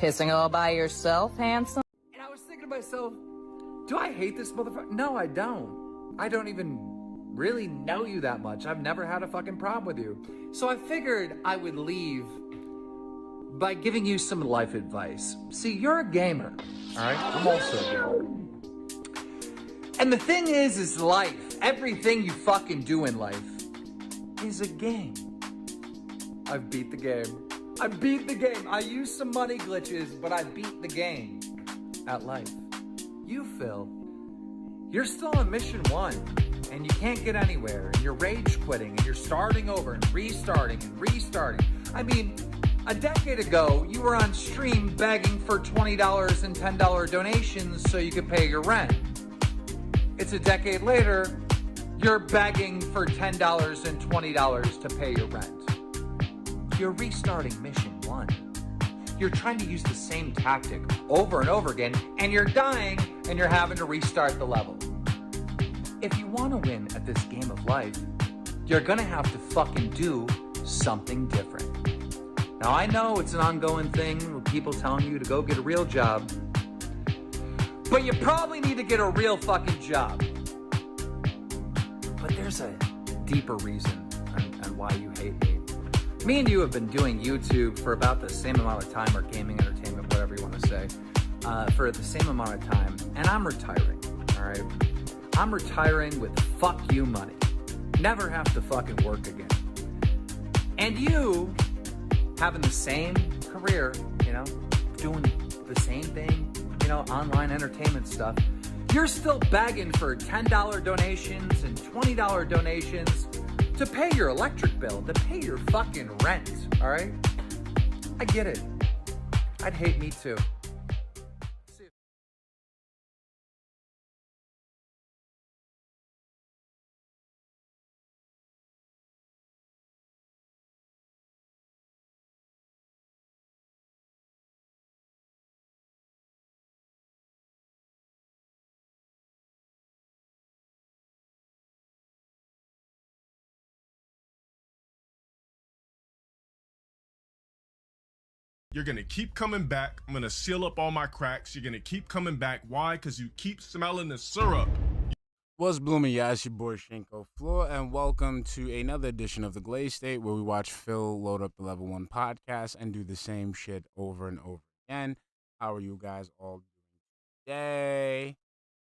Pissing all by yourself, handsome? And I was thinking to myself, do I hate this motherfucker? No, I don't. I don't even really know you that much. I've never had a fucking problem with you. So I figured I would leave by giving you some life advice. See, you're a gamer, all right? I'm also a gamer. And the thing is life, everything you fucking do in life is a game. I've beat the game. I beat the game. I used some money glitches, but I beat the game at life. You, Phil, you're still on mission 1, and you can't get anywhere, and you're rage quitting, and you're starting over and restarting and restarting. I mean, a decade ago, you were on stream begging for $20 and $10 donations so you could pay your rent. It's a decade later, you're begging for $10 and $20 to pay your rent. You're restarting mission 1. You're trying to use the same tactic over and over again, and you're dying, and you're having to restart the level. If you want to win at this game of life, you're gonna have to fucking do something different. Now, I know it's an ongoing thing with people telling you to go get a real job, but you probably need to get a real fucking job. But there's a deeper reason on why you hate me. Me and you have been doing YouTube for about the same amount of time, or gaming entertainment, whatever you want to say, for the same amount of time, and I'm retiring, all right? I'm retiring with fuck you money. Never have to fucking work again. And you, having the same career, you know, doing the same thing, you know, online entertainment stuff, you're still begging for $10 donations and $20 donations to pay your electric bill, to pay your fucking rent, all right? I get it. I'd hate me too. You're gonna keep coming back. I'm gonna seal up all my cracks. You're gonna keep coming back. Why? Because you keep smelling the syrup. What's blooming, y'all? It's your boy Shinko, Fleur, and welcome to another edition of the Glaze State, where we watch Phil load up the Level 1 podcast and do the same shit over and over again. How are you guys all doing today?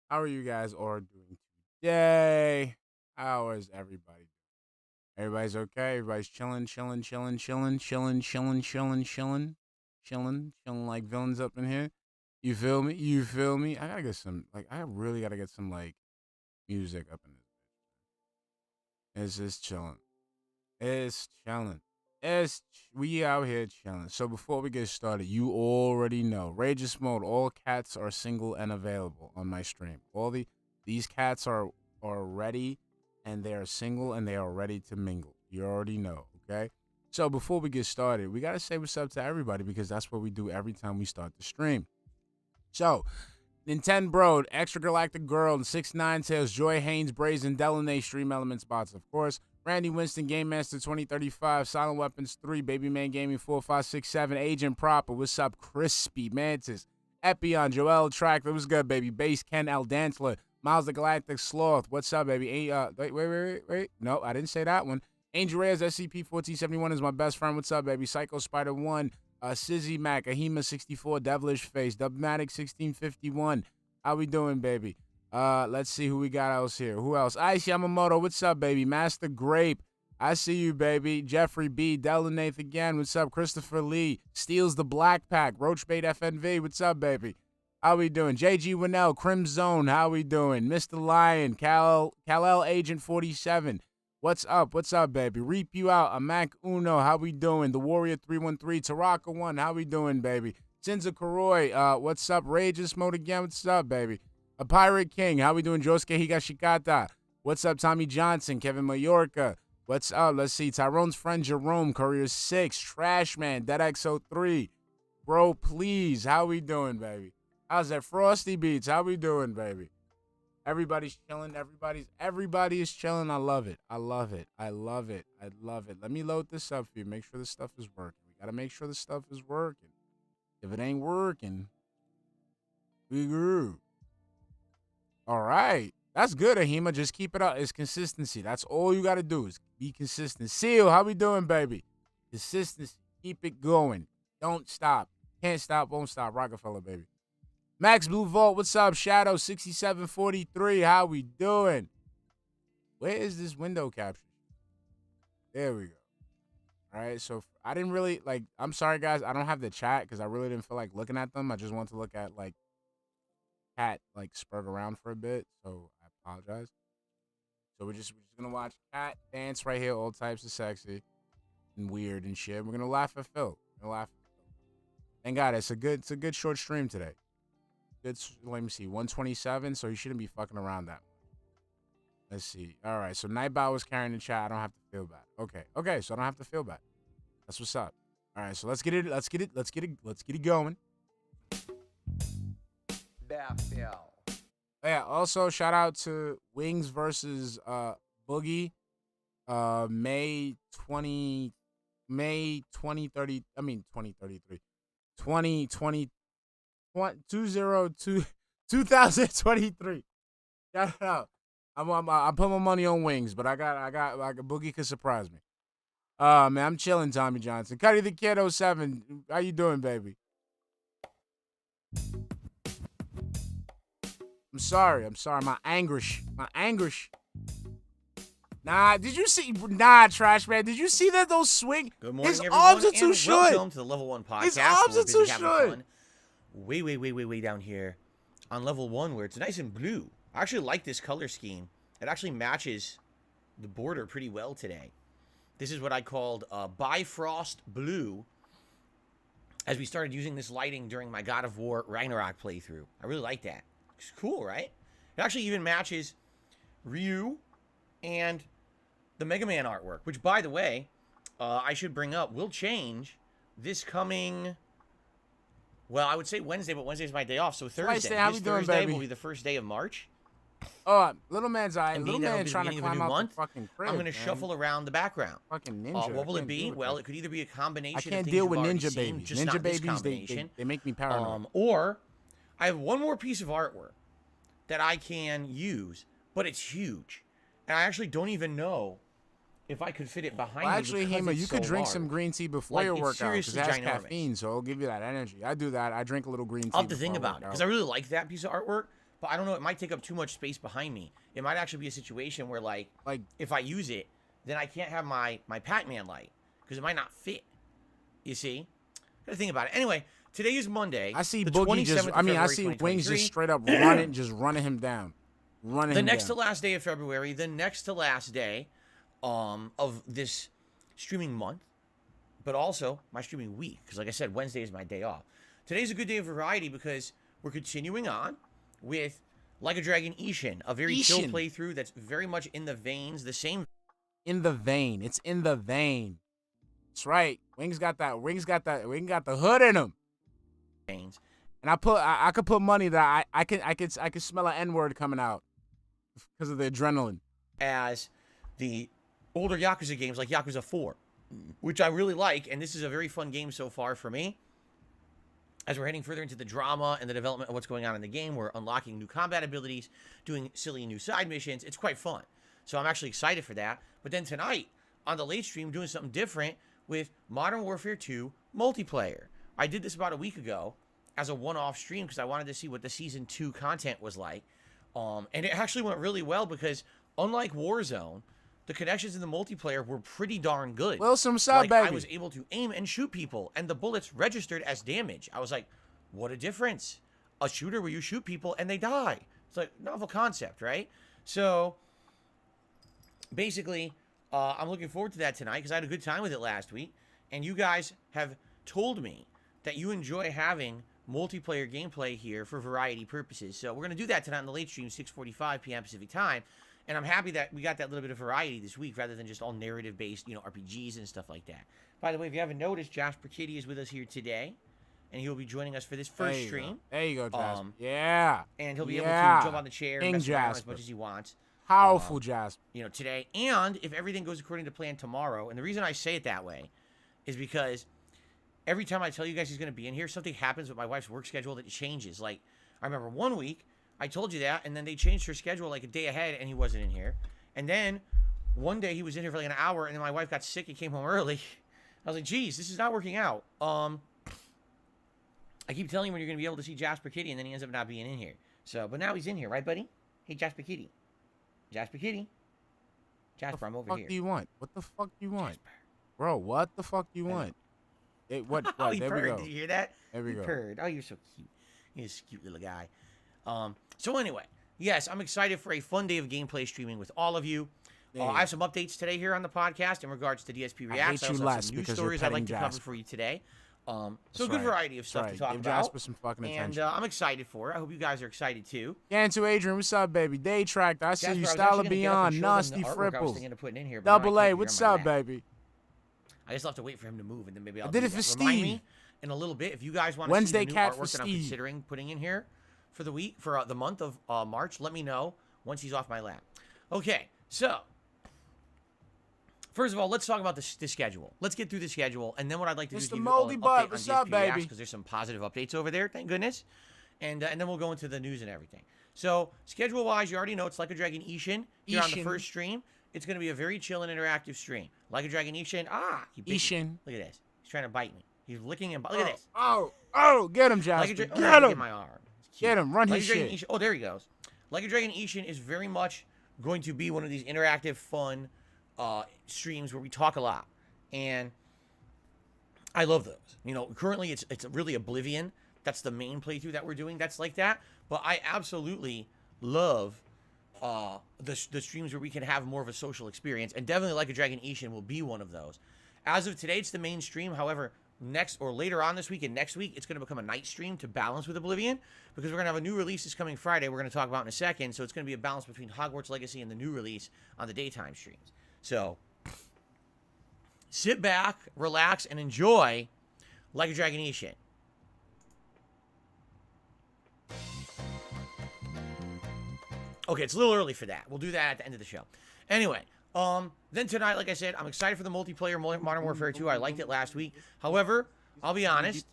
How are you guys all doing today? How is everybody doing? Everybody's okay? Everybody's chilling like villains up in here. You feel me? You feel me? I gotta get some, I really gotta get some, music up in this bitch. It's just chilling. It's chilling. We out here chilling. So before we get started, you already know, Rageous Mode, all cats are single and available on my stream. These cats are ready, and they are single, and they are ready to mingle. You already know, okay? So before we get started, we got to say what's up to everybody, because that's what we do every time we start the stream. So, Nintendo, Extra Galactic Girl, and 6ix9ine Tales, Joy Haynes, Brazen, Delaney, Stream Elements bots, of course. Randy Winston, Game Master 2035, Silent Weapons 3, Baby Man Gaming 4567, Agent Proper, what's up, Crispy Mantis, Epion, Joel Tractor, what's good, baby? Base Ken L. Dansler, Miles the Galactic Sloth, what's up, baby? Wait. No, I didn't say that one. Angel Reyes, SCP-1471 is my best friend. What's up, baby? Psycho Spider 1, Sizzy Mac, Ahima 64, Devilish Face, Dubmatic 1651. How we doing, baby? Let's see who we got else here. Who else? Ice Yamamoto, what's up, baby? Master Grape, I see you, baby. Jeffrey B, Delanath again, what's up? Christopher Lee, Steals the Black Pack, Roachbait FNV, what's up, baby? How we doing? JG Winnell, Crimzone, how we doing? Mr. Lion, Kal-El Agent 47. What's up? What's up, baby? Reap you out. Amak Uno, how we doing? The Warrior 313, Taraka 1, how we doing, baby? Sinza Karoi, what's up? Rageous Mode again, what's up, baby? A Pirate King, how we doing? Josuke Higashikata, what's up? Tommy Johnson, Kevin Mallorca, what's up? Let's see. Tyrone's friend Jerome, Courier 6, Trashman, DeadXO3, Bro, please, how we doing, baby? How's that? Frosty Beats, how we doing, baby? Everybody's chilling. Everybody is chilling. I love it. Let me load this up for you. Make sure this stuff is working. We gotta make sure this stuff is working. If it ain't working, we grew. All right. That's good, Ahima. Just keep it up. It's consistency. That's all you gotta do is be consistent. Seal, how we doing, baby? Consistency. Keep it going. Don't stop. Can't stop, won't stop. Rockefeller, baby. Max Blue Vault, what's up? Shadow 6743, how we doing? Where is this window capture? There we go. All right, so I didn't really, I'm sorry, guys. I don't have the chat because I really didn't feel like looking at them. I just want to look at, Cat, spurg around for a bit, so I apologize. So we're just going to watch Cat dance right here, all types of sexy and weird and shit. We're going to laugh at Phil. Thank God, it's a good short stream today. Let me see, 127, so you shouldn't be fucking around that much. Let's see. All right, so Nightbot was carrying the chat. I don't have to feel bad. Okay, so I don't have to feel bad. That's what's up. All right, so let's get it going. Yeah, also shout out to Wings versus Boogie. May 2033. 2023. Shout out. I'm putting my money on Wings, but I got Boogie could surprise me. Man, I'm chilling, Tommy Johnson. Cuddy the Kid 07. How you doing, baby? I'm sorry. My anguish. Nah, did you see? Nah, Trash Man. Did you see that those swing? Good morning, His everyone, arms are and too welcome short. to the Level 1 podcast. His arms We're are busy too having short. fun. Way down here on Level 1 where it's nice and blue. I actually like this color scheme. It actually matches the border pretty well today. This is what I called Bifrost Blue as we started using this lighting during my God of War Ragnarok playthrough. I really like that. It's cool, right? It actually even matches Ryu and the Mega Man artwork, which, by the way, I should bring up, will change this coming, well, I would say Wednesday, but Wednesday's my day off, so Thursday. How This we doing, Thursday baby? will be the first day of March. Oh, little man's eye. And Little being that man it'll be the trying to beginning of a climb new out month, the fucking crib, I'm going to man. shuffle around the background. Fucking ninja. What will I it can't be? deal with Well, that. it could either be a combination I of can't things deal you've with already ninja seen, babies. just Ninja not this babies, combination. they make me paranoid. Or I have one more piece of artwork that I can use, but it's huge. And I actually don't even know if I could fit it behind Well, me. actually, because Hema, it's you could so drink large. some green tea before Like, your it's workout because seriously it has ginormous. caffeine, so it'll give you that energy. I do that. I drink a little green tea. I'll have to before think I about work it out. because I really like that piece of artwork, but I don't know. It might take up too much space behind me. It might actually be a situation where, like if I use it, then I can't have my Pac-Man light because it might not fit. You see? Gotta think about it. Anyway, today is Monday. I see the Boogie just. 27th of I mean, I February, see Wings 2023. just straight up running him down. The next to last day of February, the next to last day of this streaming month, but also my streaming week, because like I said, Wednesday is my day off. Today's a good day of variety because we're continuing on with Like a Dragon Ishin, a very chill playthrough that's very much in the veins, the same. In the vein. It's in the vein. That's right. Wings got the hood in him. Veins. And I could put money that I could smell an N-word coming out because of the adrenaline. As the older Yakuza games like Yakuza 4, which I really like, and this is a very fun game so far for me. As we're heading further into the drama and the development of what's going on in the game, we're unlocking new combat abilities, doing silly new side missions. It's quite fun. So I'm actually excited for that. But then tonight, on the late stream, doing something different with Modern Warfare 2 multiplayer. I did this about a week ago as a one-off stream because I wanted to see what the Season 2 content was like. And it actually went really well because, unlike Warzone, the connections in the multiplayer were pretty darn good. Wilson, what's up, like, baby? I was able to aim and shoot people, and the bullets registered as damage. I was like, what a difference. A shooter where you shoot people and they die. It's like novel concept, right? So, basically, I'm looking forward to that tonight because I had a good time with it last week. And you guys have told me that you enjoy having multiplayer gameplay here for variety purposes. So we're going to do that tonight on the late stream, 6:45 p.m. Pacific time. And I'm happy that we got that little bit of variety this week rather than just all narrative-based, RPGs and stuff like that. By the way, if you haven't noticed, Jasper Kitty is with us here today. And he'll be joining us for this first stream. There you go, Jasper. Yeah. And he'll be able to jump on the chair and mess around as much as he wants. Powerful Jasper. Today. And if everything goes according to plan tomorrow, and the reason I say it that way is because every time I tell you guys he's going to be in here, something happens with my wife's work schedule that changes. Like, I remember one week, I told you that, and then they changed her schedule like a day ahead, and he wasn't in here. And then one day he was in here for like an hour, and then my wife got sick and came home early. I was like, geez, this is not working out. I keep telling you when you're going to be able to see Jasper Kitty, and then he ends up not being in here. So, but now he's in here, right, buddy? Hey, Jasper Kitty. Jasper Kitty. Jasper, I'm over here. What the fuck do you want? What the fuck do you want? Bro, what the fuck do you want? What? Oh, he there we purred. go. Did you hear that? There we He go. purred. Oh, you're so cute. You're a cute little guy. So anyway, yes, I'm excited for a fun day of gameplay streaming with all of you. I have some updates today here on the podcast in regards to DSP Reacts. I also have some news stories I'd like to cover for you today. So a good variety of stuff to talk Give about. Jasper some fucking attention. And I'm excited for it. I hope you guys are excited too. Gantu Adrian, what's up, baby? Detractor, I see Jasper, you. I was Style actually of gonna get up and Beyond, show them Nasty the artwork I was Fripples. thinking of putting in here, but now I Double can't A, do it what's on my up, lap. baby? I just have to wait for him to move, and then maybe I'll did do it for that. Remind Steve. me in a little bit if you guys want to see Wednesday the new cat for artwork that I'm Steve. considering putting in here for the week, for the month of March. Let me know once he's off my lap. Okay, so first of all, let's talk about the schedule. Let's get through the schedule, and then what I'd like to do is Mr. give you all Moldy an Butt, update what's on up, DSP Reacts, baby? because there's some positive updates over there, thank goodness. And then we'll go into the news and everything. So schedule-wise, you already know it's Like a Dragon Ishin here on the Ishin. first stream. it's going to be a very chill and interactive stream. Like a Dragon Ishin. He bit me. Ishin. Look at this. He's trying to bite me. He's licking and look at this. Oh, get him, Jasper. Like Get him. my arm. Get him. Run Like his a Dragon shit. Ishin. Oh, there he goes. Like a Dragon Ishin is very much going to be one of these interactive, fun streams where we talk a lot. And I love those. You know, currently it's really Oblivion. That's the main playthrough that we're doing. That's like that. But I absolutely love the streams where we can have more of a social experience. And definitely Like a Dragon Ishin will be one of those. As of today, it's the main stream. However, next or later on this week and next week, it's going to become a night stream to balance with Oblivion, because we're going to have a new release this coming Friday we're going to talk about in a second. So it's going to be a balance between Hogwarts Legacy and the new release on the daytime streams. So sit back, relax, and enjoy Like a Dragon Ishin. Okay, it's a little early for that. We'll do that at the end of the show. Anyway, then tonight, like I said, I'm excited for the multiplayer Modern Warfare 2. I liked it last week. However, I'll be honest,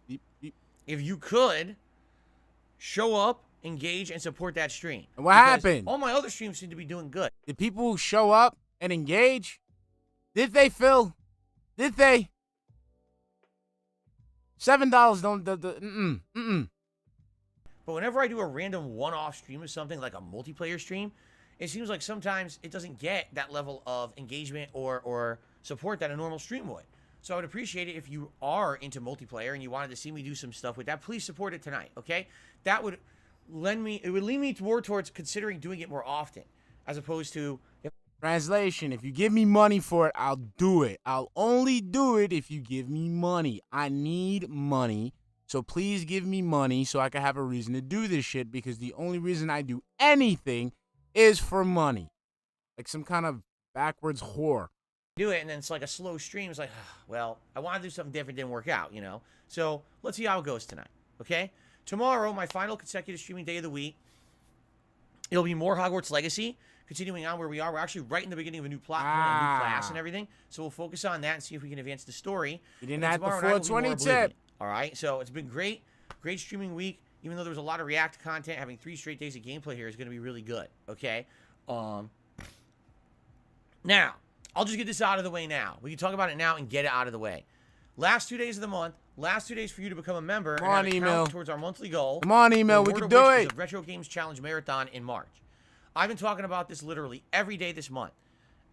if you could show up, engage, and support that stream. And what happened? All my other streams seem to be doing good. Did people show up and engage? Did they, Phil? Did they? $7 don't. But whenever I do a random one-off stream of something like a multiplayer stream, it seems like sometimes it doesn't get that level of engagement or support that a normal stream would. So I would appreciate it if you are into multiplayer and you wanted to see me do some stuff with that. Please support it tonight, okay? That would lead me more towards considering doing it more often, as opposed to. Translation, if you give me money for it, I'll do it. I'll only do it if you give me money. I need money. So please give me money so I can have a reason to do this shit, because the only reason I do anything is for money. Like some kind of backwards whore. Do it, and then it's like a slow stream. It's like, well, I want to do something different, didn't work out, you know? So let's see how it goes tonight, okay? Tomorrow, my final consecutive streaming day of the week, it'll be more Hogwarts Legacy, continuing on where we are. We're actually right in the beginning of a new plot point, a new class and everything. So we'll focus on that and see if we can advance the story. You didn't have the Tomorrow night will be more 420 Oblivion. tip. All right, so it's been great streaming week. Even though there was a lot of React content, having 3 straight days of gameplay here is going to be really good, okay? Now, I'll just get this out of the way now. We can talk about it now and get it out of the way. Last 2 days of the month, last 2 days for you to become a member. Come on, and email. count towards our monthly goal. Come on, email. We can do it. The Retro Games Challenge Marathon in March. I've been talking about this literally every day this month.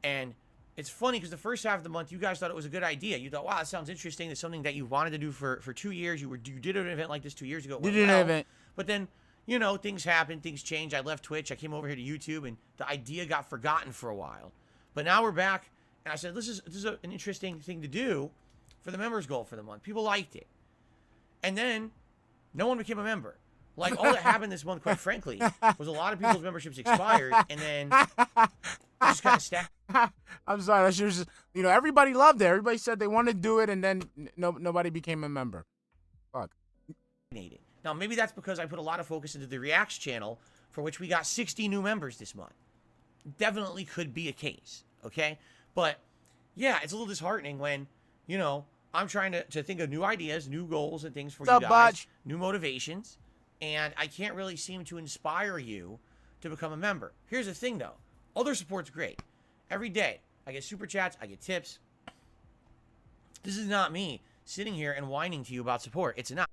And it's funny because the first half of the month, you guys thought it was a good idea. You thought, wow, that sounds interesting. It's something that you wanted to do for 2 years. You did an event like this 2 years ago. Did an event. But then, you know, things happen, things change. I left Twitch. I came over here to YouTube, and the idea got forgotten for a while. But now we're back, and I said, this is an interesting thing to do for the members goal for the month. People liked it. And then no one became a member. Like, all that happened this month, quite frankly, was a lot of people's memberships expired, and then just kind of stacked. I'm sorry. That's just, everybody loved it. Everybody said they wanted to do it, and then nobody became a member. Fuck. Now, maybe that's because I put a lot of focus into the Reacts channel, for which we got 60 new members this month. Definitely could be a case, okay? But, yeah, it's a little disheartening when, I'm trying to think of new ideas, new goals, and things for you guys, new motivations, and I can't really seem to inspire you to become a member. Here's the thing, though. Other support's great. Every day, I get super chats, I get tips. This is not me sitting here and whining to you about support. It's not.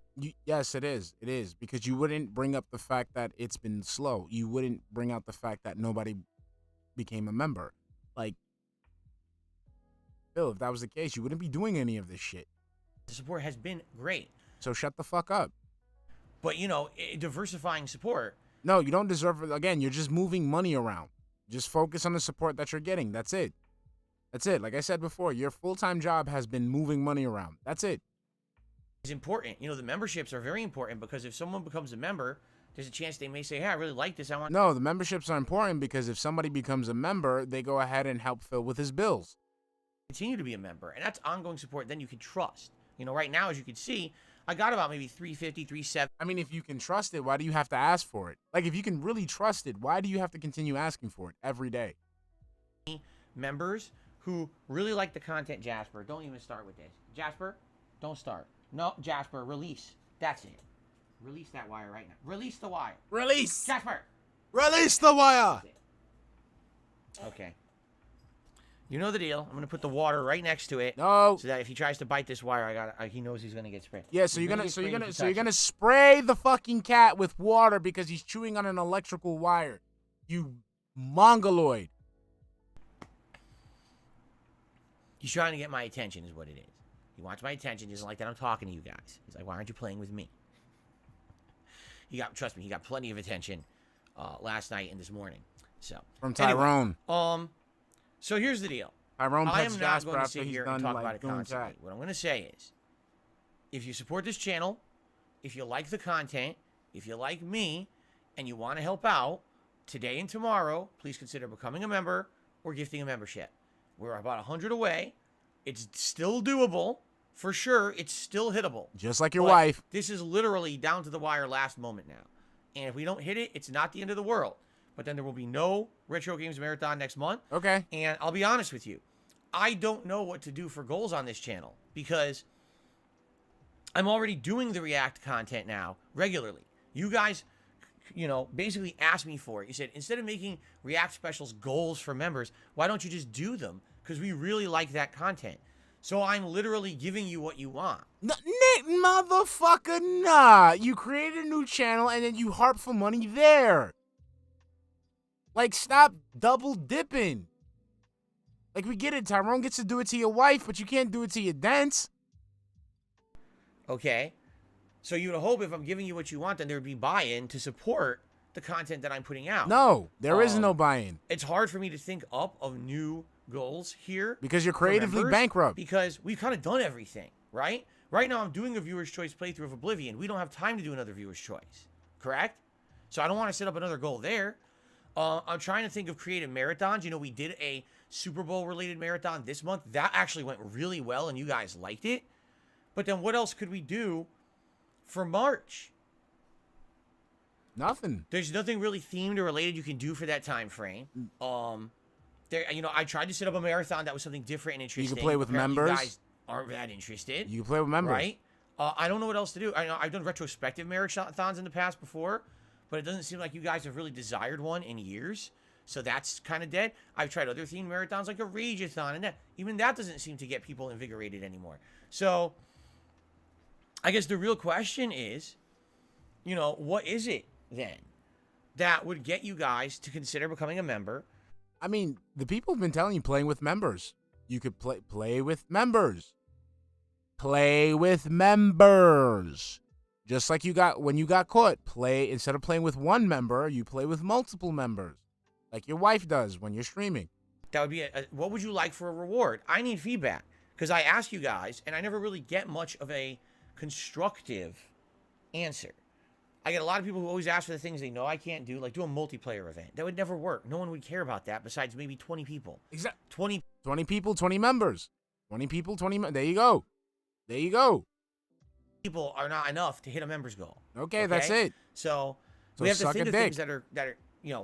Yes, it is. It is. Because you wouldn't bring up the fact that it's been slow. You wouldn't bring out the fact that nobody became a member. Like, Phil, if that was the case, you wouldn't be doing any of this shit. The support has been great. So shut the fuck up. But, diversifying support. No, you don't deserve it. Again, you're just moving money around. Just focus on the support that you're getting. That's it. That's it. Like I said before, your full-time job has been moving money around. That's it. It's important. The memberships are very important, because if someone becomes a member, there's a chance they may say, hey, I really like this. I want. No, the memberships are important because if somebody becomes a member, they go ahead and help Phil with his bills. Continue to be a member, and that's ongoing support. Then you can trust. Right now, as you can see, I got about maybe 350, 370. I mean, if you can trust it, why do you have to ask for it? Like, if you can really trust it, why do you have to continue asking for it every day? Members who really like the content. Jasper, don't even start with this. Jasper, don't start. No, Jasper, release. That's it. Release that wire right now. Release the wire. Release! Jasper! Release the wire! Okay. You know the deal. I'm gonna put the water right next to it. No. So that if he tries to bite this wire, he knows he's gonna get sprayed. Yeah, so He's you're gonna get sprayed if you so you're touch it. gonna spray the fucking cat with water because he's chewing on an electrical wire. You mongoloid. He's trying to get my attention, is what it is. He wants my attention. He doesn't like that I'm talking to you guys. He's like, why aren't you playing with me? Trust me, he got plenty of attention last night and this morning. So From Tyrone. Anyway, so here's the deal. Tyrone I pets am not Jasper going to after sit he's here done and talk like about it doing constantly. chat. What I'm going to say is, if you support this channel, if you like the content, if you like me, and you want to help out today and tomorrow, please consider becoming a member or gifting a membership. We're about 100 away. It's still doable. For sure, it's still hittable. Just like your But wife. This is literally down to the wire last moment now. And if we don't hit it, it's not the end of the world. But then there will be no Retro Games Marathon next month. Okay. And I'll be honest with you. I don't know what to do for goals on this channel because I'm already doing the React content now regularly. You guys, basically asked me for it. You said, instead of making React specials goals for members, why don't you just do them? Because we really like that content. So I'm literally giving you what you want. Nick, motherfucker, nah. You created a new channel and then you harp for money there. Like, stop double dipping. Like, we get it. Tyrone gets to do it to your wife, but you can't do it to your dents. Okay? So you would hope if I'm giving you what you want, then there would be buy-in to support the content that I'm putting out. No, there is no buy-in. It's hard for me to think up of new goals here. Because you're for creatively members, bankrupt. Because we've kind of done everything, right? Right now I'm doing a viewer's choice playthrough of Oblivion. We don't have time to do another viewer's choice, correct? So I don't want to set up another goal there. I'm trying to think of creative marathons. We did a Super Bowl related marathon this month. That actually went really well and you guys liked it. But then what else could we do for March? Nothing. There's nothing really themed or related you can do for that time frame. I tried to set up a marathon that was something different and interesting. You can play with Apparently members. You guys aren't that interested. You can play with members. Right? I don't know what else to do. I've done retrospective marathons in the past before, but it doesn't seem like you guys have really desired one in years. So that's kind of dead. I've tried other themed marathons like a Rageathon, and even that doesn't seem to get people invigorated anymore. So I guess the real question is, what is it then that would get you guys to consider becoming a member? I mean, the people have been telling you playing with members. You could play with members. Play with members. Just like when you got caught, instead of playing with one member, you play with multiple members. Like your wife does when you're streaming. That would be what would you like for a reward? I need feedback because I ask you guys and I never really get much of a constructive answer. I get a lot of people who always ask for the things they know I can't do, like do a multiplayer event. That would never work. No one would care about that besides maybe 20 people. Exactly. 20 people, 20 members. 20 people, 20 There you go. There you go. people are not enough to hit a members goal. Okay, that's it. So So we have to suck think a of dick. things that are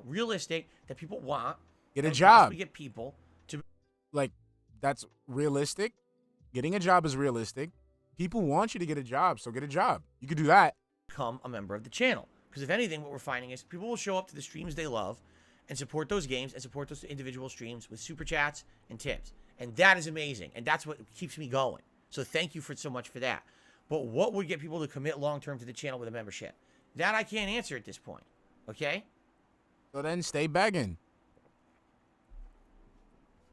realistic that people want. Get a and job. We get people to Like, that's realistic. Getting a job is realistic. People want you to get a job, so get a job. You could do that. become a member of the channel. Because if anything, what we're finding is people will show up to the streams they love and support those games and support those individual streams with super chats and tips. And that is amazing. And that's what keeps me going. So thank you so much for that. But what would get people to commit long-term to the channel with a membership? That I can't answer at this point. Okay? So then stay begging.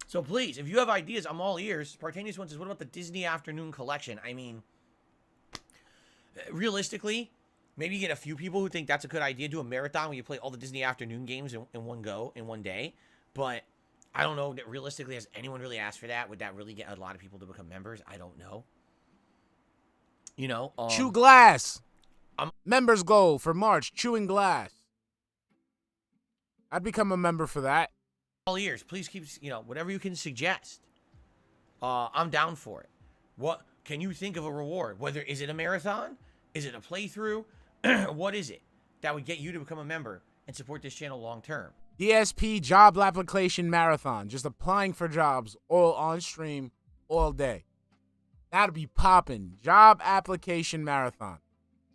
So please, if you have ideas, I'm all ears. Spartaneous one says, what about the Disney Afternoon Collection? I mean, realistically, maybe you get a few people who think that's a good idea. Do a marathon where you play all the Disney Afternoon games in one go, in one day. But I don't know that realistically, has anyone really asked for that? Would that really get a lot of people to become members? I don't know. You know? Chew glass. Members goal for March, chewing glass. I'd become a member for that. All ears. Please keep, whatever you can suggest. I'm down for it. What can you think of a reward? Is it a marathon? Is it a playthrough? What is it that would get you to become a member and support this channel long term? DSP job application marathon. Just applying for jobs all on stream all day. That'd be popping. Job application marathon.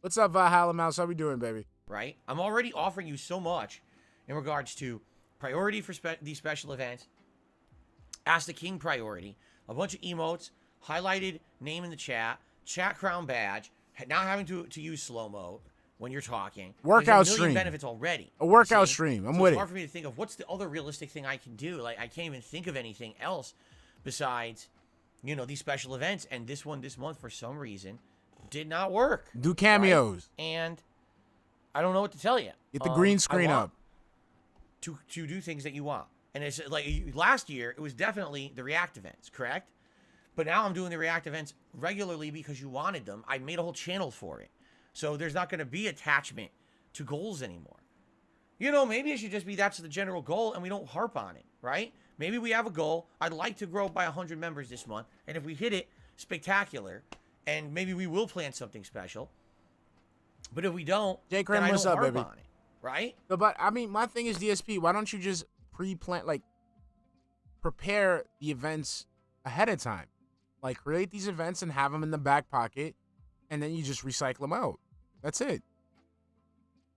What's up, Valhalla Mouse? How we doing, baby? Right? I'm already offering you so much in regards to priority for these special events, Ask the King priority, a bunch of emotes, highlighted name in the chat crown badge, now having to use slow-mo when you're talking. Workout There's a million stream. benefits already. A workout stream. I'm with it's it. hard for me to think of what's the other realistic thing I can do. Like, I can't even think of anything else besides, you know, these special events. And this one this month, for some reason, did not work. Do cameos. Right? And I don't know what to tell you. Get the green screen up. To do things that you want. And it's like last year, it was definitely the React events, correct? But now I'm doing the React events regularly because you wanted them. I made a whole channel for it. So there's not going to be attachment to goals anymore. You know, maybe it should just be that's the general goal and we don't harp on it, right? Maybe we have a goal. I'd like to grow by 100 members this month. And if we hit it, spectacular. And maybe we will plan something special. But if we don't, Jay then Cram, I what's don't up, harp baby? on it, right? No, but I mean, my thing is DSP. Why don't you just pre-plan, like, prepare the events ahead of time? Like, create these events and have them in the back pocket, and then you just recycle them out. That's it.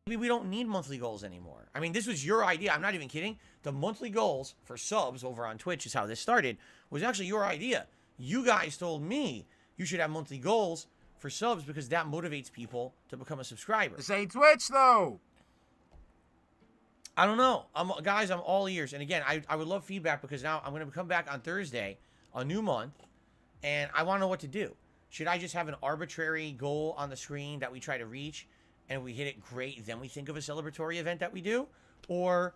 Maybe we don't need monthly goals anymore. I mean, this was your idea. I'm not even kidding. The monthly goals for subs over on Twitch is how this started. Was actually your idea. You guys told me you should have monthly goals for subs because that motivates people to become a subscriber. This ain't Twitch, though. I don't know. Guys, I'm all ears. And again, I would love feedback because now I'm going to come back on Thursday, a new month, and I want to know what to do. Should I just have an arbitrary goal on the screen that we try to reach, and if we hit it, great, then we think of a celebratory event that we do? Or,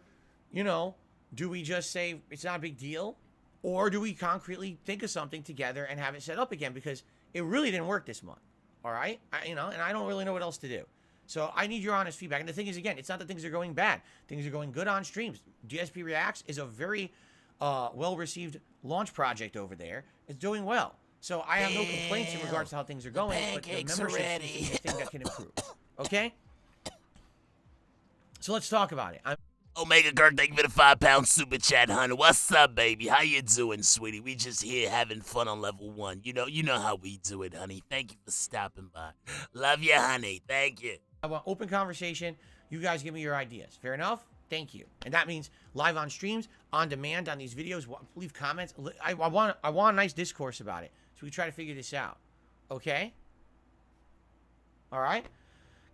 you know, do we just say it's not a big deal? Or do we concretely think of something together and have it set up again? Because it really didn't work this month, all right? And I don't really know what else to do. So I need your honest feedback. And the thing is, again, it's not that things are going bad. Things are going good on streams. DSP Reacts is a very well-received launch project over there. It's doing well. So I have no complaints in regards to how things are going. But the membership is the thing that can improve. Okay? So let's talk about it. Omega Kirk, thank you for the £5 super chat, honey. What's up, baby? How you doing, sweetie? We just here having fun on level 1. You know how we do it, honey. Thank you for stopping by. Love you, honey. Thank you. I want open conversation. You guys give me your ideas. Fair enough? Thank you. And that means live on streams, on demand on these videos. Leave comments. I want a nice discourse about it. So we try to figure this out. Okay? All right?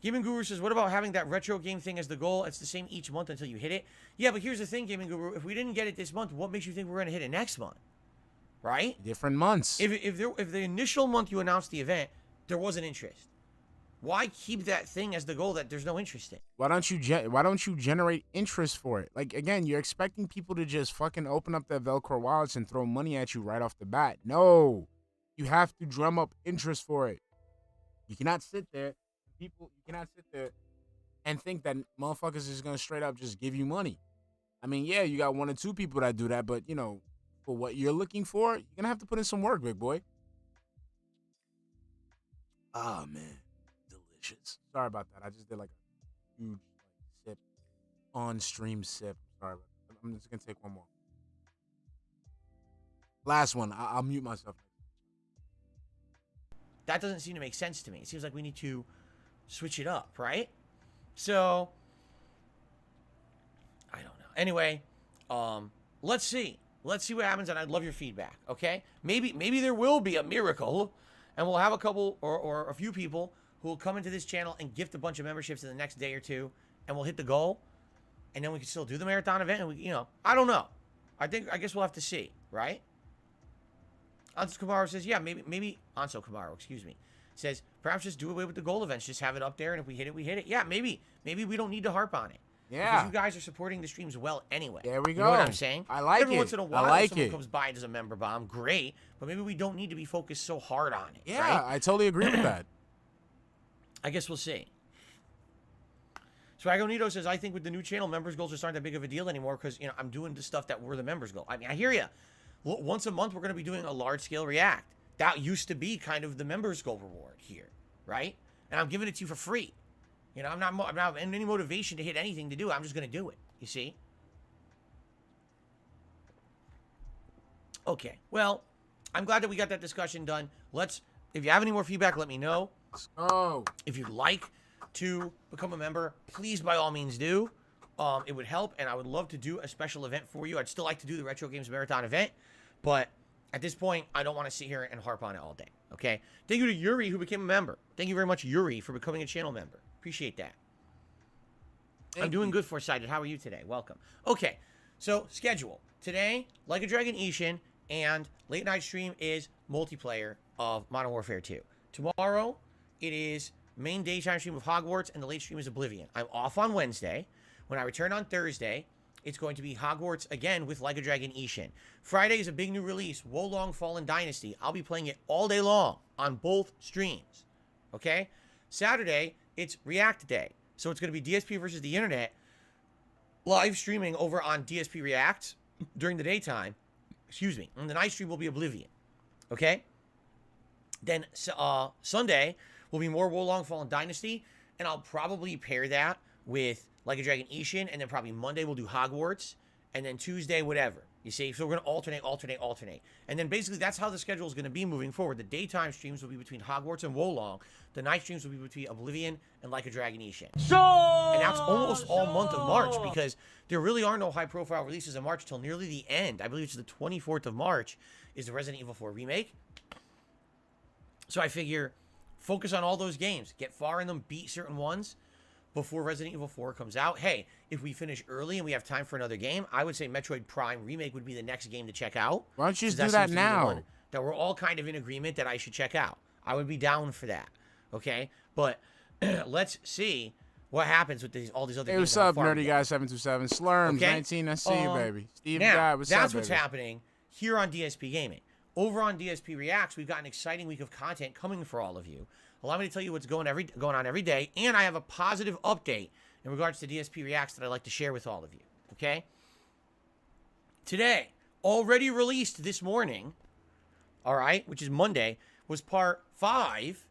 Gaming Guru says, what about having that retro game thing as the goal? It's the same each month until you hit it. Yeah, but here's the thing, Gaming Guru. If we didn't get it this month, what makes you think we're going to hit it next month? Right? Different months. If the initial month you announced the event, there wasn't interest. Why keep that thing as the goal that there's no interest in? Why don't you generate interest for it? Like, again, you're expecting people to just fucking open up their Velcro wallets and throw money at you right off the bat. No. You have to drum up interest for it. You cannot sit there. You cannot sit there and think that motherfuckers is going to straight up just give you money. I mean, yeah, you got 1 or 2 people that do that, but, you know, for what you're looking for, you're going to have to put in some work, big boy. Oh, man. Delicious. Sorry about that. I just did like a huge sip, on-stream sip. Sorry about that. I'm just going to take one more. Last one. I'll mute myself. That doesn't seem to make sense to me. It seems like we need to switch it up, right? So, I don't know. Anyway, let's see. Let's see what happens, and I'd love your feedback, okay? Maybe there will be a miracle, and we'll have a couple or a few people who will come into this channel and gift a bunch of memberships in the next day or two, and we'll hit the goal, and then we can still do the marathon event, and we, I don't know. I guess we'll have to see, right? Anso Camaro says, yeah, maybe Anso Camaro, excuse me, says, perhaps just do away with the goal events. Just have it up there, and if we hit it, we hit it. Yeah, maybe we don't need to harp on it. Yeah. Because you guys are supporting the streams well anyway. There we go. You know what I'm saying? I like Every it. once in a while, I like if someone it. comes by and does a member bomb, great. But maybe we don't need to be focused so hard on it. Yeah, right? I totally agree with that. I guess we'll see. Swagonito says, I think with the new channel, members' goals just aren't that big of a deal anymore because, I'm doing the stuff that were the members' goal. I mean, I hear you. Once a month, we're going to be doing a large-scale react. That used to be kind of the members' goal reward here, right? And I'm giving it to you for free. I'm not in any motivation to hit anything to do. I'm just going to do it, you see? Okay, well, I'm glad that we got that discussion done. If you have any more feedback, let me know. Oh. If you'd like to become a member, please, by all means, do. It would help, and I would love to do a special event for you. I'd still like to do the Retro Games Marathon event. But at this point, I don't want to sit here and harp on it all day, okay? Thank you to Yuri, who became a member. Thank you very much, Yuri, for becoming a channel member. Appreciate that. I'm doing good, Foresighted. How are you today? Welcome. Okay, so schedule. Today, Like a Dragon Ishin and late night stream is multiplayer of Modern Warfare 2. Tomorrow, it is main daytime stream of Hogwarts, and the late stream is Oblivion. I'm off on Wednesday. When I return on Thursday, it's going to be Hogwarts again with Like a Dragon Ishin. Friday is a big new release, Wolong Fallen Dynasty. I'll be playing it all day long on both streams. Okay? Saturday, it's React Day. So it's going to be DSP versus the internet live streaming over on DSP React during the daytime. Excuse me. And the night stream will be Oblivion. Okay? Then Sunday will be more Wolong Fallen Dynasty, and I'll probably pair that with Like a Dragon Ishin, and then probably Monday we'll do Hogwarts, and then Tuesday whatever. You see? So we're going to alternate. And then basically that's how the schedule is going to be moving forward. The daytime streams will be between Hogwarts and Wolong. The night streams will be between Oblivion and Like a Dragon Ishin. And that's almost all month of March, because there really are no high-profile releases in March till nearly the end. I believe it's the 24th of March is the Resident Evil 4 remake. So I figure focus on all those games. Get far in them, beat certain ones before Resident Evil 4 comes out. Hey, if we finish early and we have time for another game, I would say Metroid Prime Remake would be the next game to check out. Why don't you just do that now? That we're all kind of in agreement that I should check out. I would be down for that. Okay? But let's see what happens with all these other games. Hey, what's up, Nerdy Guy 727? Slurms, okay? 19, I see you, baby. Steve Guy, what's up, that's what's happening here on DSP Gaming. Over on DSP Reacts, we've got an exciting week of content coming for all of you. Allow me to tell you what's going on every day, and I have a positive update in regards to DSP Reacts that I'd like to share with all of you, okay? Today, already released this morning, all right, which is Monday, was part 5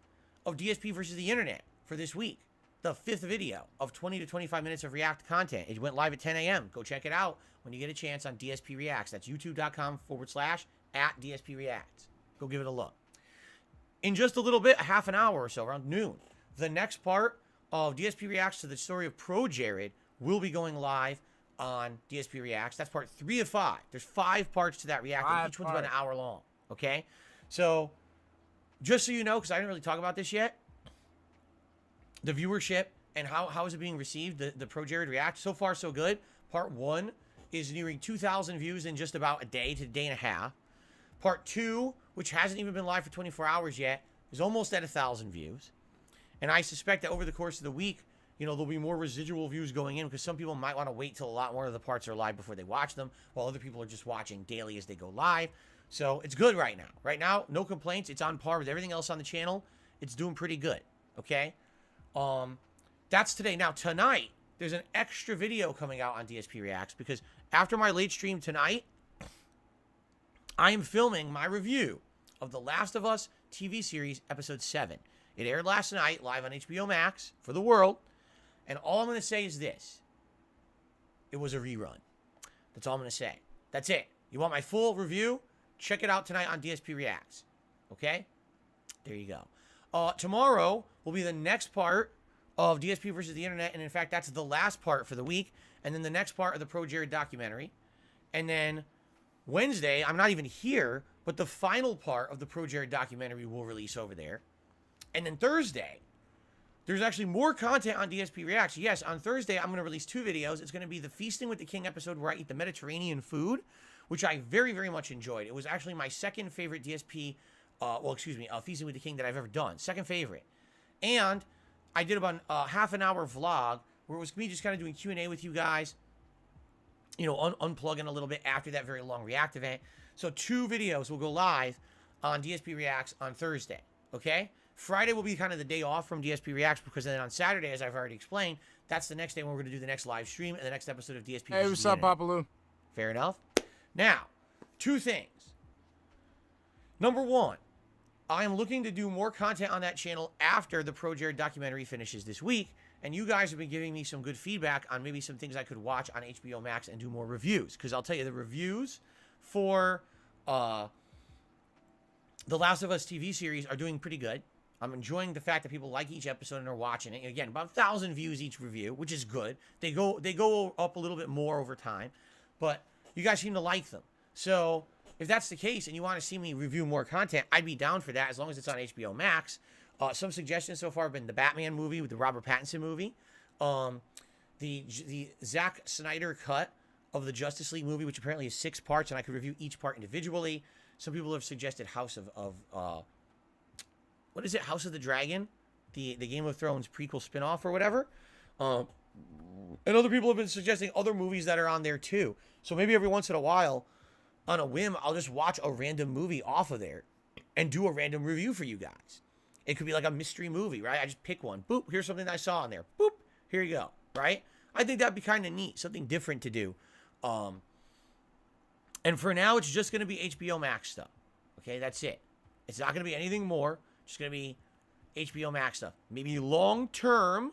of DSP versus the Internet for this week. The 5th video of 20 to 25 minutes of React content. It went live at 10 a.m. Go check it out when you get a chance on DSP Reacts. That's youtube.com/@DSP Reacts. Go give it a look. In just a little bit, a half an hour or so, around noon, the next part of DSP Reacts to the story of Pro Jared will be going live on DSP Reacts. That's part 3 of 5. There's 5 parts to that React, and each one's about an hour long, okay? So, just so you know, because I didn't really talk about this yet, the viewership and how is it being received, the Pro Jared React, so far so good. Part 1 is nearing 2,000 views in just about a day to a day and a half. Part 2, which hasn't even been live for 24 hours yet, is almost at 1,000 views. And I suspect that over the course of the week, you know, there'll be more residual views going in, because some people might want to wait till a lot more of the parts are live before they watch them, while other people are just watching daily as they go live. So it's good right now. Right now, no complaints. It's on par with everything else on the channel. It's doing pretty good, okay? That's today. Now, tonight, there's an extra video coming out on DSP Reacts, because after my late stream tonight, I am filming my review of The Last of Us TV series, episode 7. It aired last night, live on HBO Max, for the world. And all I'm going to say is this. It was a rerun. That's all I'm going to say. That's it. You want my full review? Check it out tonight on DSP Reacts. Okay? There you go. Tomorrow will be the next part of DSP versus the Internet. And in fact, that's the last part for the week. And then the next part of the Pro Jared documentary. And then Wednesday, I'm not even here, but the final part of the Pro Jared documentary will release over there. And then Thursday, there's actually more content on DSP Reacts. Yes, on Thursday, I'm going to release 2 videos. It's going to be the Feasting with the King episode where I eat the Mediterranean food, which I very, very much enjoyed. It was actually my second favorite DSP, Feasting with the King that I've ever done. Second favorite. And I did about a half an hour vlog where it was me just kind of doing Q&A with you guys, you know, unplugging a little bit after that very long React event. So 2 videos will go live on DSP Reacts on Thursday, okay? Friday will be kind of the day off from DSP Reacts, because then on Saturday, as I've already explained, that's the next day when we're going to do the next live stream and the next episode of DSP. Hey, what's up, Papaloo? Fair enough. Now, 2 things. Number 1, I am looking to do more content on that channel after the Pro Jared documentary finishes this week, and you guys have been giving me some good feedback on maybe some things I could watch on HBO Max and do more reviews, because I'll tell you, the reviews for The Last of Us TV series are doing pretty good. I'm enjoying the fact that people like each episode and are watching it. Again, about 1,000 views each review, which is good. They go up a little bit more over time, but you guys seem to like them. So if that's the case and you want to see me review more content, I'd be down for that as long as it's on HBO Max. Some suggestions so far have been the Batman movie with the Robert Pattinson movie, the Zack Snyder cut of the Justice League movie, which apparently is 6 parts, and I could review each part individually. Some people have suggested House of what is it? House of the Dragon, the Game of Thrones prequel spinoff or whatever. And other people have been suggesting other movies that are on there too. So maybe every once in a while, on a whim, I'll just watch a random movie off of there and do a random review for you guys. It could be like a mystery movie, right? I just pick one. Boop, here's something I saw on there. Boop, here you go, right? I think that'd be kind of neat, something different to do. And for now, it's just going to be HBO Max stuff. Okay, that's it. It's not going to be anything more. It's going to be HBO Max stuff. Maybe long term,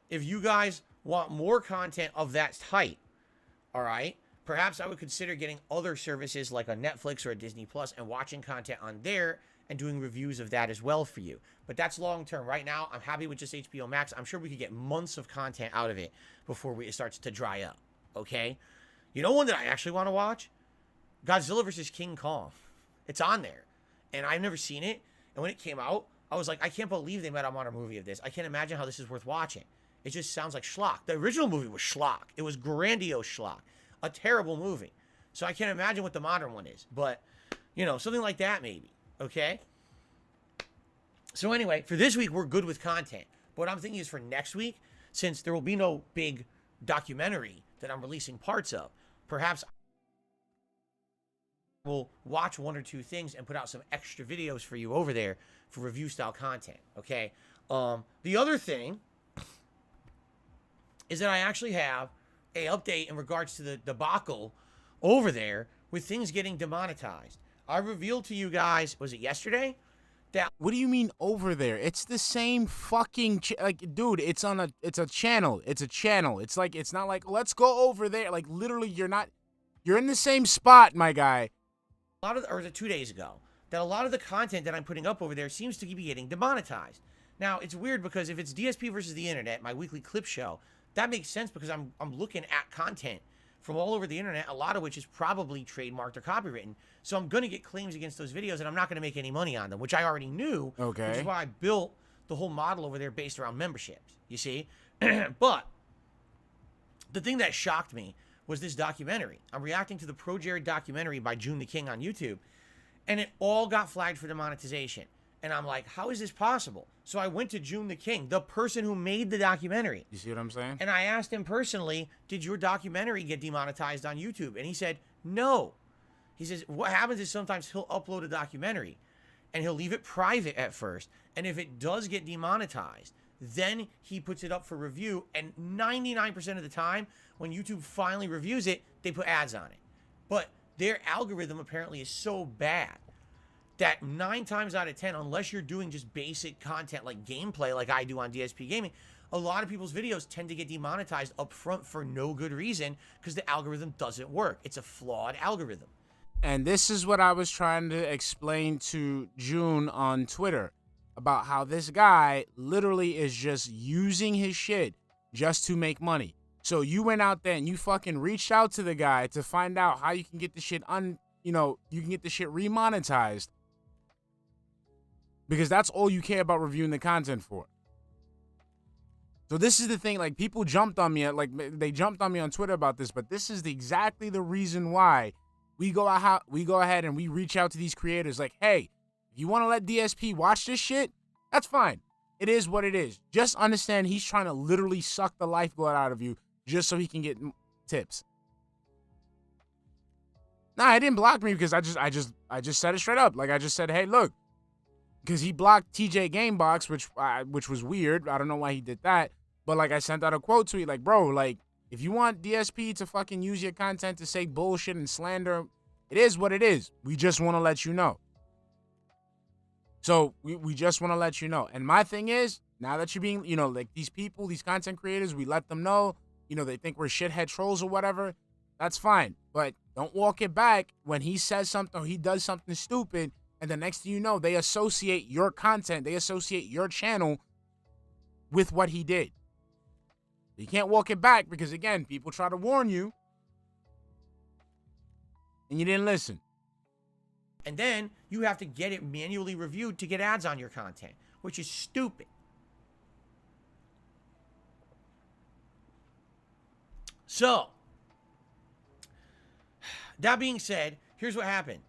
if you guys want more content of that type, all right, perhaps I would consider getting other services like a Netflix or a Disney Plus and watching content on there and doing reviews of that as well for you. But that's long term. Right now, I'm happy with just HBO Max. I'm sure we could get months of content out of it before it starts to dry up. Okay? You know one that I actually want to watch? Godzilla vs. King Kong. It's on there. And I've never seen it. And when it came out, I was like, I can't believe they made a modern movie of this. I can't imagine how this is worth watching. It just sounds like schlock. The original movie was schlock. It was grandiose schlock. A terrible movie. So I can't imagine what the modern one is. But, you know, something like that maybe. Okay? So anyway, for this week, we're good with content. But what I'm thinking is for next week, since there will be no big documentary that I'm releasing parts of, perhaps we'll watch 1 or 2 things and put out some extra videos for you over there for review style content. Okay? The other thing is that I actually have a update in regards to the debacle over there with things getting demonetized. I revealed to you guys, was it yesterday? That What do you mean over there? It's the same fucking like, dude. It's a channel. It's a channel. It's like, it's not like let's go over there. Like literally, you're in the same spot, my guy. a lot of, or was it 2 days ago, that a lot of the content that I'm putting up over there seems to be getting demonetized. Now it's weird because if it's DSP versus the internet, my weekly clip show, that makes sense because I'm looking at content from all over the internet, a lot of which is probably trademarked or copywritten. So I'm going to get claims against those videos and I'm not going to make any money on them, which I already knew. Okay. Which is why I built the whole model over there based around memberships, you see? But the thing that shocked me was this documentary. I'm reacting to the Pro Jared documentary by June the King on YouTube, and it all got flagged for demonetization. And I'm like, how is this possible? So I went to June the King, the person who made the documentary. You see what I'm saying? And I asked him personally, did your documentary get demonetized on YouTube? And he said, no. He says, what happens is sometimes he'll upload a documentary and he'll leave it private at first. And if it does get demonetized, then he puts it up for review. And 99% of the time, when YouTube finally reviews it, they put ads on it. But their algorithm apparently is so bad that 9 times out of 10, unless you're doing just basic content like gameplay like I do on DSP Gaming, a lot of people's videos tend to get demonetized up front for no good reason because the algorithm doesn't work. It's a flawed algorithm. And this is what I was trying to explain to June on Twitter about how this guy literally is just using his shit just to make money. So you went out there and you fucking reached out to the guy to find out how you can get the shit you can get the shit remonetized. Because that's all you care about reviewing the content for. So this is the thing, like people jumped on me, they jumped on me on Twitter about this, but this is exactly the reason why we go ahead and we reach out to these creators like, hey, if you want to let DSP watch this shit, that's fine. It is what it is. Just understand he's trying to literally suck the lifeblood out of you just so he can get tips. Nah, I didn't block me because I just said it straight up. Like I just said, hey, look. Because he blocked TJ Gamebox, which was weird. I don't know why he did that. But, like, I sent out a quote tweet, like, bro, like, if you want DSP to fucking use your content to say bullshit and slander, it is what it is. We just want to let you know. So, we just want to let you know. And my thing is, now that you're being, like, these people, these content creators, we let them know, they think we're shithead trolls or whatever. That's fine. But don't walk it back when he says something or he does something stupid. And the next thing you know, they associate your content, they associate your channel with what he did. You can't walk it back because, again, people try to warn you and you didn't listen. And then you have to get it manually reviewed to get ads on your content, which is stupid. So, that being said, here's what happened.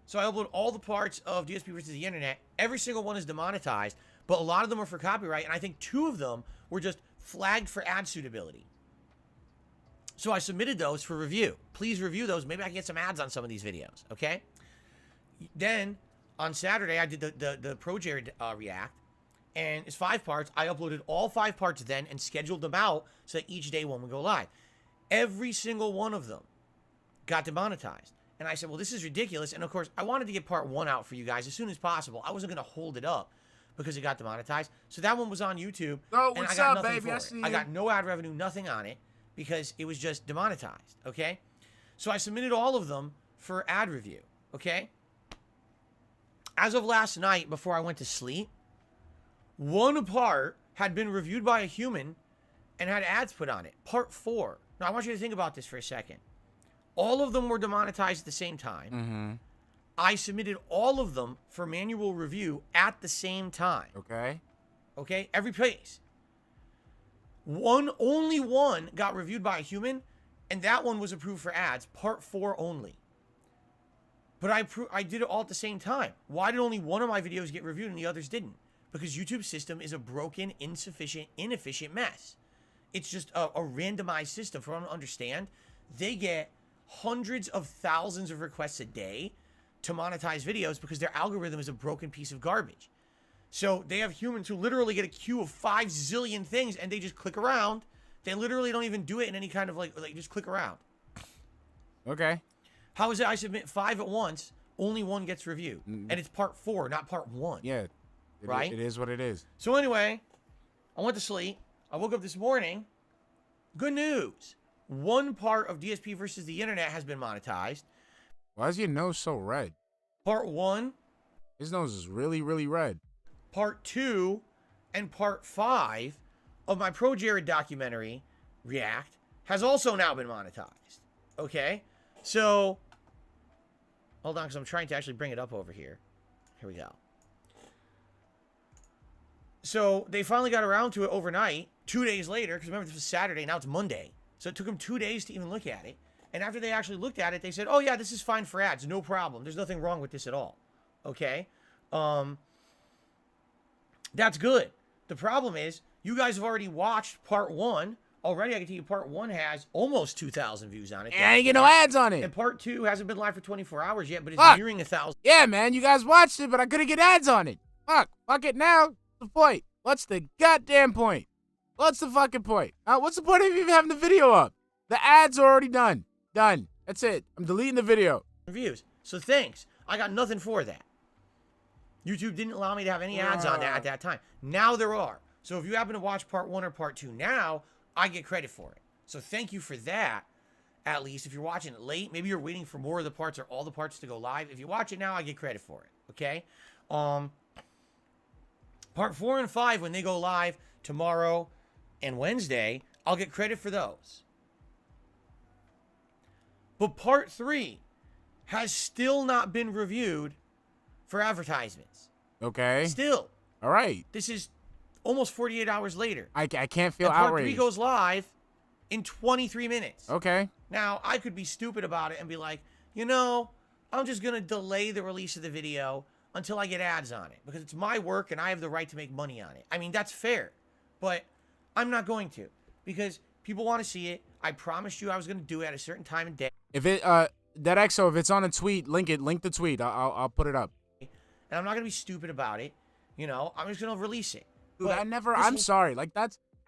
So I upload all the parts of DSP versus the internet. Every single one is demonetized, but a lot of them are for copyright, and I think 2 of them were just flagged for ad suitability. So I submitted those for review. Please review those. Maybe I can get some ads on some of these videos, okay? Then, on Saturday, I did the ProJared React, and it's 5 parts. I uploaded all 5 parts then and scheduled them out so that each day one would go live. Every single one of them got demonetized. And I said, well, this is ridiculous. And, of course, I wanted to get part 1 out for you guys as soon as possible. I wasn't going to hold it up because it got demonetized. So that one was on YouTube. Oh, and what's I got up, nothing baby? for I it. see you. I got no ad revenue, nothing on it, because it was just demonetized, okay? So I submitted all of them for ad review, okay? As of last night, before I went to sleep, 1 part had been reviewed by a human and had ads put on it. Part 4. Now, I want you to think about this for a second. All of them were demonetized at the same time. Mm-hmm. I submitted all of them for manual review at the same time. Okay. Okay? Every place. Only one got reviewed by a human, and that one was approved for ads. Part 4 only. But I did it all at the same time. Why did only one of my videos get reviewed and the others didn't? Because YouTube's system is a broken, insufficient, inefficient mess. It's just a randomized system. For everyone to understand, they get hundreds of thousands of requests a day to monetize videos because their algorithm is a broken piece of garbage. So they have humans who literally get a queue of 5 zillion things and they just click around. They literally don't even do it in any kind of like just click around. Okay. How is it I submit 5 at once, only 1 gets reviewed? And it's part 4, not part 1. Yeah. Right? It is what it is. So anyway, I went to sleep. I woke up this morning. Good news. 1 part of DSP versus the internet has been monetized. Why is your nose so red? Part 1, His nose is really, really red. part 2, and part 5 of my ProJared documentary, React, has also now been monetized. Okay? So, hold on, because I'm trying to actually bring it up over here. Here we go. So, they finally got around to it overnight, 2 days later, because remember, this was Saturday, now it's Monday. So, it took them 2 days to even look at it. And after they actually looked at it, they said, oh, yeah, this is fine for ads. No problem. There's nothing wrong with this at all. Okay? That's good. The problem is, you guys have already watched part 1. Already, I can tell you part 1 has almost 2,000 views on it. Yeah, you get no ads on it. And part 2 hasn't been live for 24 hours yet, but it's Fuck. nearing 1,000. Yeah, man, you guys watched it, but I couldn't get ads on it. Fuck it now. What's the point? What's the goddamn point? What's the fucking point? What's the point of even having the video up? The ads are already done. Done. That's it. I'm deleting the video. Views. So thanks. I got nothing for that. YouTube didn't allow me to have any ads on that at that time. Now there are. So if you happen to watch part 1 or part 2 now, I get credit for it. So thank you for that. At least if you're watching it late, maybe you're waiting for more of the parts or all the parts to go live. If you watch it now, I get credit for it. Okay? Part 4 and 5, when they go live tomorrow and Wednesday, I'll get credit for those. But part 3 has still not been reviewed for advertisements. Okay. Still. All right. This is almost 48 hours later. I can't feel And part outraged. 3 goes live in 23 minutes. Okay. Now, I could be stupid about it and be like, you know, I'm just going to delay the release of the video until I get ads on it because it's my work and I have the right to make money on it. I mean, that's fair, but I'm not going to because people want to see it. I promised you I was going to do it at a certain time and day. If it that XO, if it's on a tweet, link the tweet. I'll put it up. And I'm not going to be stupid about it. You know, I'm just going to release it. Dude, But I'm sorry. Like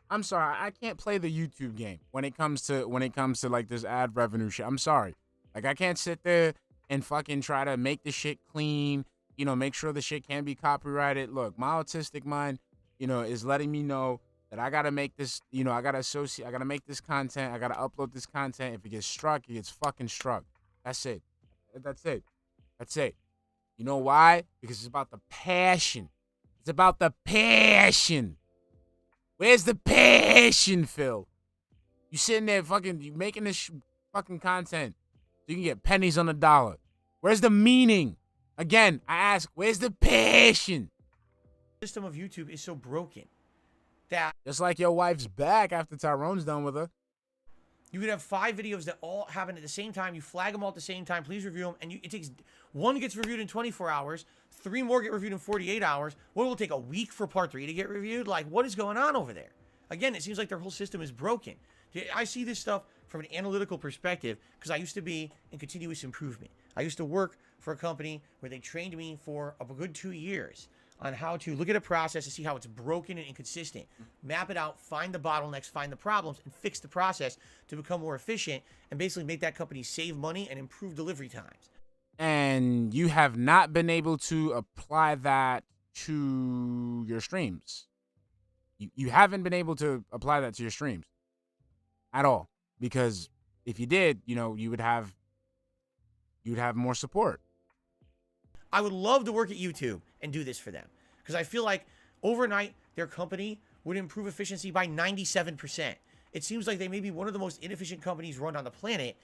I'm sorry. I can't play the YouTube game when it comes to like this ad revenue shit. I'm sorry. Like I can't sit there and fucking try to make the shit clean, you know, make sure the shit can be copyrighted. Look, my autistic mind, you know, is letting me know that I gotta make this, you know, I gotta make this content, I gotta upload this content. If it gets struck, it gets fucking struck. That's it. That's it. That's it. You know why? Because it's about the passion. It's about the passion. Where's the passion, Phil? You sitting there you making this fucking content so you can get pennies on the dollar. Where's the meaning? Again, I ask, where's the passion? System of YouTube is so broken that Just like your wife's back after Tyrone's done with her. you could have 5 videos that all happen at the same time. You flag them all at the same time. Please review them. And it takes one gets reviewed in 24 hours. 3 more get reviewed in 48 hours. What will take a week for part 3 to get reviewed? Like, what is going on over there? Again, it seems like their whole system is broken. I see this stuff from an analytical perspective because I used to be in continuous improvement. I used to work for a company where they trained me for a good 2 years on how to look at a process to see how it's broken and inconsistent, map it out, find the bottlenecks, find the problems, and fix the process to become more efficient and basically make that company save money and improve delivery times. And you have not been able to apply that to your streams. You haven't been able to apply that to your streams at all. Because if you did, you would have more support. I would love to work at YouTube and do this for them because I feel like overnight their company would improve efficiency by 97%. It seems like they may be one of the most inefficient companies run on the planet.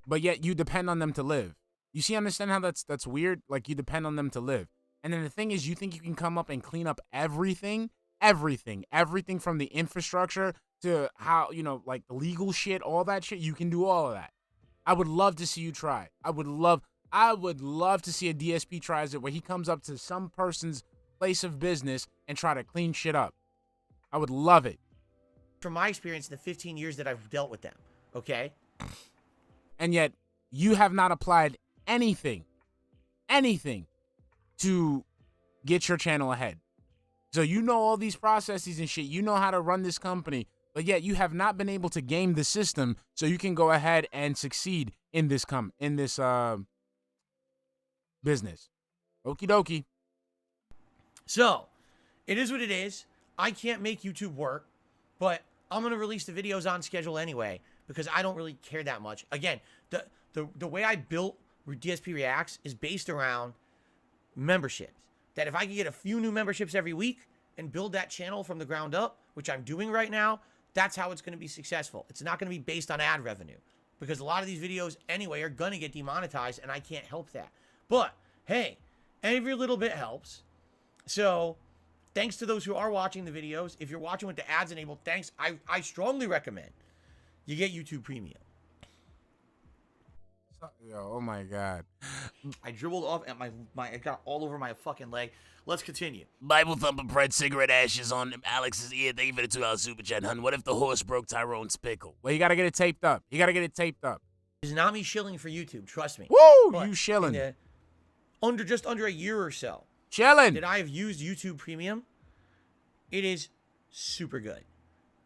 But yet you depend on them to live. You see, understand how that's weird? Like, you depend on them to live. And then the thing is, you think you can come up and clean up everything from the infrastructure to how, like the legal shit, all that shit. You can do all of that. I would love to see you try. I would love to see a DSP tries it where he comes up to some person's place of business and try to clean shit up. I would love it. From my experience in the 15 years that I've dealt with them, okay? And yet, you have not applied anything to get your channel ahead. So you know all these processes and shit. You know how to run this company, but yet you have not been able to game the system so you can go ahead and succeed in this business. Okie dokie. So, it is what it is. I can't make YouTube work, but I'm going to release the videos on schedule anyway because I don't really care that much. Again, the way I built DSP Reacts is based around memberships. That if I can get a few new memberships every week and build that channel from the ground up, which I'm doing right now, that's how it's going to be successful. It's not going to be based on ad revenue because a lot of these videos anyway are going to get demonetized and I can't help that. But hey, every little bit helps. So thanks to those who are watching the videos. If you're watching with the ads enabled, thanks. I strongly recommend you get YouTube Premium. Yo, oh my God. I dribbled off and my it got all over my fucking leg. Let's continue. Bible thumping bread, cigarette ashes on Alex's ear. Thank you for the $2 super chat, hun. What if the horse broke Tyrone's pickle? Well, you got to get it taped up. It's not me shilling for YouTube, trust me. Woo! But You shilling. Just under a year or so. Chilling. That I have used YouTube Premium. It is super good.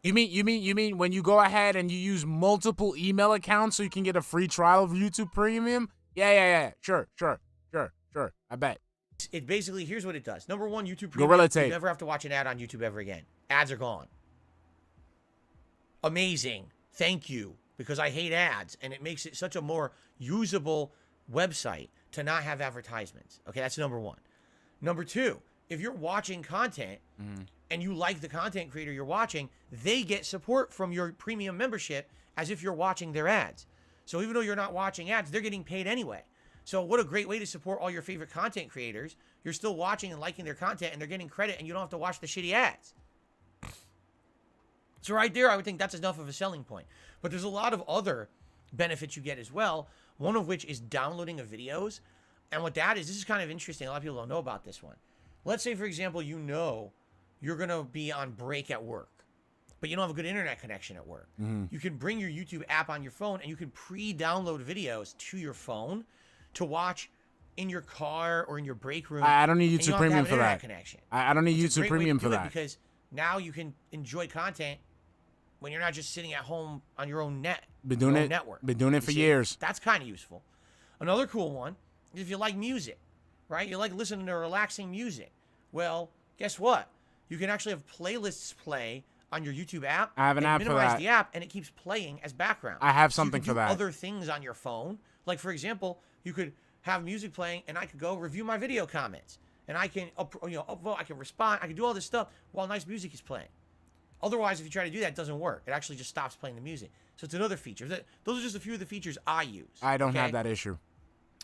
You mean when you go ahead and you use multiple email accounts so you can get a free trial of YouTube Premium? Yeah. Sure. I bet. It basically, here's what it does. Number one, YouTube Gorilla Premium, tape. you never have to watch an ad on YouTube ever again. Ads are gone. Amazing. Thank you. Because I hate ads, and it makes it such a more usable website to not have advertisements. Okay, that's number one. Number two, if you're watching content and you like the content creator you're watching, they get support from your premium membership as if you're watching their ads. So even though you're not watching ads, they're getting paid anyway. So what a great way to support all your favorite content creators. You're still watching and liking their content, and they're getting credit, and you don't have to watch the shitty ads. So right there, I would think that's enough of a selling point. But there's a lot of other benefits you get as well, one of which is downloading of videos. And what that is, this is kind of interesting. A lot of people don't know about this one. Let's say, for example, you know you're going to be on break at work, but you don't have a good internet connection at work. You can bring your YouTube app on your phone, and you can pre-download videos to your phone to watch in your car or in your break room. I don't need YouTube Premium for that. Connection. I don't need YouTube Premium for that. Because now you can enjoy content when you're not just sitting at home on your own network. Been doing it for years. That's kind of useful. Another cool one is if you like music, right? You like listening to relaxing music. Well, guess what? You can actually have playlists play on your YouTube app. I have an app for that. Minimize the app, and it keeps playing as background. I have something for that. Other things on your phone, like for example, you could have music playing, and I could go review my video comments, and I can upvote, I can respond, I can do all this stuff while nice music is playing. Otherwise, if you try to do that, it doesn't work. It actually just stops playing the music. So it's another feature. Those are just a few of the features I use. I don't have that issue.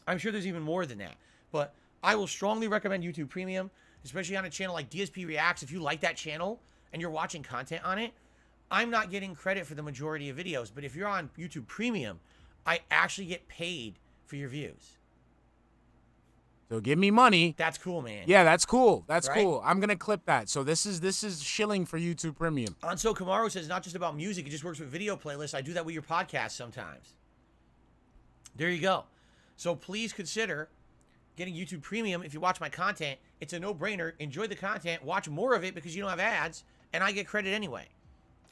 I'm sure there's even more than that. But I will strongly recommend YouTube Premium, especially on a channel like DSP Reacts. If you like that channel and you're watching content on it, I'm not getting credit for the majority of videos, but if you're on YouTube Premium, I actually get paid for your views. So give me money. That's cool, man. Yeah, that's cool. That's Right? cool. I'm gonna clip that. So this is shilling for YouTube Premium. Anso Kamaru says, not just about music, it just works with video playlists. I do that with your podcast sometimes. There you go. So please consider getting YouTube Premium. If you watch my content, it's a no-brainer. Enjoy the content. Watch more of it because you don't have ads, and I get credit anyway.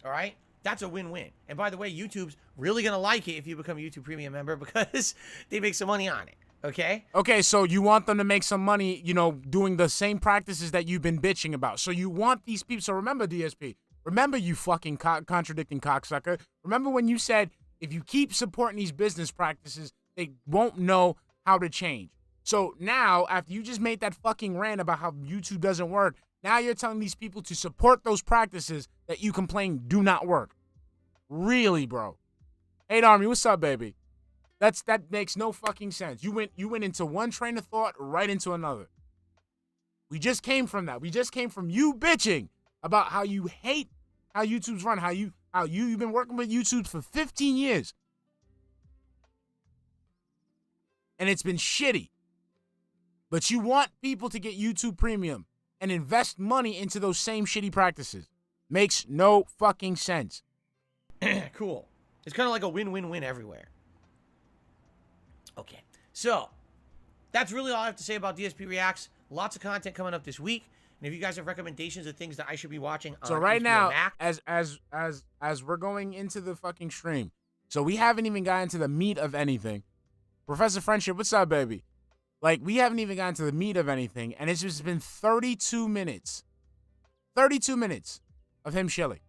All right? That's a win-win. And by the way, YouTube's really going to like it if you become a YouTube Premium member because they make some money on it. Okay? Okay, so you want them to make some money, you know, doing the same practices that you've been bitching about. So you want these people. So remember, DSP. Remember, you fucking contradicting cocksucker. Remember when you said if you keep supporting these business practices, they won't know how to change. So now, after you just made that fucking rant about how YouTube doesn't work, now you're telling these people to support those practices that you complain do not work. Really, bro? Hey, Army, what's up, baby? That makes no fucking sense. You went into one train of thought right into another. We just came from that. We just came from you bitching about how you hate how YouTube's run, how you've been working with YouTube for 15 years. And it's been shitty. But you want people to get YouTube Premium and invest money into those same shitty practices. Makes no fucking sense. Cool. It's kind of like a win-win-win everywhere. Okay. So, that's really all I have to say about DSP Reacts. Lots of content coming up this week. And if you guys have recommendations of things that I should be watching on So right HBO now, Max, as we're going into the fucking stream, so we haven't even gotten to the meat of anything. Professor Friendship, what's up, baby? Like, we haven't even gotten to the meat of anything, and it's just been 32 minutes. 32 minutes of him shilling.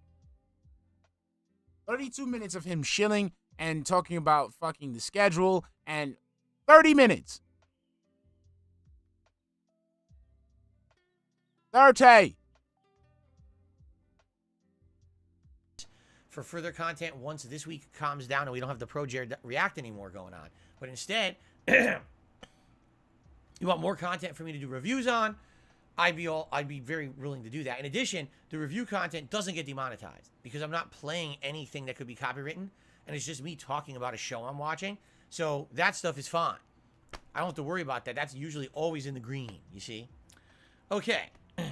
32 minutes of him shilling and talking about fucking the schedule, and 30 minutes. 30. for further content once this week calms down and we don't have the Pro Jared React anymore going on. But instead, you want more content for me to do reviews on, I'd be very willing to do that. In addition, the review content doesn't get demonetized because I'm not playing anything that could be copywritten, and it's just me talking about a show I'm watching. So that stuff is fine. I don't have to worry about that. That's usually always in the green, you see? Okay. Cool.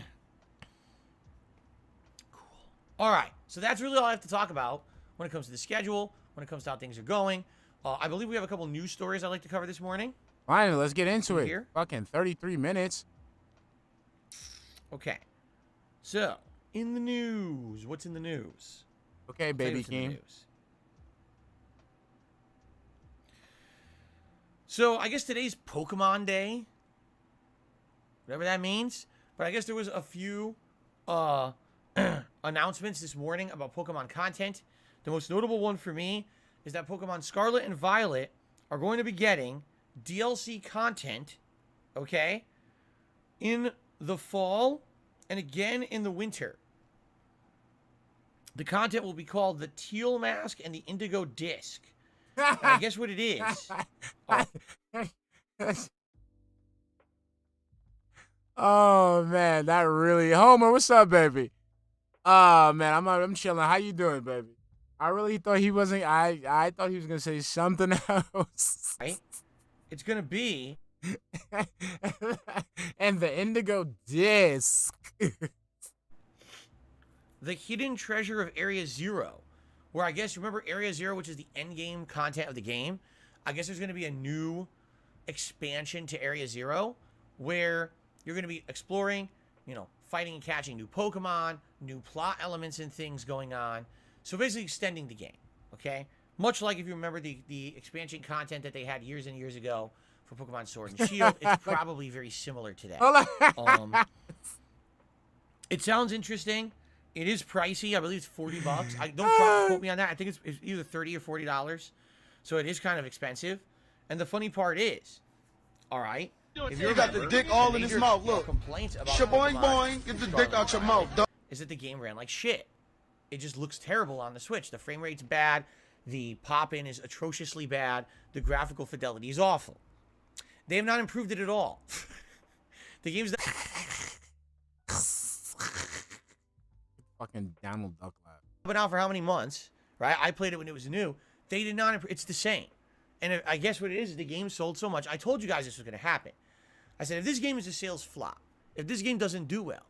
All right. So that's really all I have to talk about when it comes to the schedule, when it comes to how things are going. I believe we have a couple news stories I'd like to cover this morning. Fine, let's get into it. Here. Fucking 33 minutes. Okay. So, in the news. What's in the news? Okay, baby king. So, I guess today's Pokemon Day. Whatever that means. But I guess there was a few announcements this morning about Pokemon content. The most notable one for me is that Pokemon Scarlet and Violet are going to be getting DLC content, okay, in the fall and again in the winter. The content will be called the Teal Mask and the Indigo Disc. And I guess what it is. Oh man, that really. Homer, what's up, baby? Oh man, I'm chilling. How you doing, baby? I really thought he wasn't. I thought he was gonna say something else. Right? It's gonna be and the Indigo Disc. the hidden treasure of Area Zero, where I guess, remember Area Zero, which is the end game content of the game? I guess there's going to be a new expansion to Area Zero where you're going to be exploring, you know, fighting and catching new Pokemon, new plot elements and things going on. So basically extending the game, okay? Much like if you remember the expansion content that they had years and years ago for Pokemon Sword and Shield, it's probably very similar to that. It sounds interesting. It is pricey. I believe it's $40. I don't quote me on that. I think it's either $30 or $40. So it is kind of expensive. And the funny part is, all right, if you got the dick all in his mouth, look. Complaints about Shaboing Pokemon boing, get the dick out your mouth. Is that the game ran like shit. It just looks terrible on the Switch. The frame rate's bad. The pop-in is atrociously bad. The graphical fidelity is awful. They have not improved it at all. The game's not Fucking Donald Duck laugh. been out for how many months, right? I played it when it was new. They did not. It's the same. And I guess what it is the game sold so much. I told you guys this was going to happen. I said, if this game is a sales flop, if this game doesn't do well,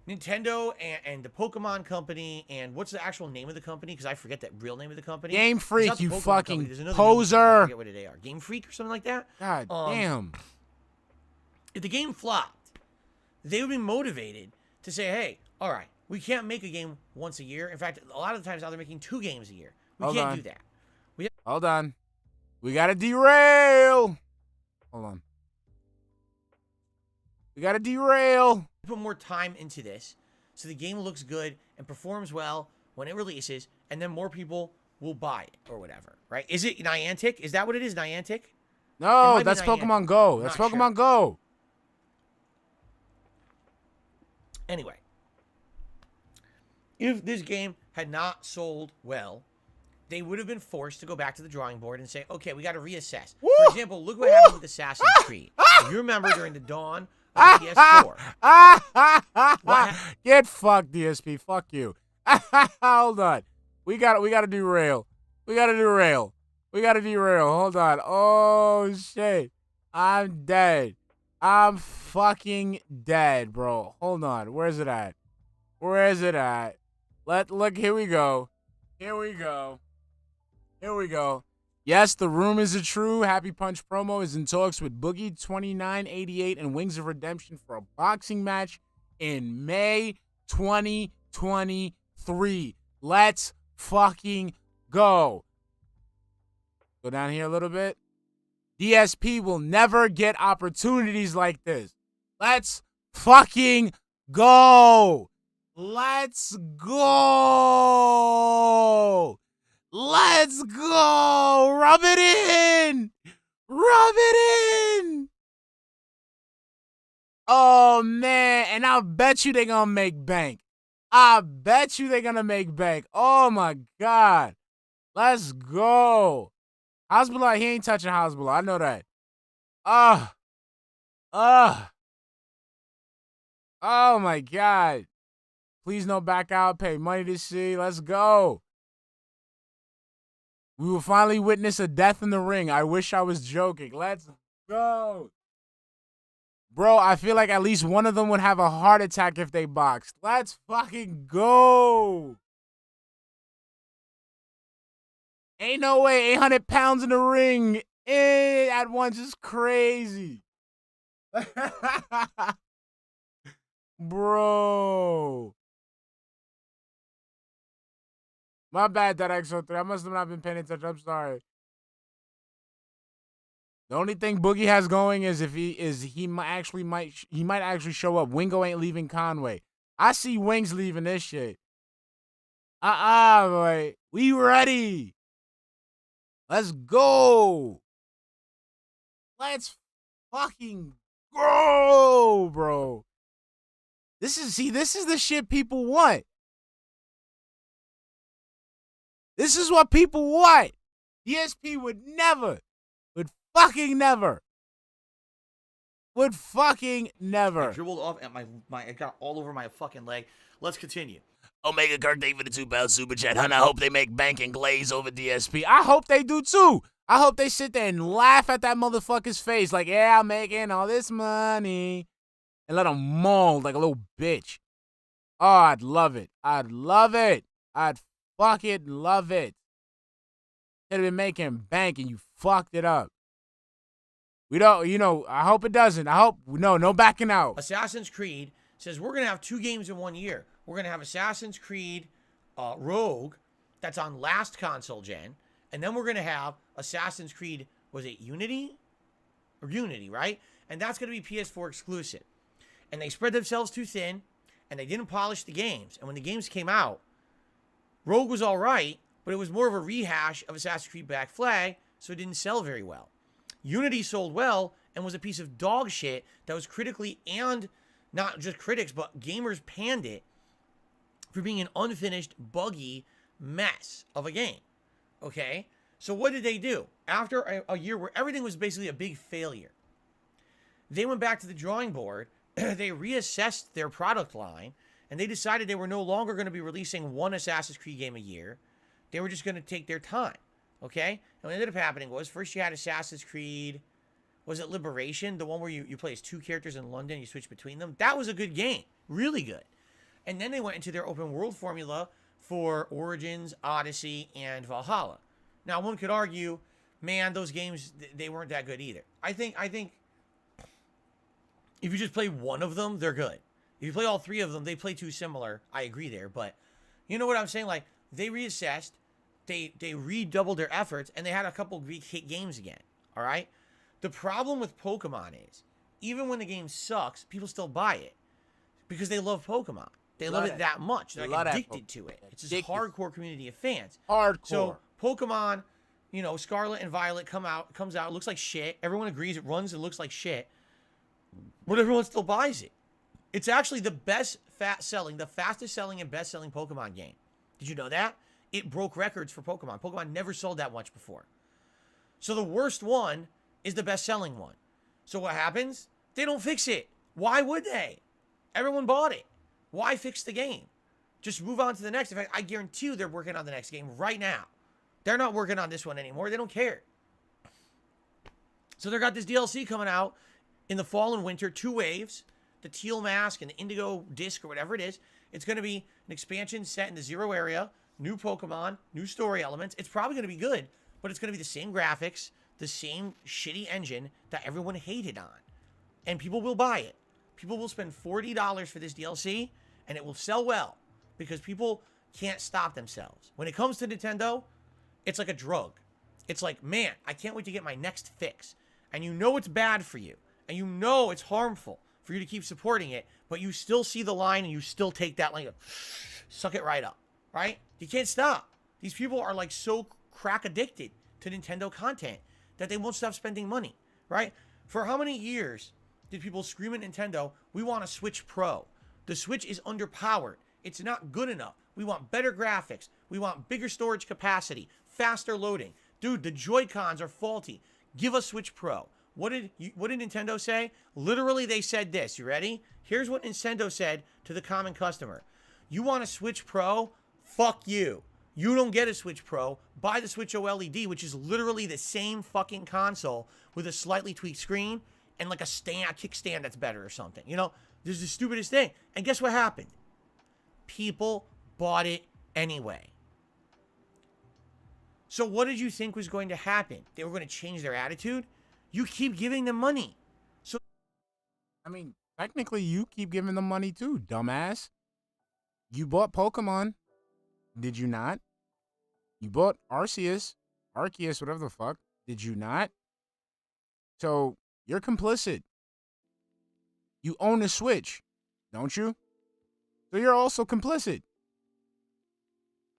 Nintendo and the Pokemon Company, and what's the actual name of the company? Because I forget that real name of the company. Game It's Freak, not the you Pokemon fucking company. There's another poser. name. I forget what they are. Game Freak or something like that? God damn. If the game flopped, they would be motivated to say, hey, all right, we can't make a game once a year. In fact, a lot of the times now they're making 2 games a year. We can't do that. Hold on. We gotta derail. Hold on. We gotta derail. Put more time into this so the game looks good and performs well when it releases, and then more people will buy it or whatever, right? Is it Niantic? Is that what it is, Niantic? No, that's Niantic. Pokemon Go. I'm That's not Pokemon sure. Go. Anyway, if this game had not sold well, they would have been forced to go back to the drawing board and say, okay, we got to reassess. Woo! For example, look what happened with Assassin's Creed. If you remember during the dawn of the PS4. Get fucked, DSP. Fuck you. Hold on. We gotta derail. We gotta derail. We gotta derail. Hold on. Oh shit. I'm dead. I'm fucking dead, bro. Hold on. Where's it at? Where is it at? Look, here we go. Here we go. Here we go. Yes, the rumors are true. Happy Punch promo is in talks with Boogie 2988 and Wings of Redemption for a boxing match in May 2023. Let's fucking go. Go down here a little bit. DSP will never get opportunities like this. Let's fucking go. Let's go. Let's go. Rub it in. Rub it in. Oh, man. And I bet you they're going to make bank. I bet you they're going to make bank. Oh, my God. Let's go. Hasbullah, he ain't touching Hasbullah. I know that. Oh, my God. Please no back out. Pay money to see. Let's go. We will finally witness a death in the ring. I wish I was joking. Let's go. Bro, I feel like at least one of them would have a heart attack if they boxed. Let's fucking go. Ain't no way 800 pounds in the ring at once is crazy. Bro. My bad, that XO3. I must have not been paying attention. I'm sorry. The only thing Boogie has going is he might actually show up. Wingo ain't leaving Conway. I see Wings leaving this shit. Boy. We ready. Let's go. Let's fucking go, bro. This is the shit people want. This is what people want. DSP would fucking never. I dribbled off and it got all over my fucking leg. Let's continue. Omega Kirk, thank you for the £2 super chat. Hun, I hope they make bank and Glaze over DSP. I hope they do too. I hope they sit there and laugh at that motherfucker's face like, yeah, I'm making all this money. And let him mold like a little bitch. Oh, I'd love it. I'd fucking love it. Could have been making bank and you fucked it up. We don't, I hope it doesn't. No backing out. Assassin's Creed says we're going to have 2 games in 1 year. We're going to have Assassin's Creed Rogue, that's on last console gen. And then we're going to have Assassin's Creed, was it Unity? Or Unity, right? And that's going to be PS4 exclusive. And they spread themselves too thin, and they didn't polish the games. And when the games came out, Rogue was all right, but it was more of a rehash of Assassin's Creed Black Flag, so it didn't sell very well. Unity sold well and was a piece of dog shit that was critically, and not just critics, but gamers panned it for being an unfinished, buggy mess of a game. Okay? So what did they do? After a year where everything was basically a big failure, they went back to the drawing board they reassessed their product line, and they decided they were no longer going to be releasing one Assassin's Creed game a year. They were just going to take their time, okay? And what ended up happening was, first you had Assassin's Creed, was it Liberation? The one where you play as 2 characters in London, you switch between them. That was a good game, really good. And then they went into their open world formula for Origins, Odyssey, and Valhalla. Now, one could argue, man, those games, they weren't that good either. I think if you just play one of them, they're good. If you play all 3 of them, they play too similar. I agree there, but you know what I'm saying? Like, they reassessed, they redoubled their efforts, and they had a couple big hit games again, all right? The problem with Pokemon is, even when the game sucks, people still buy it because they love Pokemon. They love it that much. They're like addicted to it. It's this hardcore community of fans. Hardcore. So Pokemon, you know, Scarlet and Violet comes out, it looks like shit. Everyone agrees it runs and looks like shit. But everyone still buys it. It's actually the best the fastest selling and best selling Pokemon game. Did you know that? It broke records for Pokemon. Pokemon never sold that much before. So the worst one is the best selling one. So what happens? They don't fix it. Why would they? Everyone bought it. Why fix the game? Just move on to the next. In fact, I guarantee you they're working on the next game right now. They're not working on this one anymore. They don't care. So they got this DLC coming out in the fall and winter, 2 waves, the teal mask and the indigo disc or whatever it is. It's going to be an expansion set in the Zero area, new Pokemon, new story elements. It's probably going to be good, but it's going to be the same graphics, the same shitty engine that everyone hated on. And people will buy it. People will spend $40 for this DLC, and it will sell well because people can't stop themselves. When it comes to Nintendo, it's like a drug. It's like, man, I can't wait to get my next fix. And you know it's bad for you. And you know it's harmful for you to keep supporting it, but you still see the line and you still take that line, suck it right up, right? You can't stop. These people are like so crack addicted to Nintendo content that they won't stop spending money, right? For how many years did people scream at Nintendo, we want a Switch Pro. The Switch is underpowered. It's not good enough. We want better graphics. We want bigger storage capacity, faster loading. Dude, the Joy-Cons are faulty. Give us Switch Pro. What did Nintendo say? Literally, they said this. You ready? Here's what Nintendo said to the common customer. You want a Switch Pro? Fuck you. You don't get a Switch Pro. Buy the Switch OLED, which is literally the same fucking console with a slightly tweaked screen and like a kickstand that's better or something. You know, this is the stupidest thing. And guess what happened? People bought it anyway. So what did you think was going to happen? They were going to change their attitude? You keep giving them money. So, I mean, technically, you keep giving them money too, dumbass. You bought Pokemon, did you not? You bought Arceus, whatever the fuck, did you not? So, you're complicit. You own a Switch, don't you? So you're also complicit.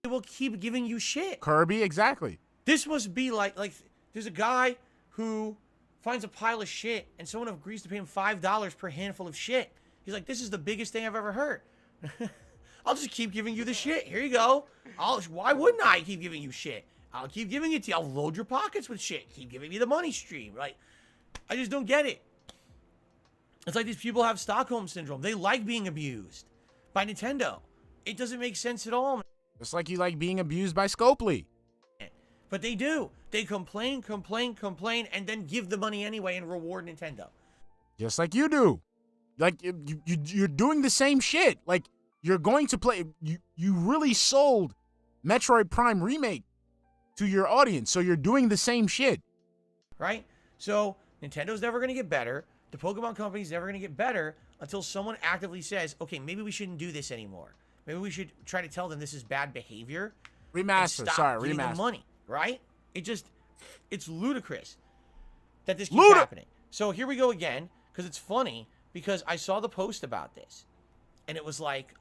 they will keep giving you shit. Kirby, exactly. This must be like there's a guy who finds a pile of shit and someone agrees to pay him $5 per handful of shit. He's like, this is the biggest thing I've ever heard. I'll just keep giving you the shit. Here you go. Why wouldn't I keep giving you shit? I'll keep giving it to you. I'll load your pockets with shit. Keep giving me the money stream. Right? I just don't get it. It's like these people have Stockholm Syndrome. They like being abused by Nintendo. It doesn't make sense at all. Just like you like being abused by Scopely. But they do. They complain, and then give the money anyway and reward Nintendo. Just like you do. Like, you're doing the same shit. Like, you're going to play... You really sold Metroid Prime Remake to your audience, so you're doing the same shit. Right? So, Nintendo's never going to get better. The Pokemon Company's never going to get better until someone actively says, okay, maybe we shouldn't do this anymore. Maybe we should try to tell them this is bad behavior. Remaster, giving them money, right? It's ludicrous that this keeps happening. So here we go again, because it's funny, because I saw the post about this, and it was like,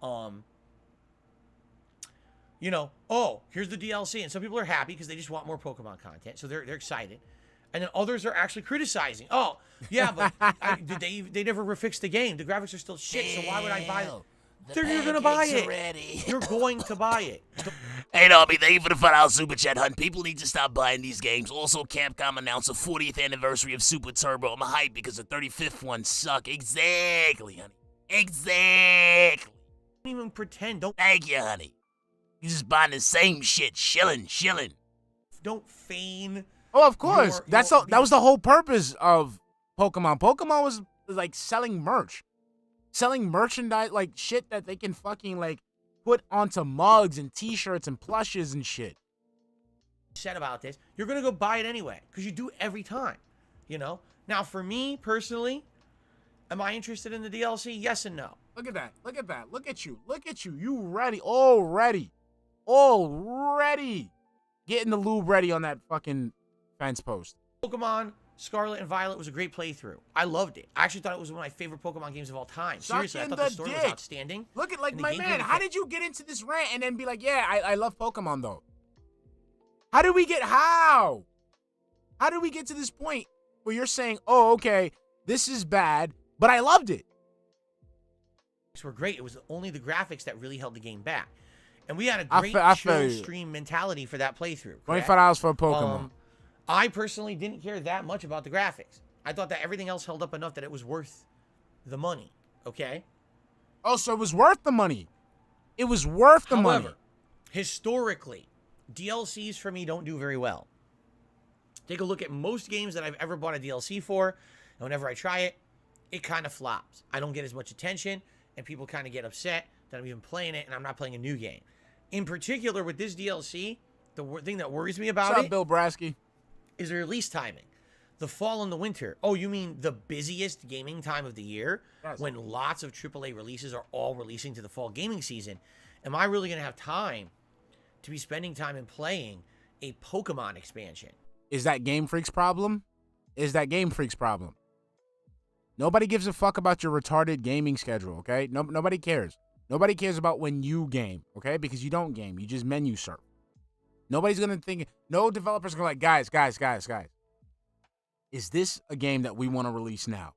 you know, oh, here's the DLC, and some people are happy because they just want more Pokemon content, so they're excited, and then others are actually criticizing. Oh, yeah, but they never refixed the game. The graphics are still shit, so why would I buy it? You're going to buy it. You're going to buy it. Hey, Darby, thank you for the $5 super chat, hun. People need to stop buying these games. Also, Capcom announced the 40th anniversary of Super Turbo. I'm hyped because the 35th one suck. Exactly, honey. Exactly. Don't even pretend. Thank you, honey. You just buying the same shit. Shilling. Don't feign. Oh, of course. That was the whole purpose of Pokemon. Pokemon was like selling merch. Selling merchandise, like shit that they can fucking like put onto mugs and t-shirts and plushes and shit. Said about this, you're gonna go buy it anyway because you do every time, you know. Now, for me personally, am I interested in the DLC? Yes and no. Look at that. Look at that. Look at you. Look at you. You ready already getting the lube ready on that fucking fence post. Pokemon Scarlet and Violet was a great playthrough. I loved it. I actually thought it was one of my favorite Pokemon games of all time. Seriously, I thought the story was outstanding. Look at, like, my man, how did you get into this rant and then be like, yeah, I love Pokemon, though? How did we get to this point where you're saying, oh, okay, this is bad, but I loved it? Were great. It was only the graphics that really held the game back. And we had a great chill stream mentality for that playthrough. $25 for a Pokemon. I personally didn't care that much about the graphics. I thought that everything else held up enough that it was worth the money. Okay? Oh, so it was worth the money. It was worth the money. However, historically, DLCs for me don't do very well. Take a look at most games that I've ever bought a DLC for, and whenever I try it, it kind of flops. I don't get as much attention, and people kind of get upset that I'm even playing it, and I'm not playing a new game. In particular, with this DLC, the thing that worries me about What's up, Bill Brasky? Is the release timing. The fall and the winter. Oh, you mean the busiest gaming time of the year? Yes. When lots of AAA releases are all releasing to the fall gaming season. Am I really going to have time to be spending time and playing a Pokemon expansion? Is that Game Freak's problem? Nobody gives a fuck about your retarded gaming schedule, okay? Nobody cares. Nobody cares about when you game, okay? Because you don't game. You just menu surf. Nobody's going to think, no developers are going to like, guys. Is this a game that we want to release now?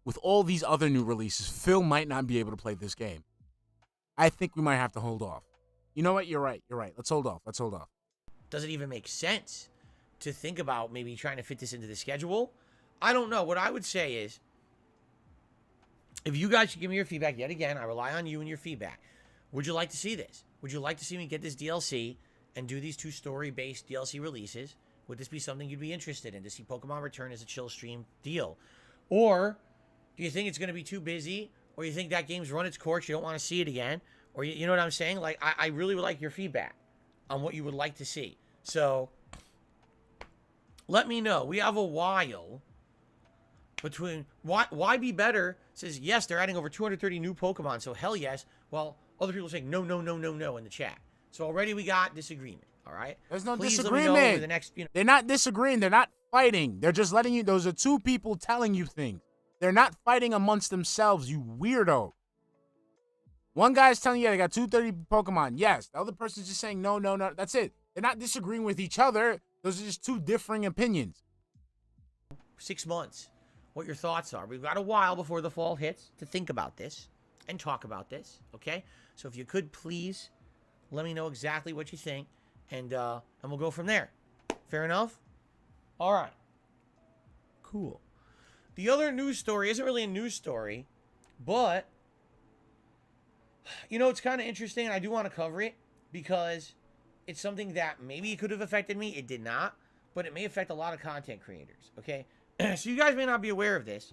With all these other new releases, Phil might not be able to play this game. I think we might have to hold off. You know what? You're right. Let's hold off. Does it even make sense to think about maybe trying to fit this into the schedule? I don't know. What I would say is, if you guys should give me your feedback, yet again, I rely on you and your feedback. Would you like to see this? Would you like to see me get this DLC and do these 2 story-based DLC releases? Would this be something you'd be interested in, to see Pokemon return as a chill stream deal? Or do you think it's going to be too busy? Or you think that game's run its course, you don't want to see it again? Or you know what I'm saying? Like, I really would like your feedback on what you would like to see. So, let me know. We have a while between... Why be better says, yes, they're adding over 230 new Pokemon, so hell yes. Well, other people are saying, no in the chat. So already we got disagreement, all right? There's no Please disagreement. Let me know over the next, They're not disagreeing. They're not fighting. They're just letting you... Those are 2 people telling you things. They're not fighting amongst themselves, you weirdo. One guy's telling you, yeah, they got 230 Pokemon. Yes. The other person's just saying, no. That's it. They're not disagreeing with each other. Those are just 2 differing opinions. 6 months. What your thoughts are. We've got a while before the fall hits to think about this and talk about this, okay? So if you could please let me know exactly what you think, and we'll go from there. Fair enough? All right. Cool. The other news story isn't really a news story, but, you know, it's kind of interesting, and I do want to cover it because it's something that maybe it could have affected me. It did not, but it may affect a lot of content creators, okay? So you guys may not be aware of this,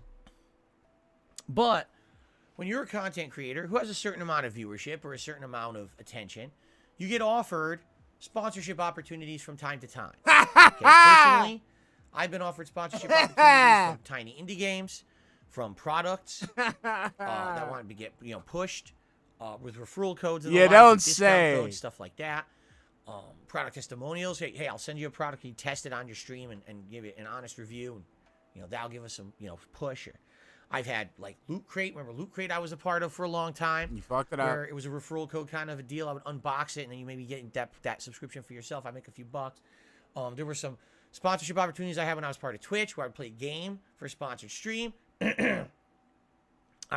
but when you're a content creator who has a certain amount of viewership or a certain amount of attention, you get offered sponsorship opportunities from time to time. Okay, personally, I've been offered sponsorship opportunities from tiny indie games, from products that wanted to get pushed with referral codes. And don't say codes, stuff like that. Product testimonials. Hey, I'll send you a product, you test it on your stream and give it an honest review, and that'll give us some push. Or I've had like Loot Crate. Remember Loot Crate? I was a part of for a long time. You fucked it up. Where it was a referral code kind of a deal. I would unbox it, and then you maybe get that subscription for yourself. I make a few bucks. There were some sponsorship opportunities I had when I was part of Twitch, where I'd play a game for a sponsored stream. I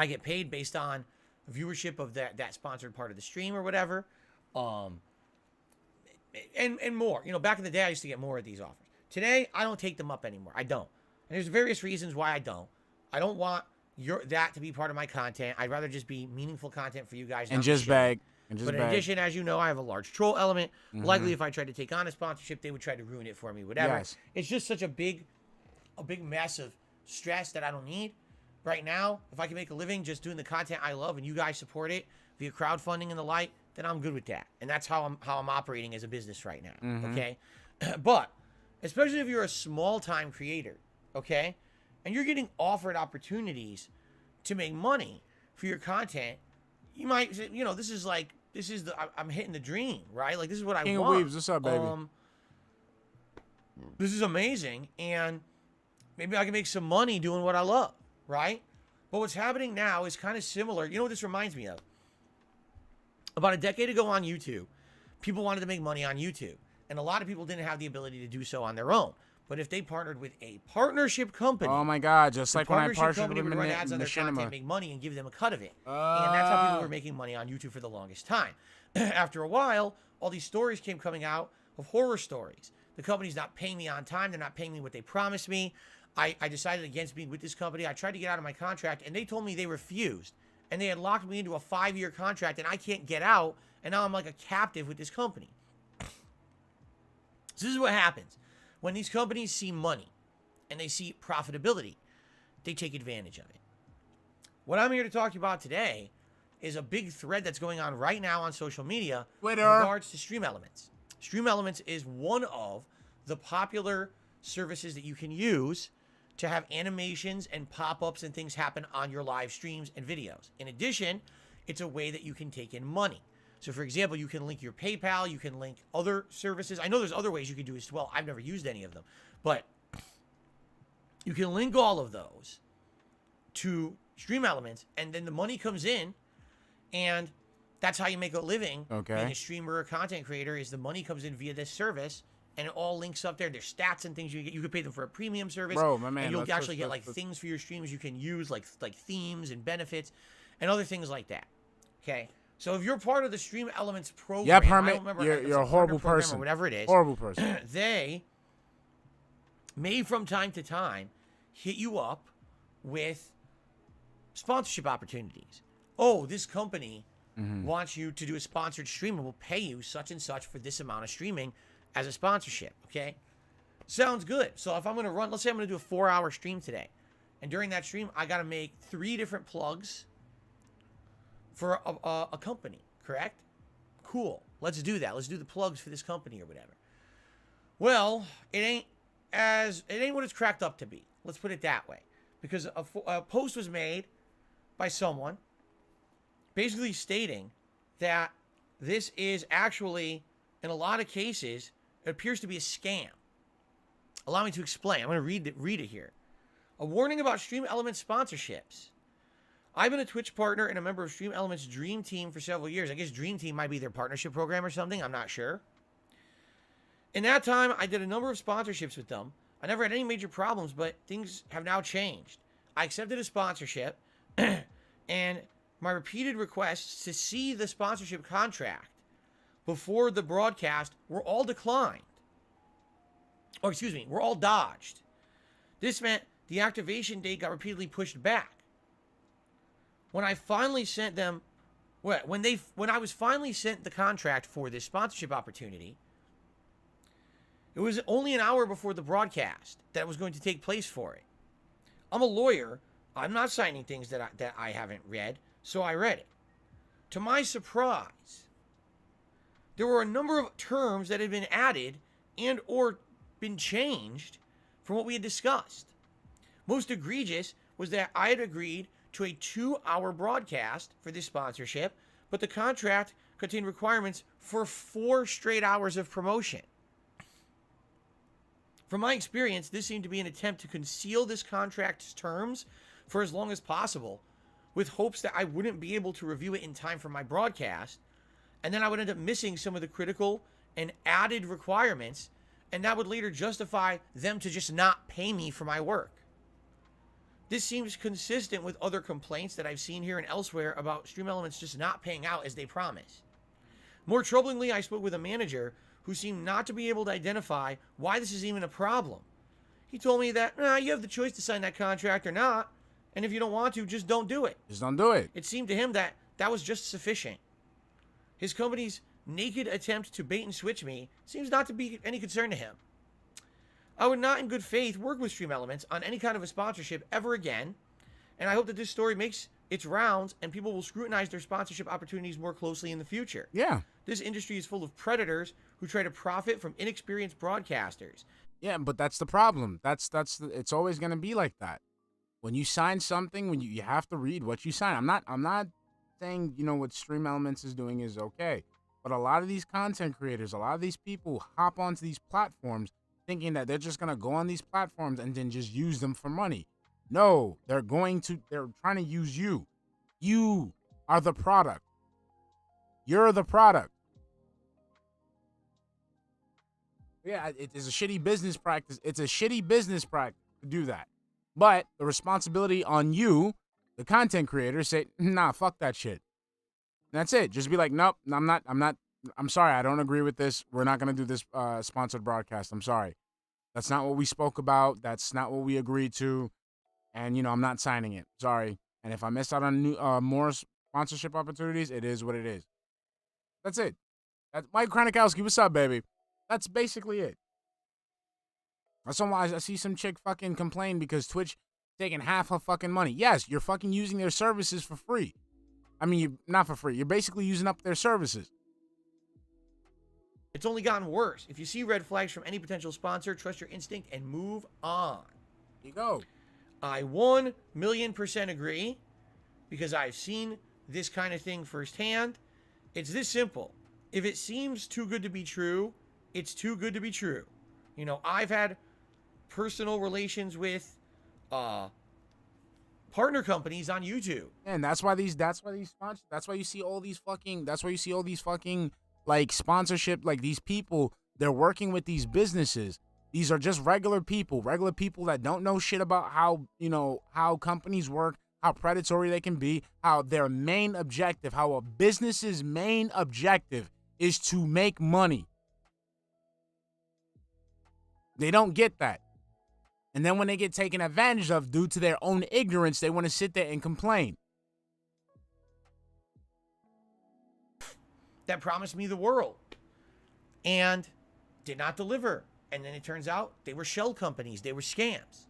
get paid based on viewership of that sponsored part of the stream or whatever. and more. You know, back in the day, I used to get more of these offers. Today, I don't take them up anymore. I don't. And there's various reasons why I don't. I don't want that to be part of my content. I'd rather just be meaningful content for you guys. And just bag. But in addition, as you know, I have a large troll element. Likely, if I tried to take on a sponsorship, they would try to ruin it for me, whatever. Yes. It's just such a big mess of stress that I don't need. Right now, if I can make a living just doing the content I love and you guys support it via crowdfunding and the like, then I'm good with that. And that's how I'm operating as a business right now, okay? But especially if you're a small-time creator, okay, and you're getting offered opportunities to make money for your content, you might say, you know, I'm hitting the dream, right? Like, this is what I King want. of Weebs, what's up, baby? This is amazing, and maybe I can make some money doing what I love, right? But what's happening now is kind of similar. You know what this reminds me of? About a decade ago on YouTube, people wanted to make money on YouTube, and a lot of people didn't have the ability to do so on their own. But if they partnered with a partnership company, Oh my God! Just like when I partnership partnered company with would run ads on their content, Machinima. make money, and give them a cut of it. And that's how people were making money on YouTube for the longest time. After a while, all these stories came coming out of horror stories. The company's not paying me on time. They're not paying me what they promised me. I decided against being with this company. I tried to get out of my contract, and they told me they refused. And they had locked me into a 5-year contract, and I can't get out. And now I'm like a captive with this company. So this is what happens. When these companies see money and they see profitability, they take advantage of it. What I'm here to talk to you about today is a big thread that's going on right now on social media in regards to Stream Elements. Stream Elements is one of the popular services that you can use to have animations and pop-ups and things happen on your live streams and videos. In addition, it's a way that you can take in money. So, for example, you can link your PayPal, you can link other services. I know there's other ways you can do it as well. I've never used any of them. But you can link all of those to Stream Elements, and then the money comes in, and that's how you make a living. Okay. Being a streamer or content creator is the money comes in via this service, and it all links up there. There's stats and things you get. You can pay them for a premium service. Bro, my man, and you'll let's- actually get let's- like things for your streams you can use, like themes and benefits and other things like that. Okay. So if you're part of the Stream Elements program, Yeah, I Permit, don't remember, you're it's a partner horrible program person. or whatever it is. Horrible person. They may from time to time hit you up with sponsorship opportunities. Oh, this company wants you to do a sponsored stream and will pay you such and such for this amount of streaming as a sponsorship, okay? Sounds good. So if I'm going to run, let's say I'm going to do a 4-hour stream today. And during that stream, I got to make 3 different plugs for a company, correct? Cool. Let's do that. Let's do the plugs for this company or whatever. Well, it ain't what it's cracked up to be. Let's put it that way. Because a post was made by someone basically stating that this is actually, in a lot of cases, it appears to be a scam. Allow me to explain. I'm going to read it here. A warning about Stream Elements sponsorships. I've been a Twitch partner and a member of Stream Elements Dream Team for several years. I guess Dream Team might be their partnership program or something. I'm not sure. In that time, I did a number of sponsorships with them. I never had any major problems, but things have now changed. I accepted a sponsorship, and my repeated requests to see the sponsorship contract before the broadcast were all declined. Or excuse me, were all dodged. This meant the activation date got repeatedly pushed back. When I finally sent them, when I was finally sent the contract for this sponsorship opportunity, it was only an hour before the broadcast that was going to take place for it. I'm a lawyer. I'm not signing things that I haven't read, so I read it. To my surprise, there were a number of terms that had been added and or been changed from what we had discussed. Most egregious was that I had agreed to a 2-hour broadcast for this sponsorship, but the contract contained requirements for 4 straight hours of promotion. From my experience, this seemed to be an attempt to conceal this contract's terms for as long as possible, with hopes that I wouldn't be able to review it in time for my broadcast, and then I would end up missing some of the critical and added requirements, and that would later justify them to just not pay me for my work. This seems consistent with other complaints that I've seen here and elsewhere about Stream Elements just not paying out as they promise. More troublingly, I spoke with a manager who seemed not to be able to identify why this is even a problem. He told me that, you have the choice to sign that contract or not, and if you don't want to, just don't do it. Just don't do it. It seemed to him that that was just sufficient. His company's naked attempt to bait and switch me seems not to be any concern to him. I would not in good faith work with Stream Elements on any kind of a sponsorship ever again, and I hope that this story makes its rounds and people will scrutinize their sponsorship opportunities more closely in the future. Yeah. This industry is full of predators who try to profit from inexperienced broadcasters. Yeah, but that's the problem. It's always going to be like that. When you sign something, when you have to read what you sign. I'm not saying, what Stream Elements is doing is okay. But a lot of these content creators, a lot of these people hop onto these platforms thinking that they're just going to go on these platforms and then just use them for money. No, they're trying to use you. You are the product. You're the product. Yeah, it is a shitty business practice. It's a shitty business practice to do that. But the responsibility on you, the content creator, say, nah, fuck that shit. And that's it. Just be like, nope, I'm sorry, I don't agree with this. We're not going to do this sponsored broadcast. I'm sorry. That's not what we spoke about. That's not what we agreed to. And, I'm not signing it. Sorry. And if I miss out on more sponsorship opportunities, it is what it is. That's it. That's Mike Kranikowski. What's up, baby? That's basically it. That's why I see some chick fucking complain because Twitch taking half her fucking money. Yes, you're fucking using their services for free. I mean, not for free. You're basically using up their services. It's only gotten worse. If you see red flags from any potential sponsor, trust your instinct and move on. There you go. I 1,000,000% agree because I've seen this kind of thing firsthand. It's this simple. If it seems too good to be true, it's too good to be true. I've had personal relations with partner companies on YouTube. And that's why you see all these fucking like sponsorship, like these people, they're working with these businesses. These are just regular people that don't know shit about how companies work, how predatory they can be, how their main objective, how a business's main objective is to make money. They don't get that. And then when they get taken advantage of due to their own ignorance, they want to sit there and complain. That promised me the world and did not deliver. And then it turns out they were shell companies. They were scams.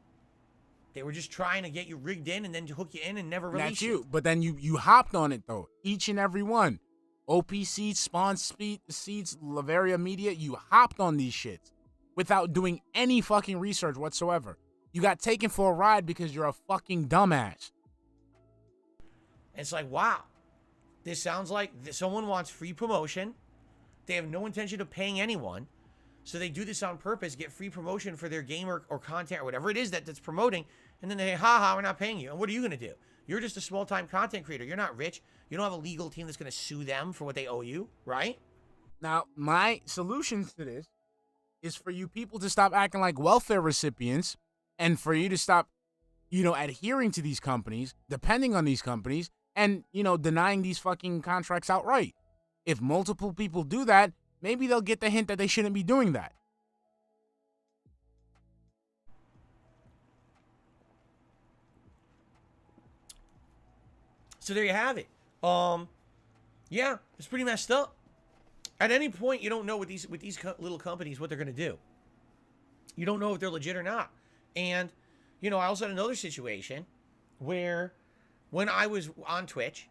They were just trying to get you rigged in and then to hook you in and never release That's you. But then you hopped on it, though. Each and every one. OPC, Spawn Seeds, Lavaria Media, you hopped on these shits without doing any fucking research whatsoever. You got taken for a ride because you're a fucking dumbass. And it's like, wow. This sounds like someone wants free promotion. They have no intention of paying anyone. So they do this on purpose, get free promotion for their game or content or whatever it is that's promoting. And then they say, haha, we're not paying you. And what are you going to do? You're just a small-time content creator. You're not rich. You don't have a legal team that's going to sue them for what they owe you, right? Now, my solutions to this is for you people to stop acting like welfare recipients and for you to stop, adhering to these companies, depending on these companies, and, denying these fucking contracts outright. If multiple people do that, maybe they'll get the hint that they shouldn't be doing that. So there you have it. Yeah, it's pretty messed up. At any point, you don't know with these little companies what they're going to do. You don't know if they're legit or not. And, I also had another situation where when I was on Twitch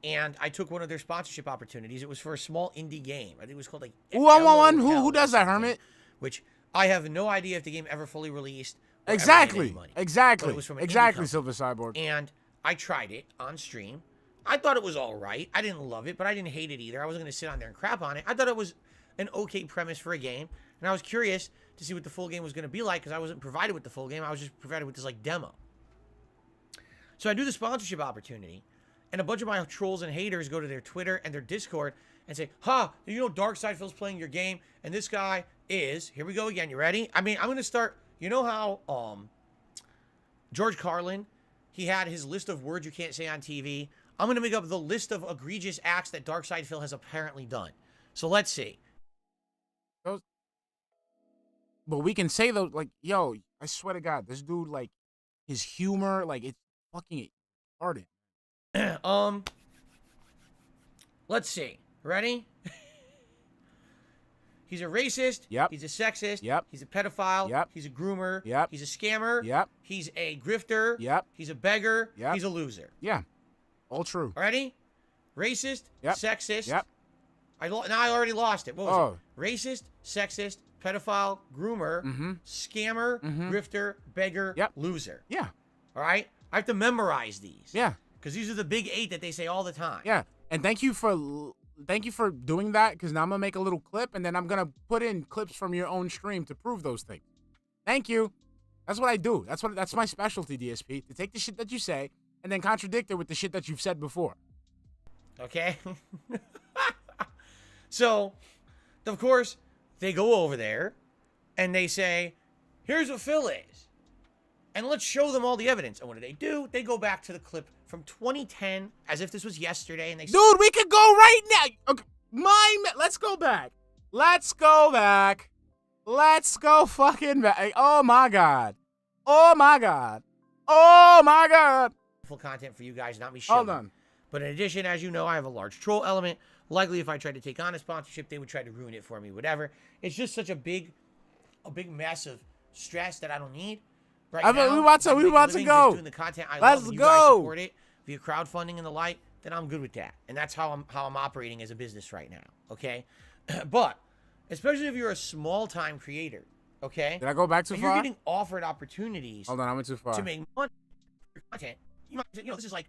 and I took one of their sponsorship opportunities, it was for a small indie game. I think it was called like... Who does that, Hermit? Which I have no idea if the game ever fully released. Exactly. But it was from an indie company. Silver Cyborg. And I tried it on stream. I thought it was all right. I didn't love it, but I didn't hate it either. I wasn't going to sit on there and crap on it. I thought it was an okay premise for a game. And I was curious to see what the full game was going to be like because I wasn't provided with the full game. I was just provided with this like demo. So I do the sponsorship opportunity. And a bunch of my trolls and haters go to their Twitter and their Discord and say, did you know darksydephil's playing your game? And this guy is, here we go again. You ready? I mean, I'm going to start, you know how George Carlin, he had his list of words you can't say on TV. I'm going to make up the list of egregious acts that darksydephil has apparently done. So let's see. but we can say though, like, yo, I swear to God, this dude, like, his humor, like, it's fucking retarded. Let's see. Ready? He's a racist. Yep. He's a sexist. Yep. He's a pedophile. Yep. He's a groomer. Yep. He's a scammer. Yep. He's a grifter. Yep. He's a beggar. Yep. He's a loser. Yeah. All true. Ready? Racist. Yep. Sexist. Yep. Now I already lost it. What was Oh. it? Racist, sexist, pedophile, groomer, scammer, grifter, beggar, Yep. loser. Yeah. All right? I have to memorize these. Yeah. Because these are the big 8 that they say all the time. Yeah. And thank you for doing that, because now I'm gonna make a little clip and then I'm gonna put in clips from your own stream to prove those things. Thank you. That's what I do. That's my specialty, DSP, to take the shit that you say and then contradict it with the shit that you've said before. Okay? So, of course, they go over there and they say, here's what Phil is. And let's show them all the evidence. And what do? They go back to the clip from 2010 as if this was yesterday. And they Dude, we could go right now. Okay. Let's go back. Let's go back. Let's go fucking back. Oh my God. Oh my God. Oh my God. full content for you guys, not me Hold shilling. on. But in addition, as you know, I have a large troll element. Likely, if I tried to take on a sponsorship, they would try to ruin it for me, whatever. It's just such a big mess of stress that I don't need. Right now, we want to go. Doing the content I Let's love, and you go. guys support it via crowdfunding and the like, then I'm good with that. And that's how I'm operating as a business right now. Okay, but especially if you're a small-time creator, okay? Did I go back too and far? you're getting offered opportunities. Hold on, I went too far. To make money for content. You might say,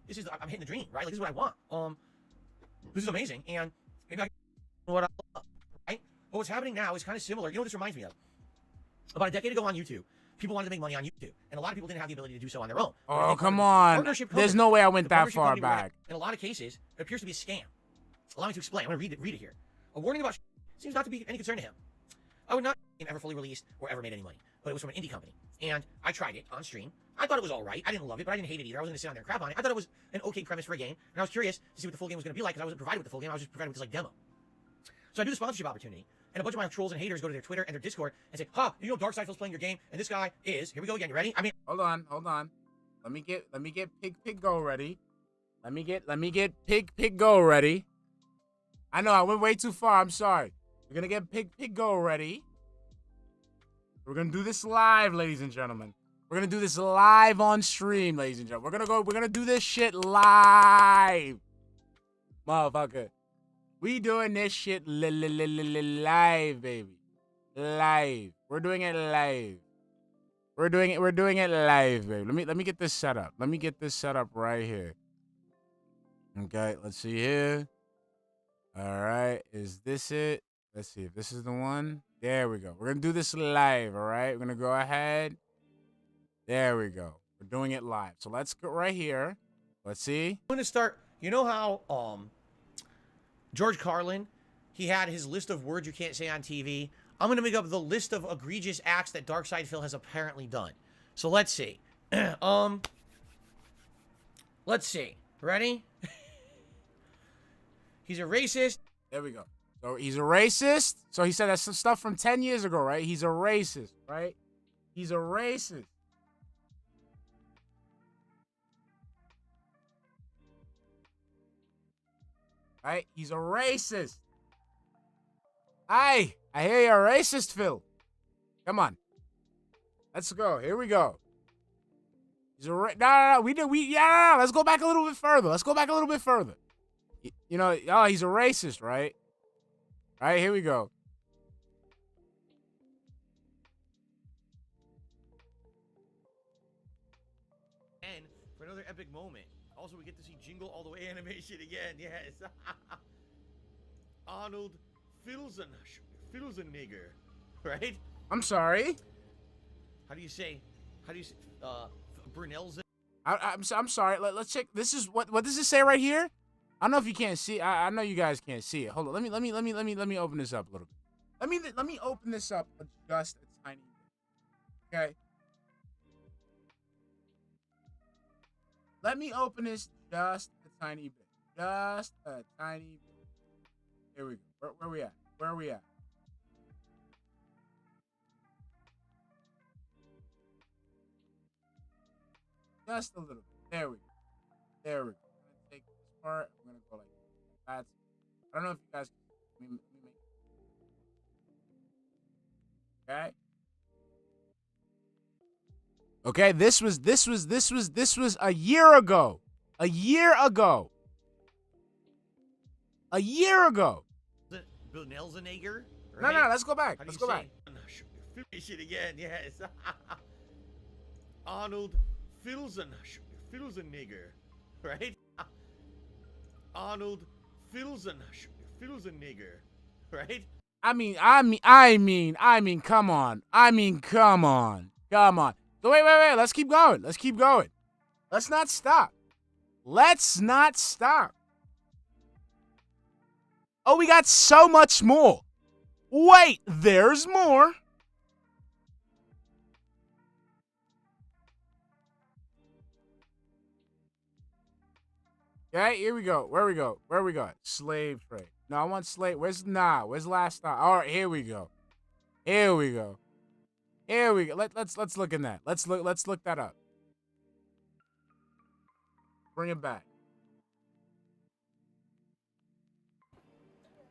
this is I'm hitting the dream, right? Like, this is what I want. This is amazing, and maybe I can do what I love, right? But what's happening now is kind of similar. You know what this reminds me of? About a decade ago on YouTube, people wanted to make money on YouTube, and a lot of people didn't have the ability to do so on their own. Oh, come on. There's no way I went that far back. In a lot of cases, it appears to be a scam. Allow me to explain. I'm going to read it here. A warning about seems not to be any concern to him. I would not ever fully released or ever made any money, but it was from an indie company, and I tried it on stream. I thought it was all right. I didn't love it, but I didn't hate it either. I wasn't going to sit on there and crap on it. I thought it was an okay premise for a game, and I was curious to see what the full game was going to be like, because I wasn't provided with the full game. I was just provided with this like demo. So I do the sponsorship opportunity, and a bunch of my trolls and haters go to their Twitter and their Discord and say, you know darksydephil's playing your game, and this guy is, here we go again, you ready? I mean, hold on. Let me get Pig Go ready. Let me get Pig Go ready. I know I went way too far. I'm sorry. We're gonna get Pig Go ready. We're gonna do this live, ladies and gentlemen. We're gonna do this live on stream, ladies and gentlemen. We're gonna do this shit live. Motherfucker. We doing this shit live, baby. Live. We're doing it live. We're doing it live, baby. Let me get this set up. Let me get this set up right here. Okay, let's see here. All right, is this it? Let's see if this is the one. There we go. We're gonna do this live, all right? We're gonna go ahead. There we go. We're doing it live. So let's go right here. Let's see. I'm going to start, you know how George Carlin, he had his list of words you can't say on TV. I'm going to make up the list of egregious acts that darksydephil has apparently done. So let's see. Let's see. Ready? He's a racist. There we go. So he's a racist. So he said that's some stuff from 10 years ago, right? He's a racist, right? He's a racist. Right? He's a racist. I hear you're a racist, Phil. Come on. Let's go. Here we go. He's a no. Let's go back a little bit further. You know, he's a racist, right? All right, here we go. And for another epic moment. Also, we get to see Jingle All the Way animation again. Yes. Arnold Filzenegger. Right? I'm sorry. How do you say Brunel's? I'm sorry. Let's check. This is what does this say right here? I don't know if you can't see. I know you guys can't see it. Hold on. Let me open this up a little bit. Let me open this up just a tiny bit. Okay. Let me open this just a tiny bit. Just a tiny bit. Here we go. Where we at? Just a little bit. There we go. There we go. I'm gonna take this part. I'm gonna go like that. I don't know if you guys can make okay. Okay, this was a year ago. A year ago. A year ago. Belnelzenegger? No, let's go back. Let's go back. Finish it again, yes. Arnold Filzenegger, right? Arnold Filzenegger, right? I mean, come on. Come on. So wait. Let's keep going. Let's not stop. Oh, we got so much more. Wait, there's more. Okay, here we go. Where we go? Slave trade. No, I want slave. Where's last stop? All right, here we go. Let's look in that. Let's look that up. Bring it back.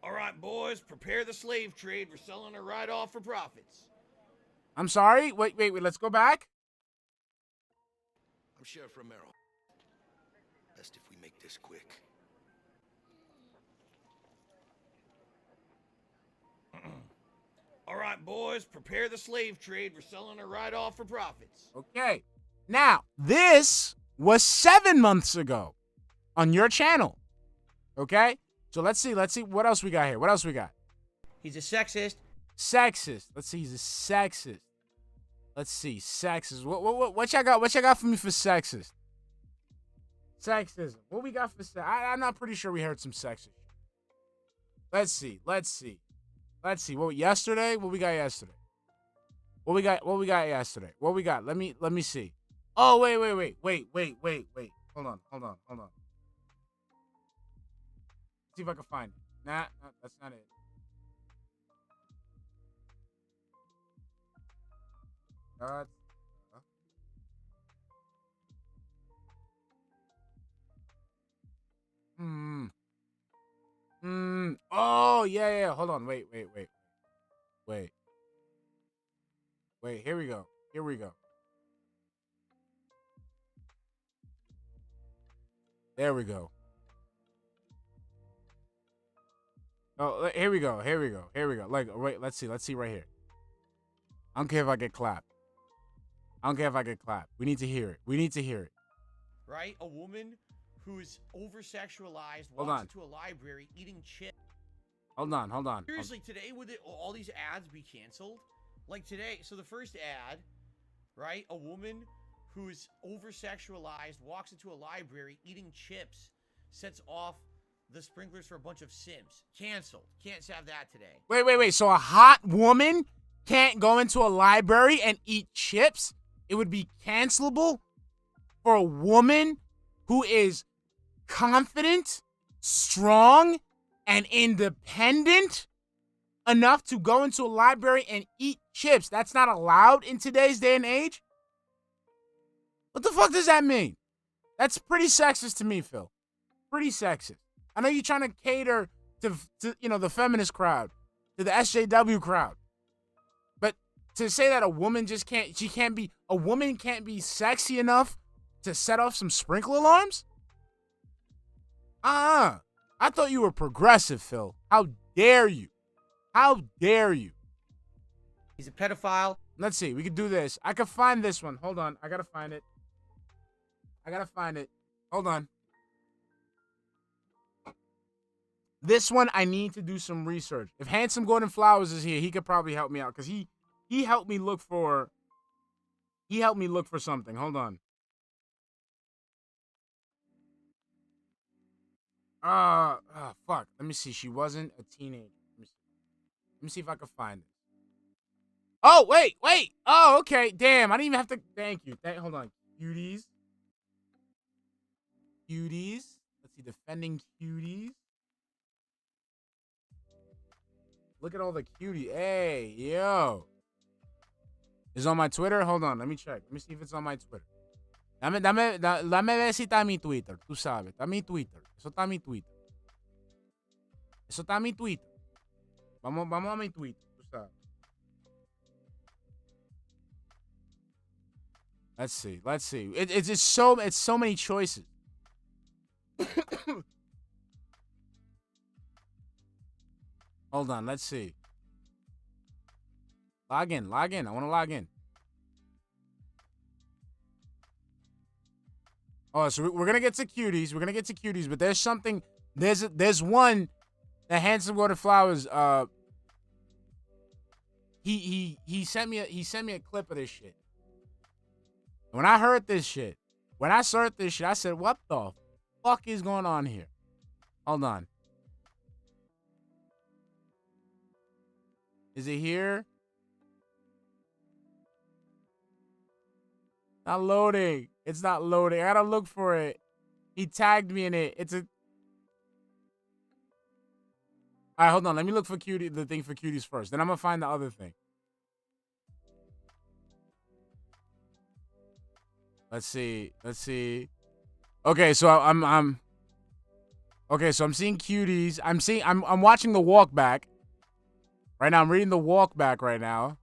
All right, boys, prepare the slave trade. We're selling her right off for profits. I'm sorry. Wait. Let's go back. I'm Sheriff Romero. Best if we make this quick. All right, boys, prepare the slave trade. We're selling her right off for profits. Okay. Now, this was 7 months ago on your channel. Okay? So let's see what else we got here. He's a sexist. Let's see, he's a sexist. What y'all got for me for sexist? Sexism. What we got for I'm not pretty sure we heard some sexist. Let's see. What yesterday? What we got yesterday? What we got yesterday? What we got? Let me see. Oh, wait. Hold on. See if I can find it. Nah, that's not it. Oh, yeah. Hold on. Wait. Here we go. There we go. Oh, here we go. Like, wait, let's see right here. I don't care if I get clapped. We need to hear it. Right? A woman who's over-sexualized Hold walks on. into a library eating chips. Hold on. Seriously, today would all these ads be canceled? Like today, so the first ad, right? A woman who's over-sexualized walks into a library eating chips, sets off the sprinklers for a bunch of Sims. Canceled. Can't have that today. Wait. So a hot woman can't go into a library and eat chips? It would be cancelable for a woman who is confident, strong, and independent enough to go into a library and eat chips. That's not allowed in today's day and age? What the fuck does that mean? That's pretty sexist to me, Phil. Pretty sexist. I know you're trying to cater to the feminist crowd, to the SJW crowd. But to say that a woman can't be sexy enough to set off some sprinkler alarms? I thought you were progressive, Phil. How dare you? He's a pedophile. Let's see. We could do this. I could find this one. Hold on. I gotta find it. Hold on. This one, I need to do some research. If Handsome Gordon Flowers is here, he could probably help me out because he helped me look for something. Hold on. Fuck. Let me see. She wasn't a teenager. Let me see if I can find it. Oh, wait. Oh, okay. Damn. I didn't even have to. Thank you. Hold on. Cuties. Let's see. Defending cuties. Look at all the cuties. Hey, yo. Is on my Twitter? Hold on. Let me check. Let me see if it's on my Twitter. Dame ver si está en mi Twitter, tú sabes. Está en mi Twitter. Eso está en mi Twitter. Eso está en mi Twitter. Vamos a mi Twitter, tú sabes. Let's see. It's so many choices. Hold on, let's see. Log in. I want to log in. Oh, so we're gonna get to cuties. But there's something. There's one. The handsome golden flowers. He sent me a clip of this shit. When I heard this shit, I said, "What the fuck is going on here?" Hold on. Is it here? Not loading. It's not loading. I gotta look for it. He tagged me in it. All right, hold on. Let me look for the thing for cuties first. Then I'm gonna find the other thing. Let's see. Okay, so I'm seeing cuties. I'm watching the walk back. Right now, I'm reading the walk back right now.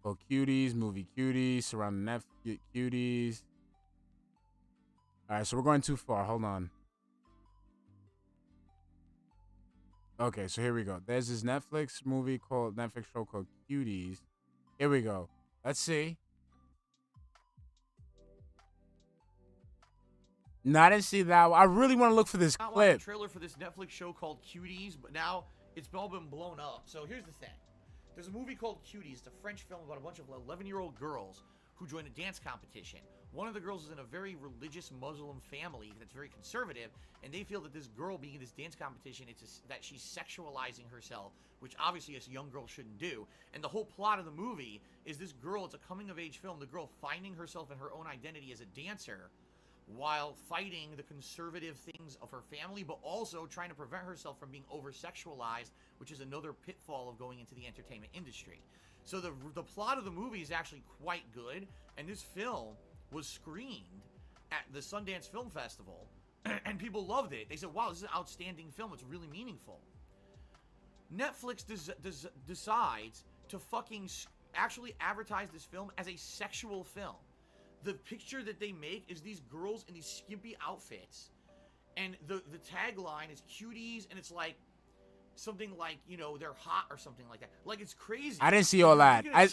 Oh, cuties, movie cuties, surrounding Netflix cuties. All right, so we're going too far. Hold on. Okay, so here we go. There's this Netflix show called Cuties. Here we go. Let's see. No, I didn't see that. I really want to look for this I clip. watched a trailer for this Netflix show called Cuties, but now it's all been blown up. So here's the thing. There's a movie called Cuties. It's a French film about a bunch of 11-year-old girls who join a dance competition. One of the girls is in a very religious Muslim family that's very conservative, and they feel that this girl being in this dance competition, that she's sexualizing herself, which obviously a young girl shouldn't do. And the whole plot of the movie is this girl, it's a coming-of-age film, the girl finding herself in her own identity as a dancer while fighting the conservative things of her family, but also trying to prevent herself from being over-sexualized, which is another pitfall of going into the entertainment industry. So the plot of the movie is actually quite good, and this film was screened at the Sundance Film Festival, and people loved it. They said, wow, this is an outstanding film. It's really meaningful. Netflix decides to fucking actually advertise this film as a sexual film. The picture that they make is these girls in these skimpy outfits, and the tagline is cuties, and it's like something like, you know, they're hot or something like that. Like, it's crazy. I didn't see all that. I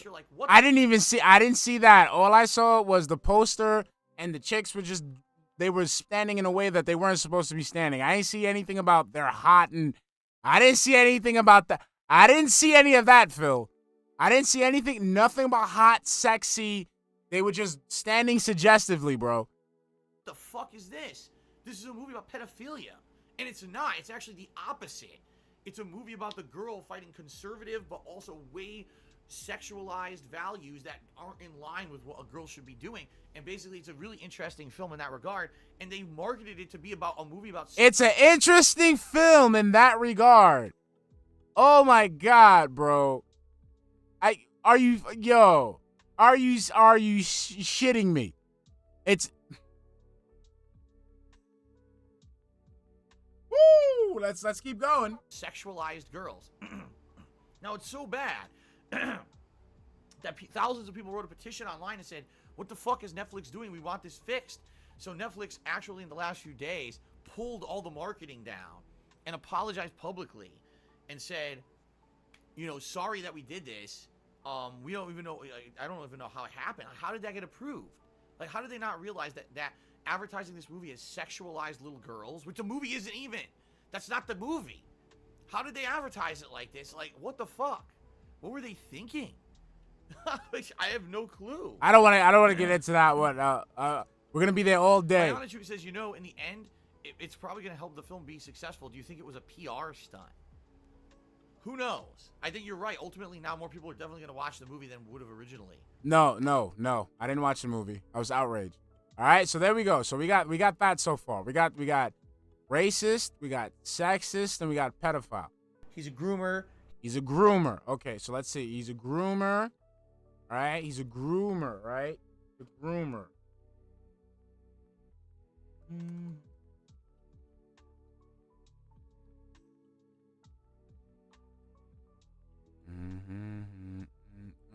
didn't see that. All I saw was the poster, and the chicks were they were standing in a way that they weren't supposed to be standing. I didn't see anything about they're hot, and I didn't see anything about that. I didn't see any of that, Phil. I didn't see nothing about hot, sexy. They were just standing suggestively, bro. What the fuck is this? This is a movie about pedophilia. And it's not. It's actually the opposite. It's a movie about the girl fighting conservative, but also way sexualized values that aren't in line with what a girl should be doing. And basically, it's a really interesting film in that regard. And they marketed it to be about a movie about... It's an interesting film in that regard. Oh my God, bro. Are you shitting me? It's... Woo! Let's keep going. Sexualized girls. Now, it's so bad that thousands of people wrote a petition online and said, what the fuck is Netflix doing? We want this fixed. So Netflix actually in the last few days pulled all the marketing down and apologized publicly and said, you know, sorry that we did this. We don't even know, I don't even know how it happened. How did that get approved? Like, how did they not realize that advertising this movie as sexualized little girls, which the movie isn't even. That's not the movie. How did they advertise it like this? Like, what the fuck? What were they thinking? I have no clue. I don't want to get into that one. We're gonna be there all day. My honest truth says, you know, in the end, it's probably gonna help the film be successful. Do you think it was a PR stunt? Who knows? I think you're right. Ultimately, now more people are definitely gonna watch the movie than would have originally. No. I didn't watch the movie. I was outraged. All right, so there we go. So we got that so far. We got racist, we got sexist, and we got pedophile. He's a groomer. He's a groomer. Okay, so let's see. He's a groomer. All right, he's a groomer, right? A groomer.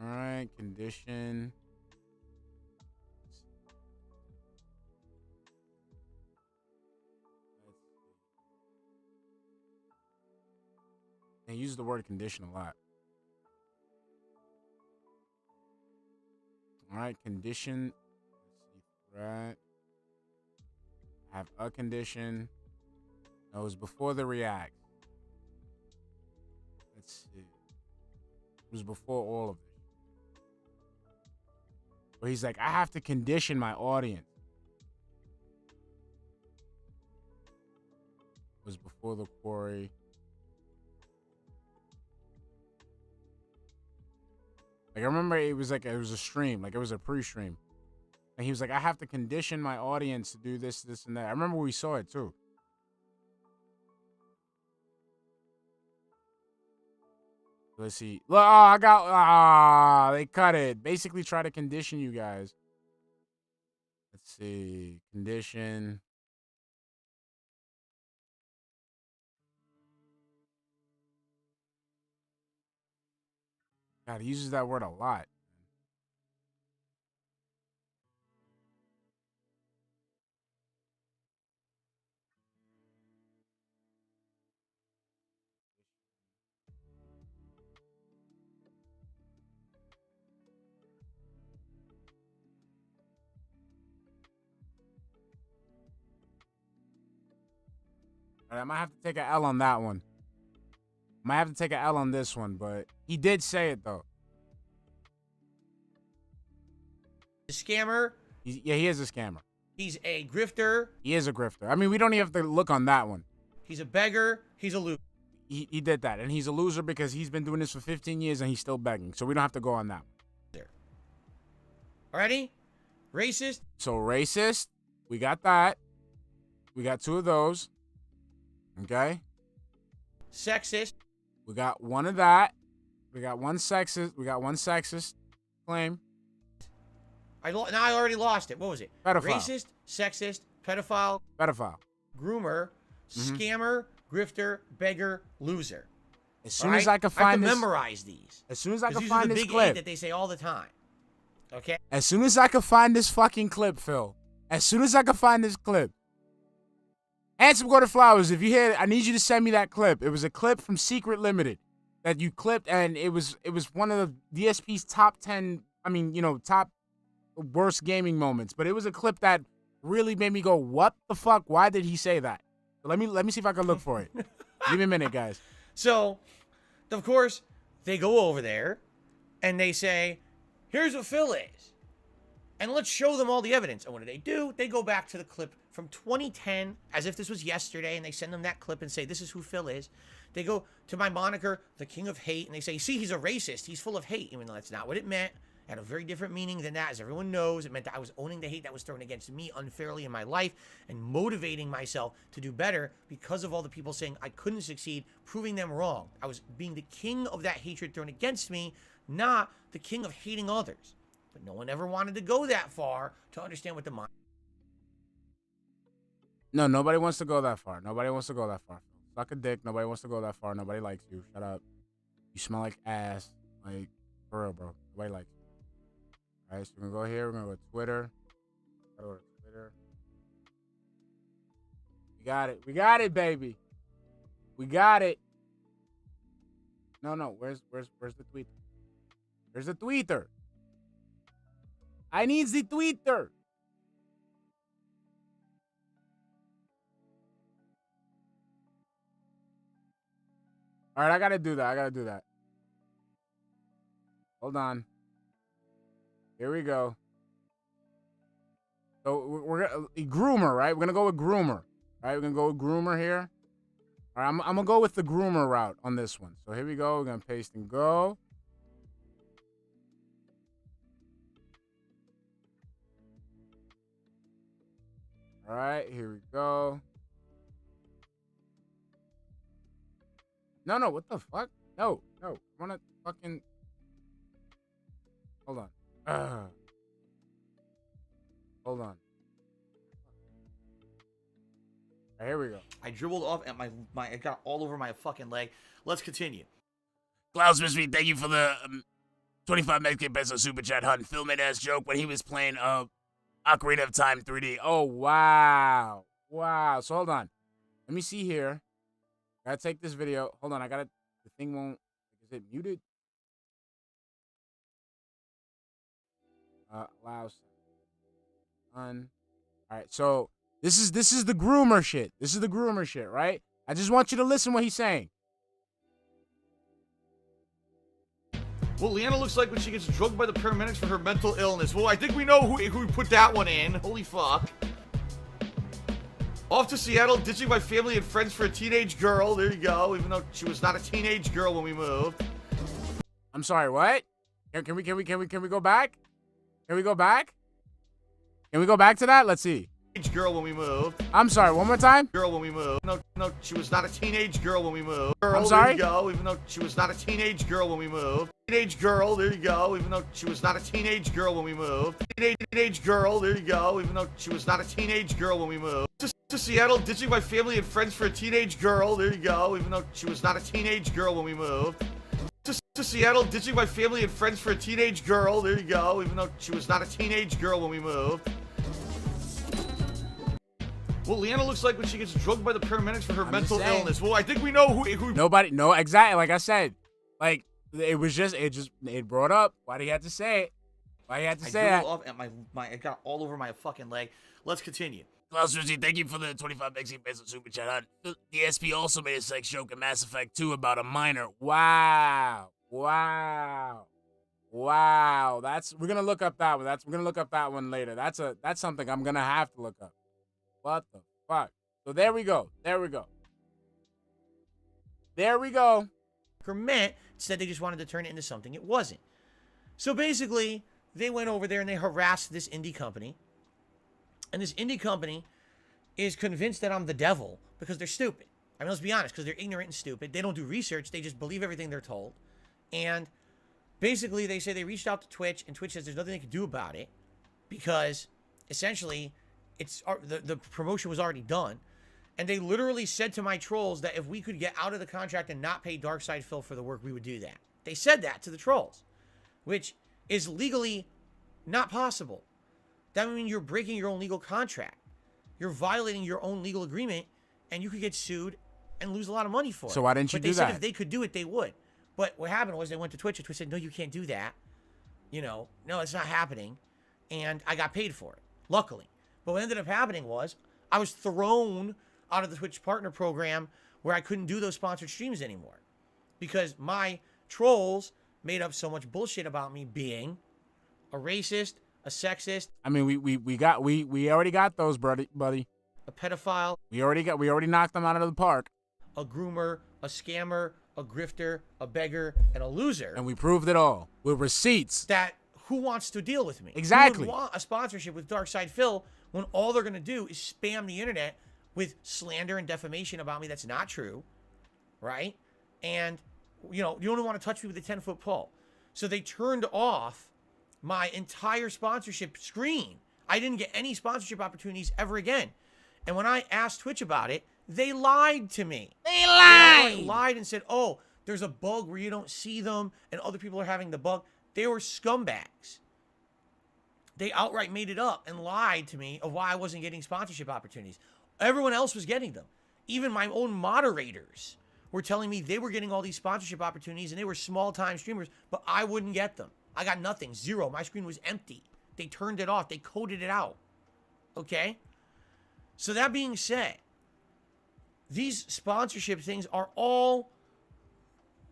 All right, condition. He uses the word condition a lot. All right, condition. Let's see, threat. Have a condition. No, it was before the react. Let's see. It was before all of this. But he's like, I have to condition my audience. It was before the query. Like, I remember it was a stream. Like, it was a pre-stream. And he was like, I have to condition my audience to do this, this, and that. I remember we saw it, too. Let's see. They cut it. Basically try to condition you guys. Let's see. Condition. God, he uses that word a lot. All right, I might have to take an L on that one. Might have to take an L on this one, but he did say it, though. A scammer. Yeah, he is a scammer. He's a grifter. He is a grifter. I mean, we don't even have to look on that one. He's a beggar. He's a loser. He did that, and he's a loser because he's been doing this for 15 years and he's still begging. So we don't have to go on that one. Alrighty? Racist. So racist, we got that. We got 2 of those. Okay? Sexist. We got 1 of that. We got 1 sexist. We got 1 sexist claim. I already lost it. What was it? Pedophile. Racist, sexist, pedophile, Pedophile. groomer, scammer, grifter, beggar, loser. As soon as I can I have find to this, memorize these. as soon as I can These find are the this big clip, 8 that they say all the time. Okay? as soon as I can find this fucking clip, Phil. As soon as I can find this clip. Handsome Gordon Flowers, if you hear it, I need you to send me that clip. It was a clip from Secret Limited that you clipped, and it was one of the DSP's top 10, top worst gaming moments. But it was a clip that really made me go, what the fuck? Why did he say that? Let me see if I can look for it. Give me a minute, guys. So, of course, they go over there and they say, here's what Phil is. And let's show them all the evidence. And what do? They go back to the clip from 2010, as if this was yesterday, and they send them that clip and say, this is who Phil is. They go to my moniker, the King of Hate, and they say, see, he's a racist. He's full of hate. Even though that's not what it meant. It had a very different meaning than that, as everyone knows. It meant that I was owning the hate that was thrown against me unfairly in my life and motivating myself to do better because of all the people saying I couldn't succeed, proving them wrong. I was being the king of that hatred thrown against me, not the king of hating others. But no one ever wanted to go that far to understand what the mind. No, nobody wants to go that far. Nobody wants to go that far. Suck a dick. Nobody wants to go that far. Nobody likes you. Shut up. You smell like ass. Like, for real, bro. Nobody likes you. All right, so we're going to go here. We're going to go to Twitter. Go to Twitter. We got it. We got it, baby. We got it. No. Where's the tweet? Where's the tweeter? I need the tweeter. All right, I got to do that. Hold on. Here we go. So we're gonna groomer, right? We're gonna go with groomer. All right, we're gonna go with groomer here. All right, I'm gonna go with the groomer route on this one. So here we go. We're gonna paste and go. All right, here we go. No, what the fuck? No, No, I wanna fucking. Hold on. Hold on. Right, here we go. I dribbled off at my it got all over my fucking leg. Let's continue. Klaus Mystery, thank you for the 25 Mexican peso super chat, hun. Phil made ass joke when he was playing Ocarina of Time 3D. Oh, wow. Wow. So hold on. Let me see here. Gotta take this video. Hold on. The thing won't. Is it muted? Allow. On. All right. So this is the groomer shit. This is the groomer shit, right? I just want you to listen what he's saying. Well, Leanna looks like when she gets drugged by the paramedics for her mental illness. Well, I think we know who put that one in. Holy fuck. Off to Seattle, ditching my family and friends for a teenage girl. There you go, even though she was not a teenage girl when we moved. I'm sorry, what? Can we go back? Can we go back? Can we go back to that? Let's see. Teenage girl when we moved. I'm sorry, one more time? Girl when we moved. No, she was not a teenage girl when we moved. Girl, I'm sorry? There you go, even though she was not a teenage girl when we moved. Teenage girl, there you go, even though she was not a teenage girl when we moved. Teenage girl, there you go, even though she was not a teenage girl when we moved. To Seattle, ditching my family and friends for a teenage girl. There you go, even though she was not a teenage girl when we moved. To Seattle, ditching my family and friends for a teenage girl. There you go, even though she was not a teenage girl when we moved. Well, Leanna looks like when she gets drugged by the paramedics for her mental illness. Well, I think we know who. Nobody. No, exactly. Like I said, like it brought up why he had to say it. Why he had to say it. Off at my it got all over my fucking leg. Let's continue. Klaus Mystery, thank you for the 25 Mexican peso super chat, hun. The DSP also made a sex joke in Mass Effect 2 about a minor. Wow. Wow. Wow. We're gonna look up that one. We're gonna look up that one later. That's something I'm gonna have to look up. What the fuck? So there we go. There we go. There we go. Meant said they just wanted to turn it into something it wasn't. So basically, they went over there and they harassed this indie company. And this indie company is convinced that I'm the devil because they're stupid. I mean, let's be honest, because they're ignorant and stupid. They don't do research. They just believe everything they're told. And basically, they say they reached out to Twitch, and Twitch says there's nothing they can do about it because essentially the promotion was already done. And they literally said to my trolls that if we could get out of the contract and not pay darksydephil for the work, we would do that. They said that to the trolls, which is legally not possible. That would mean you're breaking your own legal contract. You're violating your own legal agreement, and you could get sued and lose a lot of money for it. So why didn't you do that? But they said if they could do it, they would. But what happened was they went to Twitch, and Twitch said, no, you can't do that. You know, no, it's not happening. And I got paid for it, luckily. But what ended up happening was I was thrown out of the Twitch partner program where I couldn't do those sponsored streams anymore because my trolls made up so much bullshit about me being a racist, a sexist. I mean, we already got those, buddy. A pedophile. We already knocked them out of the park. A groomer, a scammer, a grifter, a beggar, and a loser. And we proved it all with receipts. That who wants to deal with me? Exactly. Who would want a sponsorship with darksydephil when all they're gonna do is spam the internet with slander and defamation about me that's not true, right? And you know, you don't want to touch me with a 10-foot pole. So they turned off my entire sponsorship screen. I didn't get any sponsorship opportunities ever again. And when I asked Twitch about it, they lied to me. They lied! They lied and said, oh, there's a bug where you don't see them and other people are having the bug. They were scumbags. They outright made it up and lied to me of why I wasn't getting sponsorship opportunities. Everyone else was getting them. Even my own moderators were telling me they were getting all these sponsorship opportunities and they were small-time streamers, but I wouldn't get them. I got nothing. Zero. My screen was empty. They turned it off. They coded it out. Okay? So that being said, these sponsorship things are all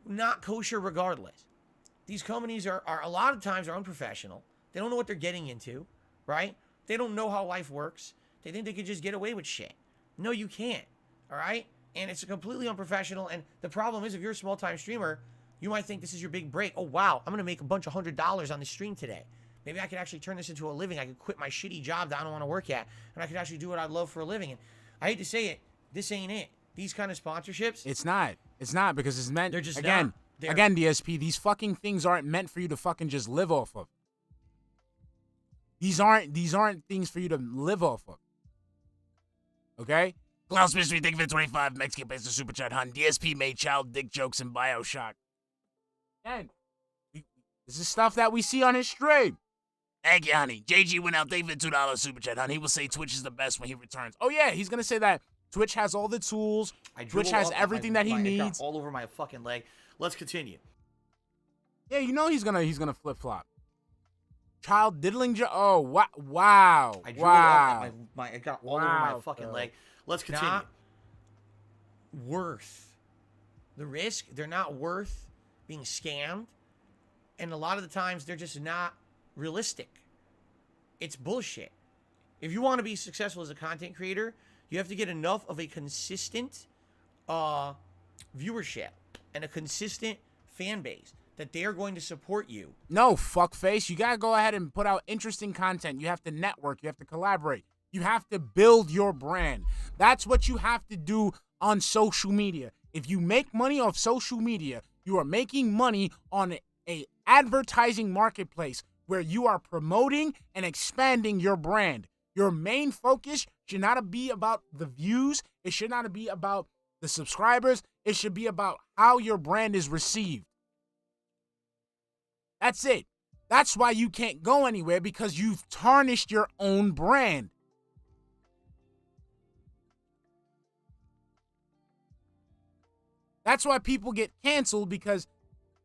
not kosher regardless. These companies are a lot of times are unprofessional. They don't know what they're getting into, right? They don't know how life works. They think they could just get away with shit. No, you can't, all right? And it's completely unprofessional. And the problem is if you're a small-time streamer, you might think this is your big break. Oh, wow, I'm going to make a bunch of $100 on the stream today. Maybe I could actually turn this into a living. I could quit my shitty job that I don't want to work at, and I could actually do what I love for a living. And I hate to say it, this ain't it. These kind of sponsorships. It's not. It's not because it's meant. They're just again. not. Again, DSP, these fucking things aren't meant for you to fucking just live off of. These aren't things for you to live off of. Okay? Klaus Mystery, thank you for the 25 Mexican peso super chat, hun. DSP made child dick jokes in Bioshock. Again, this is stuff that we see on his stream. Thank you, honey. JG went out, thank you for the $2 super chat, hun. He will say Twitch is the best when he returns. Oh yeah, he's gonna say that Twitch has all the tools. Twitch has everything that he needs. All over my fucking leg. Let's continue. Yeah, you know he's gonna flip flop. Child diddling. Oh wow! I drew it up. It got all over my fucking leg. Let's continue. Not worth the risk. They're not worth being scammed, and a lot of the times they're just not realistic. It's bullshit. If you want to be successful as a content creator, you have to get enough of a consistent viewership and a consistent fan base that they're going to support you. No, fuckface. You gotta go ahead and put out interesting content. You have to network. You have to collaborate. You have to build your brand. That's what you have to do on social media. If you make money off social media, you are making money on a advertising marketplace where you are promoting and expanding your brand. Your main focus should not be about the views. It should not be about the subscribers. It should be about how your brand is received. That's it. That's why you can't go anywhere, because you've tarnished your own brand. That's why people get canceled, because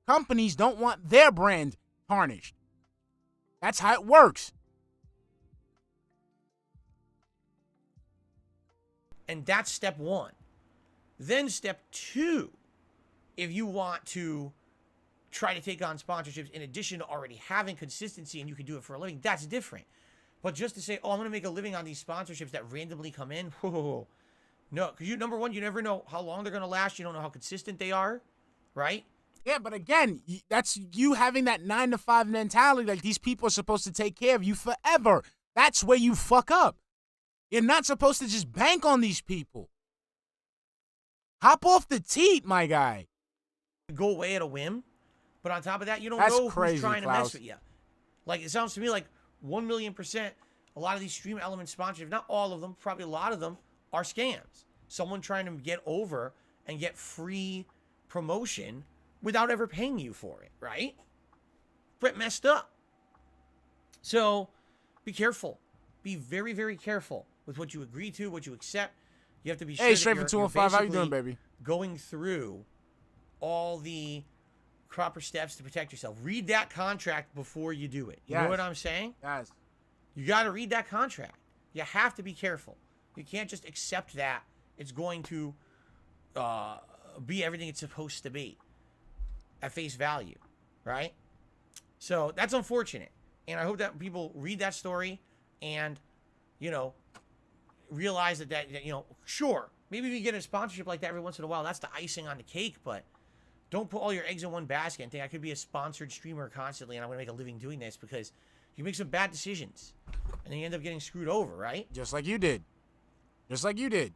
companies don't want their brand tarnished. That's how it works. And that's step one. Then step two, if you want to try to take on sponsorships in addition to already having consistency and you can do it for a living, that's different. But just to say, oh, I'm going to make a living on these sponsorships that randomly come in, whoa. No, because number one, you never know how long they're going to last. You don't know how consistent they are, right? Yeah, but again, that's you having that 9-to-5 mentality. Like, these people are supposed to take care of you forever. That's where you fuck up. You're not supposed to just bank on these people. Hop off the teat, my guy. Go away at a whim. But on top of that, you don't That's know crazy, who's trying Klaus. to mess with you. Like, it sounds to me like 1,000,000%, a lot of these stream element sponsorships, not all of them, probably a lot of them, are scams. Someone trying to get over and get free promotion without ever paying you for it, right? Brett messed up. So be careful. Be very, very careful with what you agree to, what you accept. You have to be sure Hey, straight that for 205. How you doing, basically baby? going through all the proper steps to protect yourself. Read that contract before you do it. You know what I'm saying? Yes. You got to read that contract. You have to be careful. You can't just accept that it's going to be everything it's supposed to be at face value, right? So that's unfortunate. And I hope that people read that story and, you know, realize that you know, sure, maybe if you get a sponsorship like that every once in a while, that's the icing on the cake, but don't put all your eggs in one basket and think I could be a sponsored streamer constantly and I'm going to make a living doing this, because you make some bad decisions and then you end up getting screwed over, right? Just like you did. Just like you did.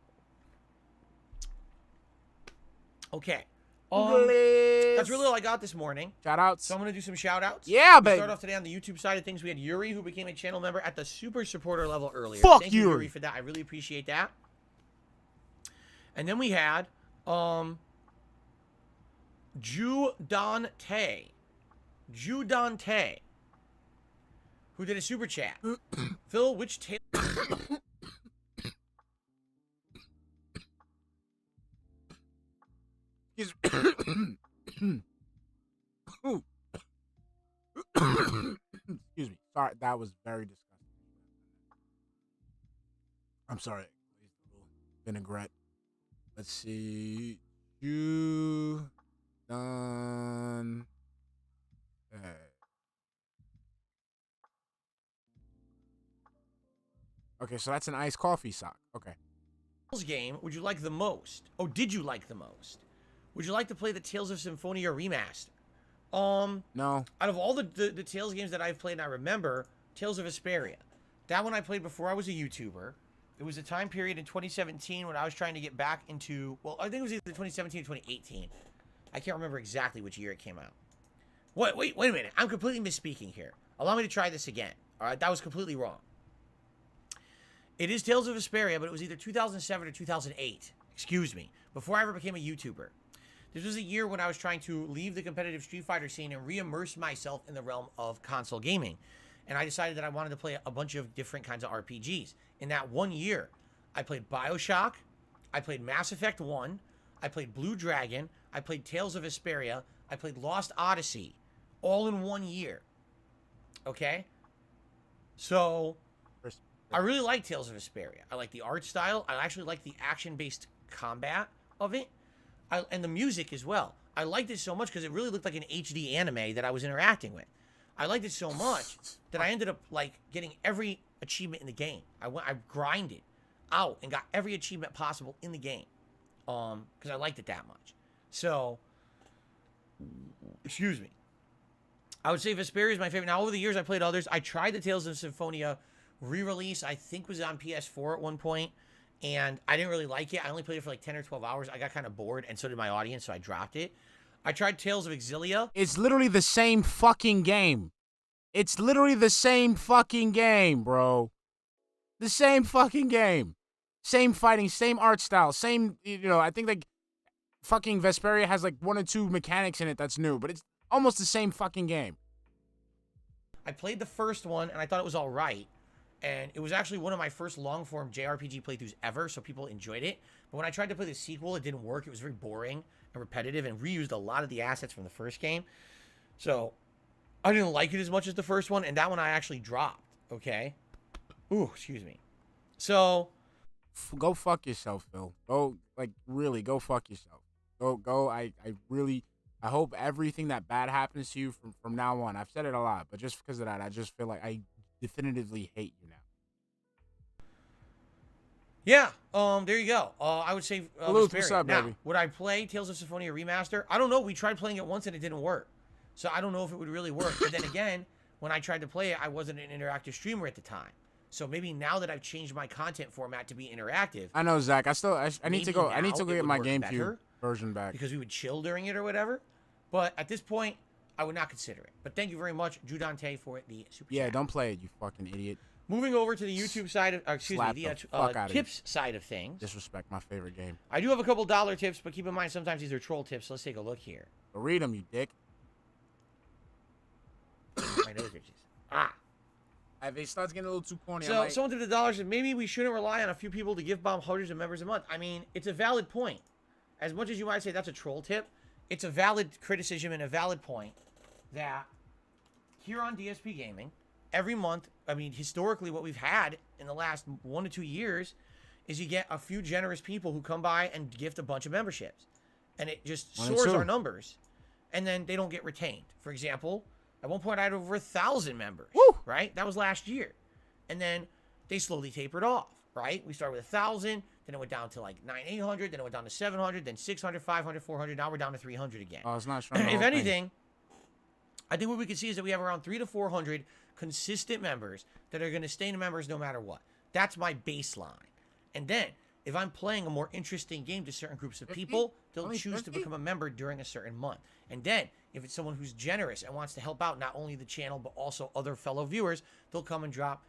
Okay. That's really all I got this morning. Shout outs. So I'm going to do some shout outs. Yeah, baby. Start off today on the YouTube side of things. We had Yuri, who became a channel member at the super supporter level earlier. Fuck Thank you, Yuri. Yuri, for that. I really appreciate that. And then we had Judante, who did a super chat. Phil, which tail... Excuse me. Sorry, that was very disgusting. I'm sorry. Vinaigrette. Let's see. You done. Okay, so that's an iced coffee sock. Okay. game would you like the most? Oh, did you like the most? Would you like to play the Tales of Symphonia remaster? No. Out of all the Tales games that I've played and I remember, Tales of Vesperia. That one I played before I was a YouTuber. It was a time period in 2017 when I was trying to get back into, well, I think it was either 2017 or 2018. I can't remember exactly which year it came out. Wait a minute. I'm completely misspeaking here. Allow me to try this again. All right, that was completely wrong. It is Tales of Vesperia, but it was either 2007 or 2008. Excuse me. Before I ever became a YouTuber. This was a year when I was trying to leave the competitive Street Fighter scene and re-immerse myself in the realm of console gaming. And I decided that I wanted to play a bunch of different kinds of RPGs. In that 1 year, I played BioShock, I played Mass Effect 1, I played Blue Dragon, I played Tales of Vesperia, I played Lost Odyssey, all in 1 year. Okay? So, I really like Tales of Vesperia. I like the art style. I actually like the action-based combat of it. And the music as well. I liked it so much because it really looked like an HD anime that I was interacting with. I liked it so much that I ended up like getting every achievement in the game. I grinded out and got every achievement possible in the game. Because I liked it that much. So, excuse me. I would say Vesperia is my favorite. Now, over the years, I played others. I tried the Tales of Symphonia re-release. I think was on PS4 at one point. And I didn't really like it. I only played it for like 10 or 12 hours. I got kind of bored, and so did my audience, so I dropped it. I tried Tales of Exilia. It's literally the same fucking game. It's literally the same fucking game, bro. The same fucking game. Same fighting, same art style, same, I think like fucking Vesperia has like 1 or 2 mechanics in it that's new, but it's almost the same fucking game. I played the first one, and I thought it was all right. And it was actually one of my first long-form JRPG playthroughs ever, so people enjoyed it. But when I tried to play the sequel, it didn't work. It was very boring and repetitive and reused a lot of the assets from the first game. So I didn't like it as much as the first one, and that one I actually dropped, okay? Ooh, excuse me. So... Go fuck yourself, Phil. Go, like, really, go fuck yourself. Go, I hope everything that bad happens to you from now on. I've said it a lot, but just because of that, I just feel like I definitively hate you now. Yeah, there you go. I would say Luke, what's up, now, baby? would I play Tales of Symphonia Remaster? I don't know. We tried playing it once and it didn't work. So I don't know if it would really work. But then again, when I tried to play it, I wasn't an interactive streamer at the time. So maybe now that I've changed my content format to be interactive. I know, Zach. I need to go. I need to go get my GameCube better version back because we would chill during it or whatever. But at this point, I would not consider it. But thank you very much, Drew Dante, for the super chat. Don't play it, you fucking idiot. Moving over to the YouTube side of, the tips side of things. Disrespect my favorite game. I do have a couple dollar tips, but keep in mind sometimes these are troll tips. So let's take a look here. But read them, you dick. My nose itches. If it starts getting a little too corny, so someone to the dollar said maybe we shouldn't rely on a few people to gift bomb hundreds of members a month. I mean, it's a valid point. As much as you might say that's a troll tip, it's a valid criticism and a valid point that here on DSP Gaming, every month, I mean, historically what we've had in the last 1 to 2 years is you get a few generous people who come by and gift a bunch of memberships. And it just soars our numbers. And then they don't get retained. For example, at one point I had over 1,000 members. Woo! Right? That was last year. And then they slowly tapered off, right? We started with 1,000, then it went down to like 900, then it went down to 700, then 600, 500, 400, now we're down to 300 again. Oh, it's not strong. If anything, I think what we can see is that we have around 300 to 400 consistent members that are going to stay members no matter what. That's my baseline. And then, if I'm playing a more interesting game to certain groups of people, they'll choose to become a member during a certain month. And then, if it's someone who's generous and wants to help out not only the channel, but also other fellow viewers, they'll come and drop,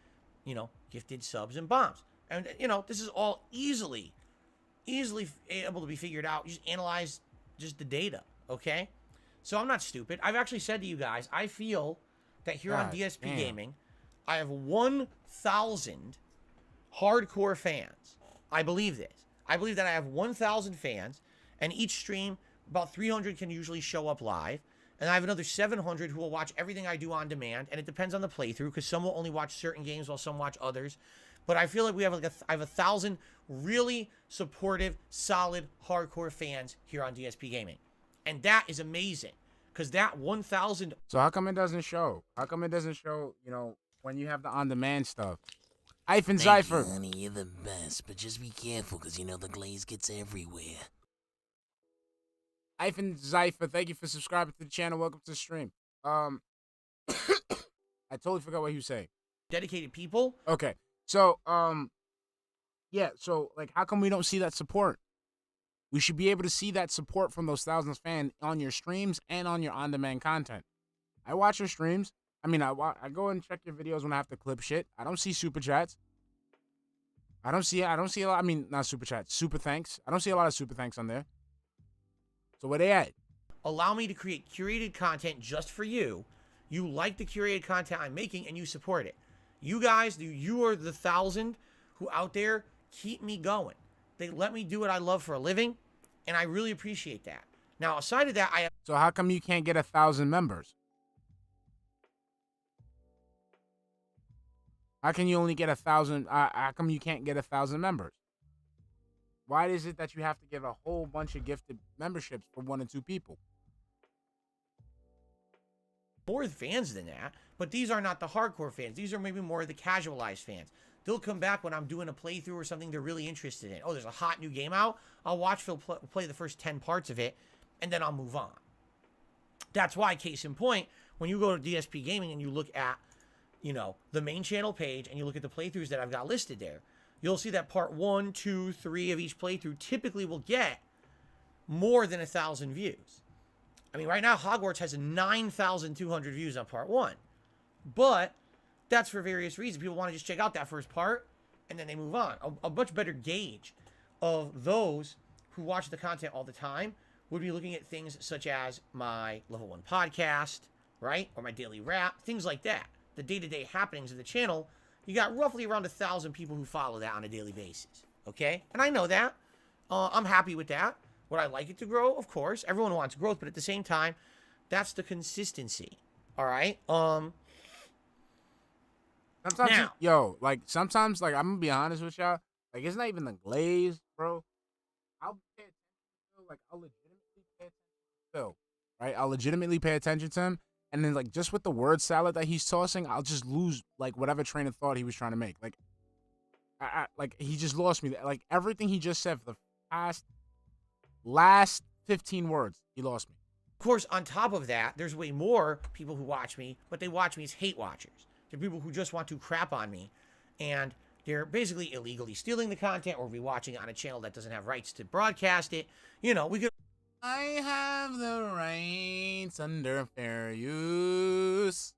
gifted subs and bombs. And, this is all easily able to be figured out. You just analyze just the data, okay? So I'm not stupid. I've actually said to you guys, I feel that here on DSP Gaming, I have 1,000 hardcore fans. I believe this. I believe that I have 1,000 fans, and each stream, about 300 can usually show up live, and I have another 700 who will watch everything I do on demand, and it depends on the playthrough, because some will only watch certain games while some watch others. But I feel like we have I have 1,000 really supportive, solid, hardcore fans here on DSP Gaming. And that is amazing, because that 1,000... So how come it doesn't show? How come it doesn't show, when you have the on-demand stuff? Hyphen Cypher. You, honey, you're the best, but just be careful, because the glaze gets everywhere. Hyphen Cypher, thank you for subscribing to the channel. Welcome to the stream. I totally forgot what you say. Dedicated people. Okay. So, yeah, so, like, how come we don't see that support? We should be able to see that support from those thousands of fans on your streams and on your on-demand content. I watch your streams. I mean, I go and check your videos when I have to clip shit. I don't see super chats. I don't see a lot. I mean, not super chats, super thanks. I don't see a lot of super thanks on there. So where they at? Allow me to create curated content just for you. You like the curated content I'm making and you support it. You guys, you are the 1,000 who out there keep me going. They let me do what I love for a living, and I really appreciate that. Now, aside of that, I have... So how come you can't get 1,000 members? How can you only get 1,000? How come you can't get 1,000 members? Why is it that you have to give a whole bunch of gifted memberships for 1 or 2 people? more fans than that, but these are not the hardcore fans. These are maybe more the casualized fans. They'll come back when I'm doing a playthrough or something they're really interested in. Oh, there's a hot new game out. I'll watch Phil play the first 10 parts of it, and then I'll move on. That's why, case in point, when you go to DSP Gaming and you look at, you know, the main channel page and you look at the playthroughs that I've got listed there, you'll see that part 1, 2, 3 of each playthrough typically will get more than 1,000 views. I mean, right now, Hogwarts has 9,200 views on part 1. But that's for various reasons. People want to just check out that first part, and then they move on. A much better gauge of those who watch the content all the time would be looking at things such as my Level 1 podcast, right? Or my daily rap, things like that. The day-to-day happenings of the channel, you got roughly around 1,000 people who follow that on a daily basis, okay? And I know that. I'm happy with that. Would I like it to grow? Of course. Everyone wants growth, but at the same time, that's the consistency, all right? Sometimes, now, sometimes, I'm gonna be honest with y'all. Like, it's not even the glaze, bro. I'll pay attention to, I'll legitimately pay attention to Phil, right? I'll legitimately pay attention to him, and then, just with the word salad that he's tossing, I'll just lose, whatever train of thought he was trying to make. He just lost me. Everything he just said for the last 15 words, he lost me. Of course, on top of that, there's way more people who watch me, but they watch me as hate watchers. They're people who just want to crap on me, and they're basically illegally stealing the content or rewatching it on a channel that doesn't have rights to broadcast it. You know, we could... I have the rights under fair use.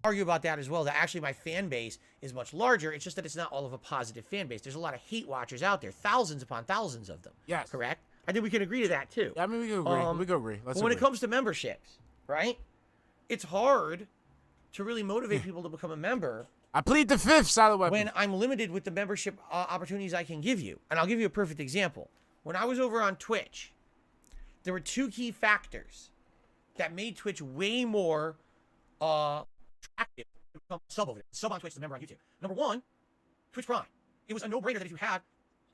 Argue about that as well, that actually my fan base is much larger. It's just that it's not all of a positive fan base. There's a lot of hate watchers out there, thousands upon thousands of them. Yes. Correct? I think we can agree to that, too. Yeah, I mean, we can agree. We can agree. But when it comes to memberships, right? It's hard to really motivate people to become a member. I plead the fifth, solid weapon. When I'm limited with the membership opportunities I can give you. And I'll give you a perfect example. When I was over on Twitch, there were 2 key factors that made Twitch way more attractive to become a sub over there. Sub on Twitch to member on YouTube. Number 1, Twitch Prime. It was a no-brainer that if you had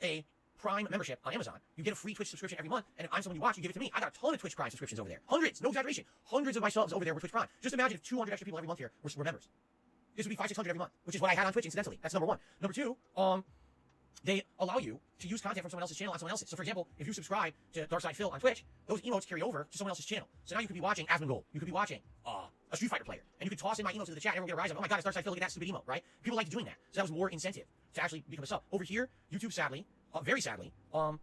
a Prime membership on Amazon, you get a free Twitch subscription every month, and if I'm someone you watch, you give it to me. I got a ton of Twitch Prime subscriptions over there. Hundreds, no exaggeration. Hundreds of my subs over there were Twitch Prime. Just imagine if 200 extra people every month here were members. This would be 500-600 every month, which is what I had on Twitch, incidentally. That's number 1. Number 2, they allow you to use content from someone else's channel on someone else's. So, for example, if you subscribe to Darksydephil on Twitch, those emotes carry over to someone else's channel. So now you could be watching Asmongold. You could be watching a Street Fighter player, and you could toss in my emotes into the chat, and everyone get a rise of, oh my god, it's Darksydephil, look at that stupid emote, right? People liked doing that. So that was more incentive to actually become a sub. Over here, YouTube, sadly, very sadly,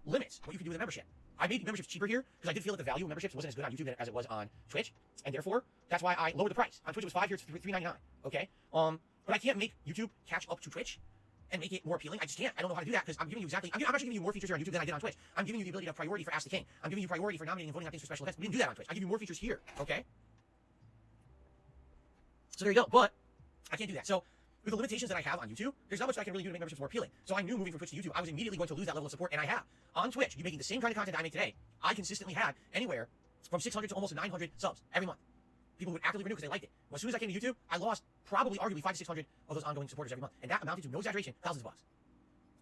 limits what you can do with a membership. I made memberships cheaper here because I did feel that the value of memberships wasn't as good on YouTube as it was on Twitch, and therefore, that's why I lowered the price. On Twitch, it was $5, here it's $3.99, okay? But I can't make YouTube catch up to Twitch and make it more appealing. I just can't. I don't know how to do that because I'm giving you I'm actually giving you more features here on YouTube than I did on Twitch. I'm giving you the ability to have priority for Ask the King. I'm giving you priority for nominating and voting on things for special events. We didn't do that on Twitch. I give you more features here, okay? So there you go. But I can't do that. So with the limitations that I have on YouTube, there's not much I can really do to make memberships more appealing. So I knew moving from Twitch to YouTube, I was immediately going to lose that level of support, and I have. On Twitch, you making the same kind of content I make today, I consistently had anywhere from 600 to almost 900 subs every month. People would actively renew because they liked it. Well, as soon as I came to YouTube, I lost probably, arguably, 500 to 600 of those ongoing supporters every month. And that amounted to, no exaggeration, thousands of bucks.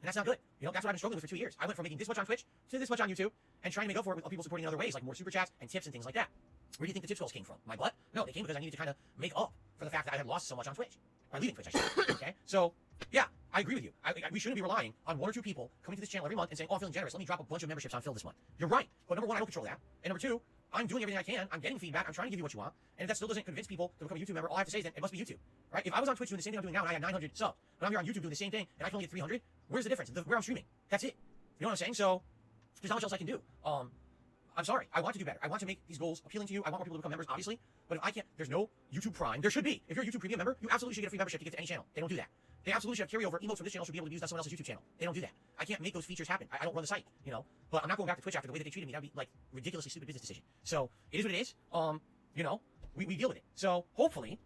And that's not good. You know, that's what I've been struggling with for 2 years. I went from making this much on Twitch to this much on YouTube and trying to make up for it with people supporting in other ways, like more super chats and tips and things like that. Where do you think the tip scrolls came from? My butt? No, they came because I needed to kind of make up for the fact that I had lost so much on Twitch. Or leaving Twitch, I should say. Okay? So, yeah, I agree with you. We shouldn't be relying on 1 or 2 people coming to this channel every month and saying, oh, I'm feeling generous. Let me drop a bunch of memberships on Phil this month. You're right. But number 1, I don't control that. And number 2, I'm doing everything I can. I'm getting feedback. I'm trying to give you what you want. And if that still doesn't convince people to become a YouTube member, all I have to say is that it must be YouTube. Right? If I was on Twitch doing the same thing I'm doing now and I had 900 subs, but I'm here on YouTube doing the same thing and I can only get 300, where's the difference? Where I'm streaming. That's it. You know what I'm saying? So, There's not much else I can do. I'm sorry. I want to do better. I want to make these goals appealing to you. I want more people to become members, obviously. But if I can't, there's no YouTube Prime. There should be. If you're a YouTube Premium member, you absolutely should get a free membership to get to any channel. They don't do that. They absolutely should have carryover. Emotes from this channel should be able to be used on someone else's YouTube channel. They don't do that. I can't make those features happen. I don't run the site, you know. But I'm not going back to Twitch after the way that they treated me. That'd be like ridiculously stupid business decision. So it is what it is. You know, we deal with it. So hopefully,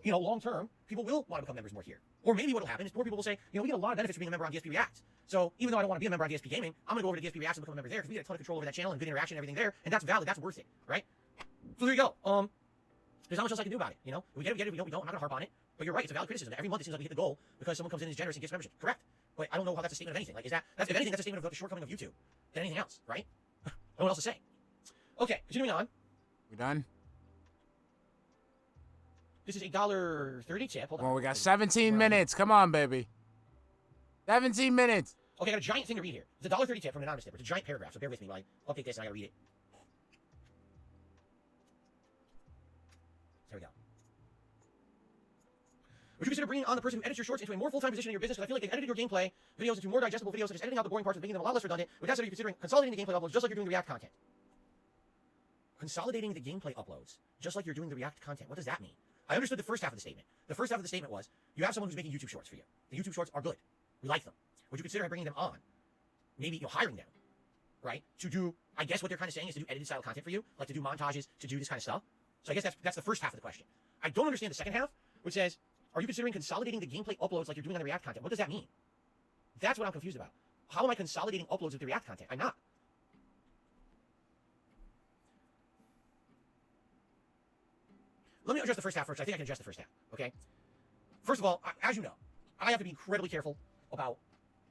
you know, long term, people will want to become members more here. Or maybe what'll happen is more people will say, you know, we get a lot of benefits from being a member on DSP Reacts. So even though I don't want to be a member on DSP Gaming, I'm gonna go over to DSP Reacts and become a member there because we get a ton of control over that channel and good interaction and everything there, and that's valid. That's worth it, right? So there you go. There's not much else I can do about it. You know, we get it. We don't. I'm not gonna harp on it. But you're right. It's a valid criticism. Every month it seems like we hit the goal because someone comes in and is generous and gets membership. Correct. But I don't know how that's a statement of anything. Like, that's if anything, that's a statement of the shortcoming of YouTube than anything else, right? I don't know what else to say. Okay, continuing on. We done? This is $1.30 tip. Hold on. Well, we got 17 minutes. Come on, baby. 17 minutes. Okay, I got a giant thing to read here. It's $1.30 tip from an anonymous tip. It's a giant paragraph, so bear with me while I update this and I gotta read it. There we go. Would you consider bringing on the person who edits your shorts into a more full-time position in your business? Because I feel like they've edited your gameplay videos into more digestible videos, such as editing out the boring parts and making them a lot less redundant. With that said, are you considering consolidating the gameplay uploads just like you're doing the React content? Consolidating the gameplay uploads just like you're doing the React content. What does that mean? I understood the first half of the statement. The first half of the statement was, you have someone who's making YouTube shorts for you. The YouTube shorts are good. We like them. Would you consider bringing them on? Maybe, you know, hiring them, right? To do, I guess what they're kind of saying is to do edited style content for you, like to do montages, to do this kind of stuff. So I guess that's the first half of the question. I don't understand the second half, which says, are you considering consolidating the gameplay uploads like you're doing on the React content? What does that mean? That's what I'm confused about. How am I consolidating uploads with the React content? I'm not. Let me address the first half first. I think I can address the first half, okay? First of all, as you know, I have to be incredibly careful about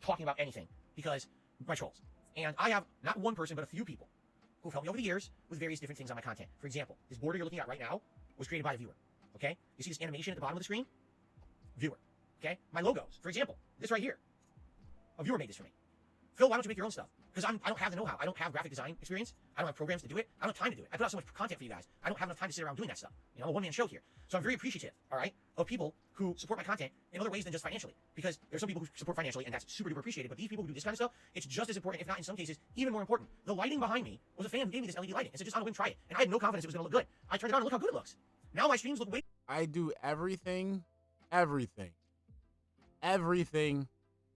talking about anything because my trolls. And I have not one person, but a few people who've helped me over the years with various different things on my content. For example, this border you're looking at right now was created by a viewer, okay? You see this animation at the bottom of the screen? Viewer, okay? My logos, for example, this right here. A viewer made this for me. Phil, why don't you make your own stuff? Because I don't have the know-how. I don't have graphic design experience. I don't have programs to do it. I don't have time to do it. I put out so much content for you guys. I don't have enough time to sit around doing that stuff. You know, I'm a one-man show here. So I'm very appreciative, all right, of people who support my content in other ways than just financially. Because there's some people who support financially, and that's super duper appreciated. But these people who do this kind of stuff, it's just as important, if not in some cases, even more important. The lighting behind me was a fan who gave me this LED lighting and said, just on a whim, try it. And I had no confidence it was going to look good. I turned it on and look how good it looks. Now my streams look way... I do everything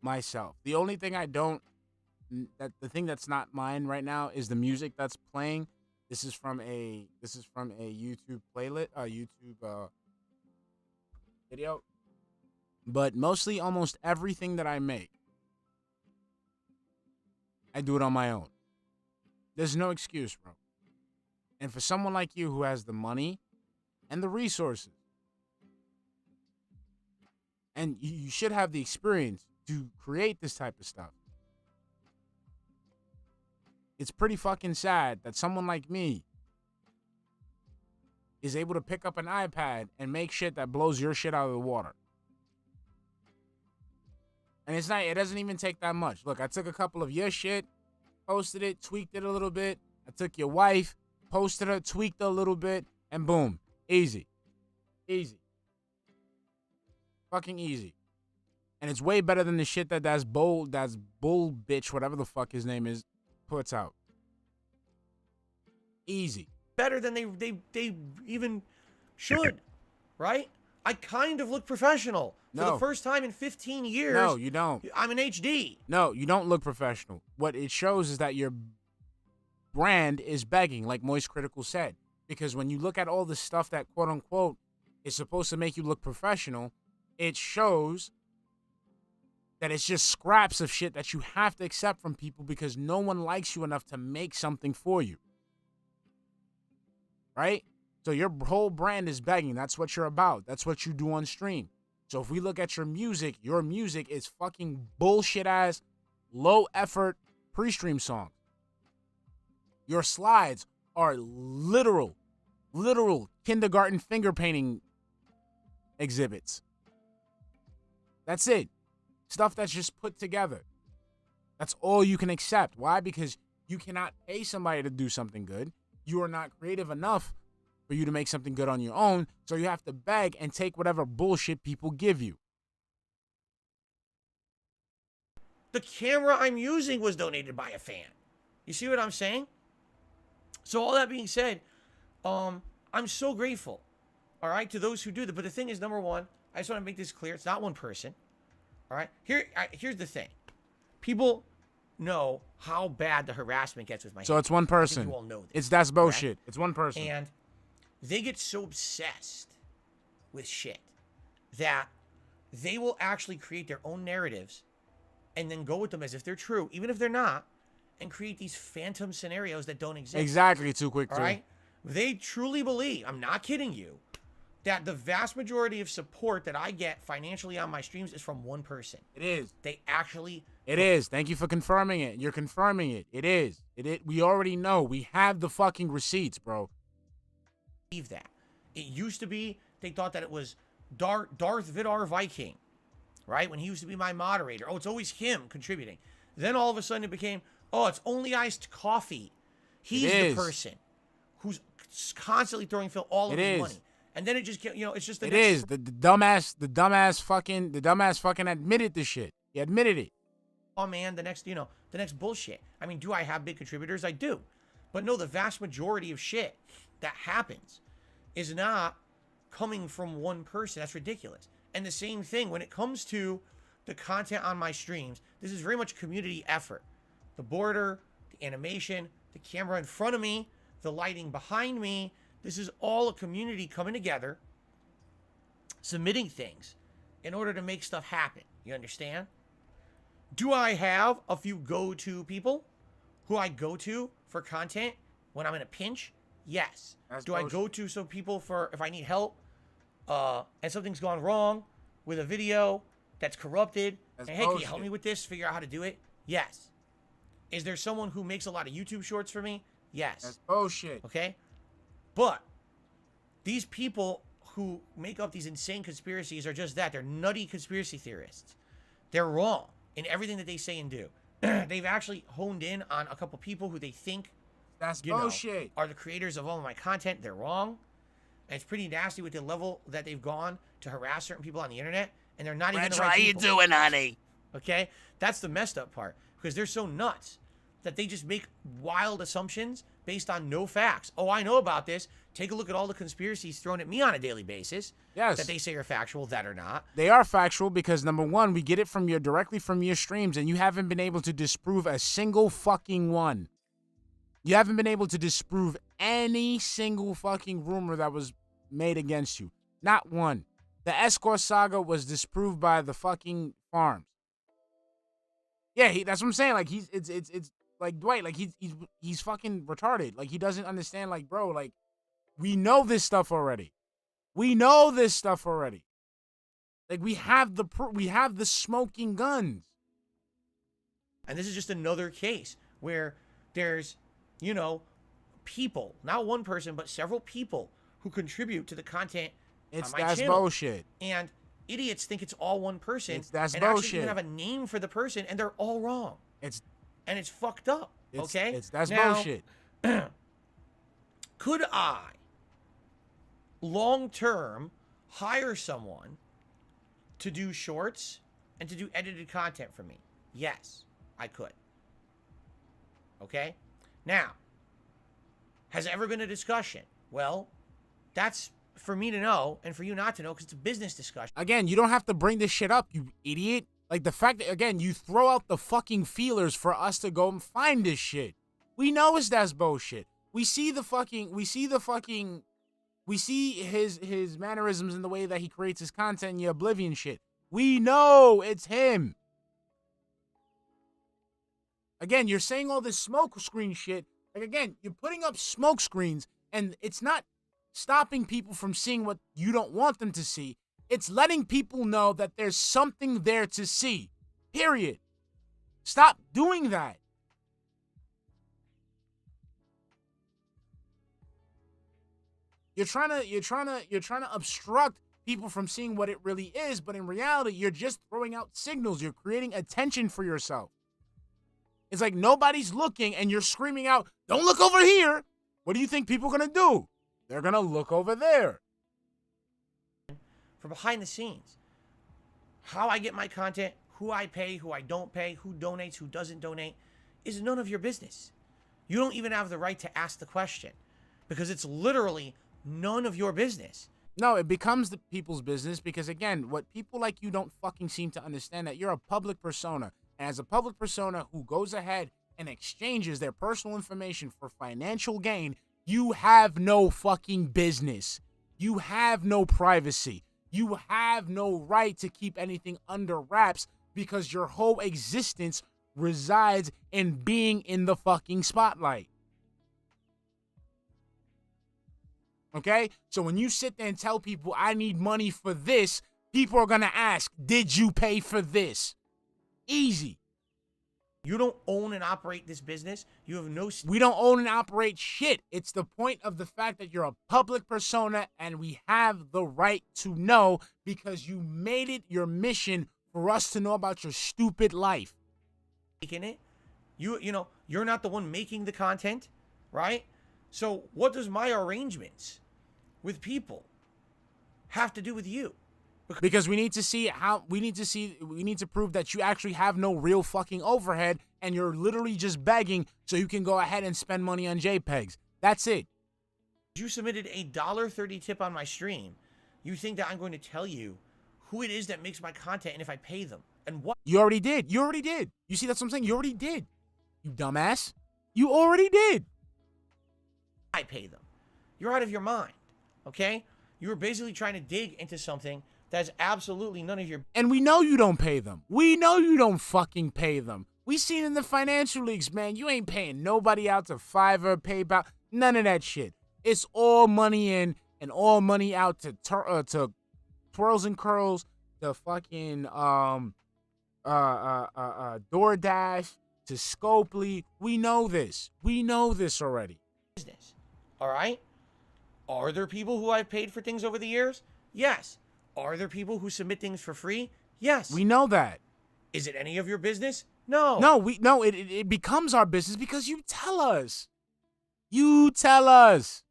myself. The only thing I don't, the thing that's not mine right now is the music that's playing. This is from a YouTube playlist, YouTube video. But mostly almost everything that I make, I do it on my own. There's no excuse, bro. And for someone like you who has the money and the resources, and you should have the experience to create this type of stuff, it's pretty fucking sad that someone like me is able to pick up an iPad and make shit that blows your shit out of the water. And it doesn't even take that much. Look, I took a couple of your shit, posted it, tweaked it a little bit. I took your wife, posted her, tweaked her a little bit, and boom. Easy. Easy. Fucking easy. And it's way better than the shit that's bull bitch, whatever the fuck his name is, puts out. Easy. Better than they even should, right? I kind of look professional for the first time in 15 years. No, you don't. I'm in HD. No, you don't look professional. What it shows is that your brand is begging, like Moist Critical said. Because when you look at all the stuff that, quote unquote, is supposed to make you look professional, it shows that it's just scraps of shit that you have to accept from people because no one likes you enough to make something for you. Right? So your whole brand is begging. That's what you're about. That's what you do on stream. So if we look at your music is fucking bullshit ass, low effort pre-stream songs. Your slides are literal kindergarten finger painting exhibits. That's it. Stuff that's just put together. That's all you can accept. Why? Because you cannot pay somebody to do something good. You are not creative enough for you to make something good on your own. So you have to beg and take whatever bullshit people give you. The camera I'm using was donated by a fan. You see what I'm saying? So all that being said, I'm so grateful, all right, to those who do that. But the thing is, number one, I just want to make this clear. It's not one person, all right? Here's the thing. People know how bad the harassment gets with my So it's one person. You all know this. That's bullshit. It's one person. And they get so obsessed with shit that they will actually create their own narratives and then go with them as if they're true, even if they're not, and create these phantom scenarios that don't exist. Exactly, too quick, all too. right? They truly believe, I'm not kidding you, that the vast majority of support that I get financially on my streams is from one person. It is. They actually... It is. Thank you for confirming it. You're confirming it. It is. We already know. We have the fucking receipts, bro. Believe that. It used to be, they thought that it was Darth Vidar Viking, right? When he used to be my moderator. Oh, it's always him contributing. Then all of a sudden it became, oh, it's only iced coffee. He's the person who's constantly throwing Phil all of his money. And then it just, it's just the the dumbass fucking admitted the shit. He admitted it. Oh man, the next bullshit. I mean, do I have big contributors? I do. But no, the vast majority of shit that happens is not coming from one person. That's ridiculous. And the same thing when it comes to the content on my streams, this is very much community effort. The border, the animation, the camera in front of me, the lighting behind me, this is all a community coming together, submitting things in order to make stuff happen. You understand? Do I have a few go-to people who I go to for content when I'm in a pinch? Yes. Do I go to some people for if I need help and something's gone wrong with a video that's corrupted? And, hey, can you help me with this? Figure out how to do it? Yes. Is there someone who makes a lot of YouTube shorts for me? Yes. That's bullshit. Okay? But these people who make up these insane conspiracies are just that. They're nutty conspiracy theorists. They're wrong in everything that they say and do. They've actually honed in on a couple people who they think are the creators of all of my content. They're wrong. And it's pretty nasty with the level that they've gone to harass certain people on the internet. And they're not even the right people. How you doing, honey? Okay? That's the messed up part. Because they're so nuts that they just make wild assumptions based on no facts. Oh, I know about this. Take a look at all the conspiracies thrown at me on a daily basis. Yes. That they say are factual, that are not. They are factual because, number one, we get it from directly from your streams, and you haven't been able to disprove a single fucking one. You haven't been able to disprove any single fucking rumor that was made against you. Not one. The escort saga was disproved by the fucking farms. Yeah, that's what I'm saying. Like it's like Dwight, like he's fucking retarded. Like he doesn't understand. Like bro, like we know this stuff already. We know this stuff already. Like we have the smoking guns. And this is just another case where there's, people, not one person, but several people who contribute to the content on my channel. That's bullshit. And idiots think it's all one person. That's and bullshit. actually even have a name for the person, and they're all wrong. It's fucked up. Okay? That's bullshit. Could I long-term hire someone to do shorts and to do edited content for me? Yes, I could. Okay? Now, has there ever been a discussion? Well, that's for me to know and for you not to know because it's a business discussion. Again, you don't have to bring this shit up, you idiot. Like the fact that, again, you throw out the fucking feelers for us to go and find this shit. We know that's bullshit. We see his mannerisms in the way that he creates his content and your Oblivion shit. We know it's him. Again, you're saying all this smoke screen shit. Like, again, you're putting up smoke screens, and it's not stopping people from seeing what you don't want them to see. It's letting people know that there's something there to see. Period. Stop doing that. You're trying to obstruct people from seeing what it really is, but in reality, you're just throwing out signals. You're creating attention for yourself. It's like nobody's looking and you're screaming out, "Don't look over here." What do you think people are going to do? They're going to look over there. For behind the scenes, how I get my content, who I pay, who I don't pay, who donates, who doesn't donate, is none of your business. You don't even have the right to ask the question because it's literally none of your business. No, it becomes the people's business because, again, what people like you don't fucking seem to understand that you're a public persona. And as a public persona who goes ahead and exchanges their personal information for financial gain, you have no fucking business. You have no privacy. You have no right to keep anything under wraps because your whole existence resides in being in the fucking spotlight. Okay? So when you sit there and tell people, I need money for this, people are going to ask, did you pay for this? Easy. You don't own and operate this business. You have no... We don't own and operate shit. It's the point of the fact that you're a public persona and we have the right to know because you made it your mission for us to know about your stupid life. In it, you know, you're not the one making the content, right? So what does my arrangements with people have to do with you? Because we need to prove that you actually have no real fucking overhead and you're literally just begging so you can go ahead and spend money on JPEGs. That's it. You submitted a $1.30 tip on my stream. You think that I'm going to tell you who it is that makes my content and if I pay them and what? You already did. You already did. You see, that's what I'm saying. You already did. You dumbass. You already did. I pay them. You're out of your mind, okay? You were basically trying to dig into something that's absolutely none of your... And we know you don't pay them. We know you don't fucking pay them. We seen in the financial leagues, man. You ain't paying nobody out to Fiverr, PayPal, none of that shit. It's all money in and all money out to Twirls and Curls, to fucking DoorDash, to Scopely. We know this. We know this already. Business, all right? Are there people who I've paid for things over the years? Yes. Are there people who submit things for free? Yes. We know that. Is it any of your business? No. No, it becomes our business because you tell us. You tell us.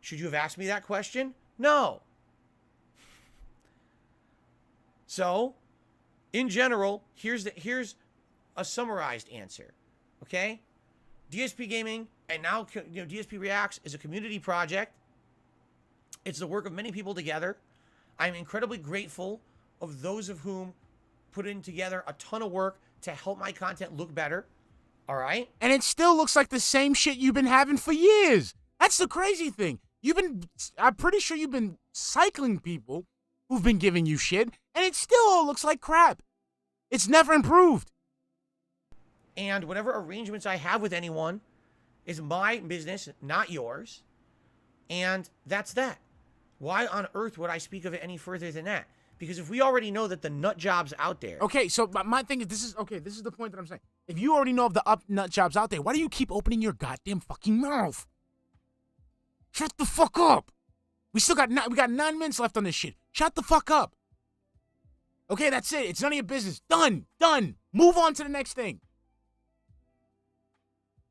Should you have asked me that question? No. So, in general, here's a summarized answer. Okay? DSP Gaming and now DSP Reacts is a community project. It's the work of many people together. I'm incredibly grateful of those of whom put in together a ton of work to help my content look better. All right? And it still looks like the same shit you've been having for years. That's the crazy thing. I'm pretty sure you've been cycling people who've been giving you shit, and it still all looks like crap. It's never improved. And whatever arrangements I have with anyone is my business, not yours. And that's that. Why on earth would I speak of it any further than that? Because if we already know that the nut jobs out there... Okay, so my thing is, this is the point that I'm saying. If you already know of the nut jobs out there, why do you keep opening your goddamn fucking mouth? Shut the fuck up. We got 9 minutes left on this shit. Shut the fuck up. Okay, that's it. It's none of your business. Done. Move on to the next thing.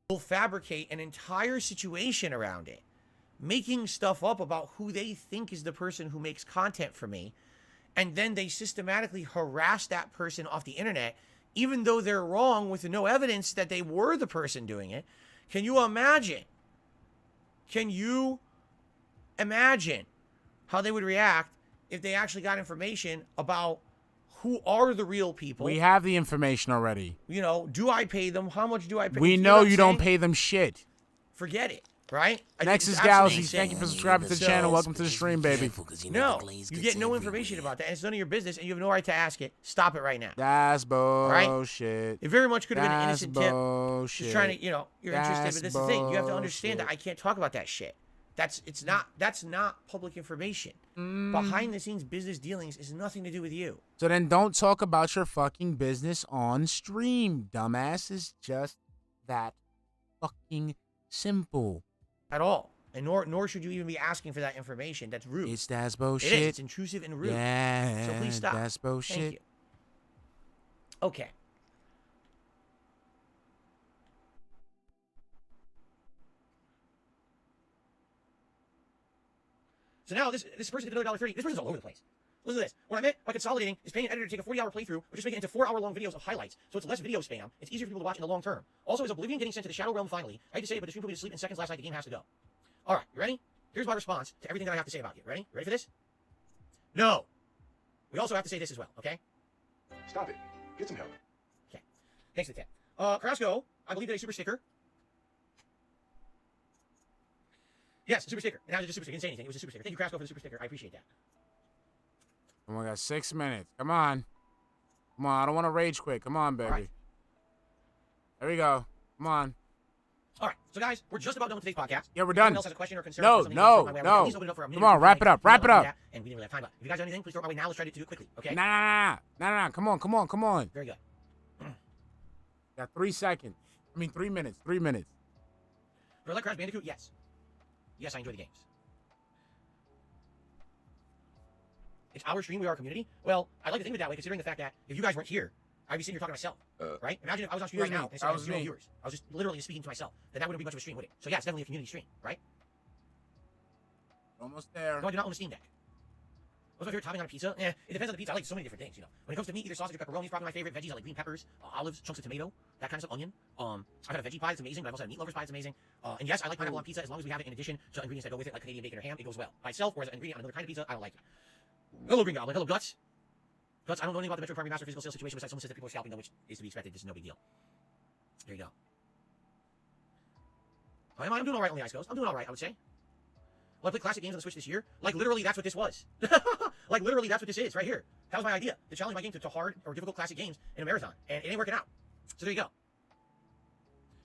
Will fabricate an entire situation around it, making stuff up about who they think is the person who makes content for me, and then they systematically harass that person off the internet, even though they're wrong with no evidence that they were the person doing it. Can you imagine? Can you imagine how they would react if they actually got information about who are the real people? We have the information already. You know, do I pay them? How much do I pay? We know you don't pay them shit. Forget it, right? Nexus Galaxy, thank you for subscribing to the channel. Welcome to the stream, baby. No, you get no information about that, and it's none of your business, and you have no right to ask it. Stop it right now. That's bullshit. Right? It very much could have been an innocent bullshit. tip. Just trying to, you're interested, but that's the thing. You have to understand that I can't talk about that shit. That's not public information. Behind the scenes business dealings is nothing to do with you. So then don't talk about your fucking business on stream, dumbass. It's just that fucking simple. At all. And nor should you even be asking for that information. That's rude. It's that's bullshit. It is. It's intrusive and rude. Yeah. So please stop. That's bullshit. Thank you. Okay. So now this person did $1.30. This person's all over the place. Listen to this. What I meant by consolidating is paying an editor to take a 40-hour playthrough, but just make it into 4-hour-long videos of highlights, so it's less video spam. It's easier for people to watch in the long term. Also, is Oblivion getting sent to the Shadow Realm finally? I hate to say it, but the stream put me to sleep in seconds last night. The game has to go. All right, you ready? Here's my response to everything that I have to say about you. Ready? Ready for this? No. We also have to say this as well, okay? Stop it. Get some help. Okay. Thanks for the tip. Carrasco, I believe that a super sticker. Yes, a super sticker. And that was just a super sticker. I didn't say anything. It was a super sticker. Thank you, Carrasco, for the super sticker. I appreciate that. Oh my God, 6 minutes. Come on. Come on, I don't want to rage quit. Come on, baby. Right. There we go. Come on. All right, so guys, we're just about done with today's podcast. Yeah, we're If done. anyone else has a question or concern, No, or something no, please no. open it up for a minute Come on, or two, wrap it up, wrap it up. And we didn't really have time, but if you guys have anything, please throw it my way now. Let's try to do it quickly, okay? Nah. Come on. Very good. Got 3 seconds. I mean, 3 minutes. 3 minutes. Do I like Crash Bandicoot? Yes. Yes, I enjoy the games. It's our stream. We are a community. Well, I like to think of it that way, considering the fact that if you guys weren't here, I'd be sitting here talking to myself, right? Imagine if I was on stream right now and I was 0 viewers. I was just literally just speaking to myself. Then that wouldn't be much of a stream, would it? So yeah, it's definitely a community stream, right? Almost there. No, I do not own a Steam Deck. What's my favorite topping on a pizza? It depends on the pizza. I like so many different things, you know. When it comes to meat, either sausage or pepperoni is probably my favorite. Veggies, I like green peppers, olives, chunks of tomato, that kind of stuff, onion. I've had a veggie pie, it's amazing, but I've also had a meat lover's pie, it's amazing. And yes, I like pineapple on pizza as long as we have it in addition to ingredients that go with it, like Canadian bacon or ham, it goes well. By itself, or as an ingredient on another kind of pizza, I don't like it. Hello, Green Goblin. Hello, Guts. Guts, I don't know anything about the Metro Prime Remaster physical sales situation besides someone says that people are scalping them, which is to be expected. This is no big deal. There you go. How am I? I'm doing all right on the Ice Coast. I'm doing all right, I would say. Well, I played classic games on the Switch this year. Like, literally, that's what this was. Like, literally, that's what this is right here. That was my idea. To challenge my game to hard or difficult classic games in a marathon. And it ain't working out. So there you go.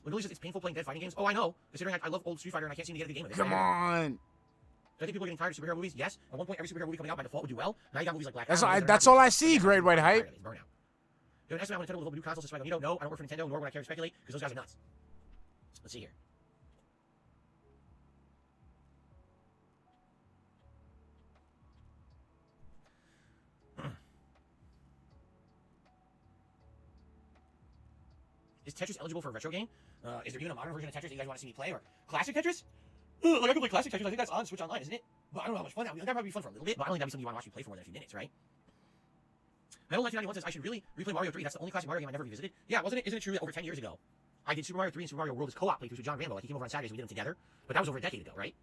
When Billy says it's painful playing dead fighting games, oh, I know. Considering I love old Street Fighter and I can't seem to get into the game with it. Come on. Do I think people are getting tired of superhero movies? Yes. At one point, every superhero movie coming out by default would do well. Now you got movies like Black Adam. That's all I see, Great White Hype. Burnout. Do an estimate on Nintendo will open new consoles to Magneto? No, I don't work for Nintendo, nor would I care to speculate, because those guys are nuts. Let's see here. Is Tetris eligible for a retro game? Is there even a modern version of Tetris that you guys want to see me play? Or classic Tetris? Like I could play classic Tetris. I think that's on Switch Online, isn't it? But I don't know how much fun that would be. That'd probably be fun for a little bit, but I don't think that'd be something you want to watch me play for more than a few minutes, right? Metal 1991 says I should really replay Mario 3. That's the only classic Mario game I never revisited. Yeah, wasn't it? Isn't it true that over 10 years ago, I did Super Mario 3 and Super Mario World as co-op playthroughs with John Rambo? Like he came over on Saturdays and we did them together. But that was over a decade ago, right?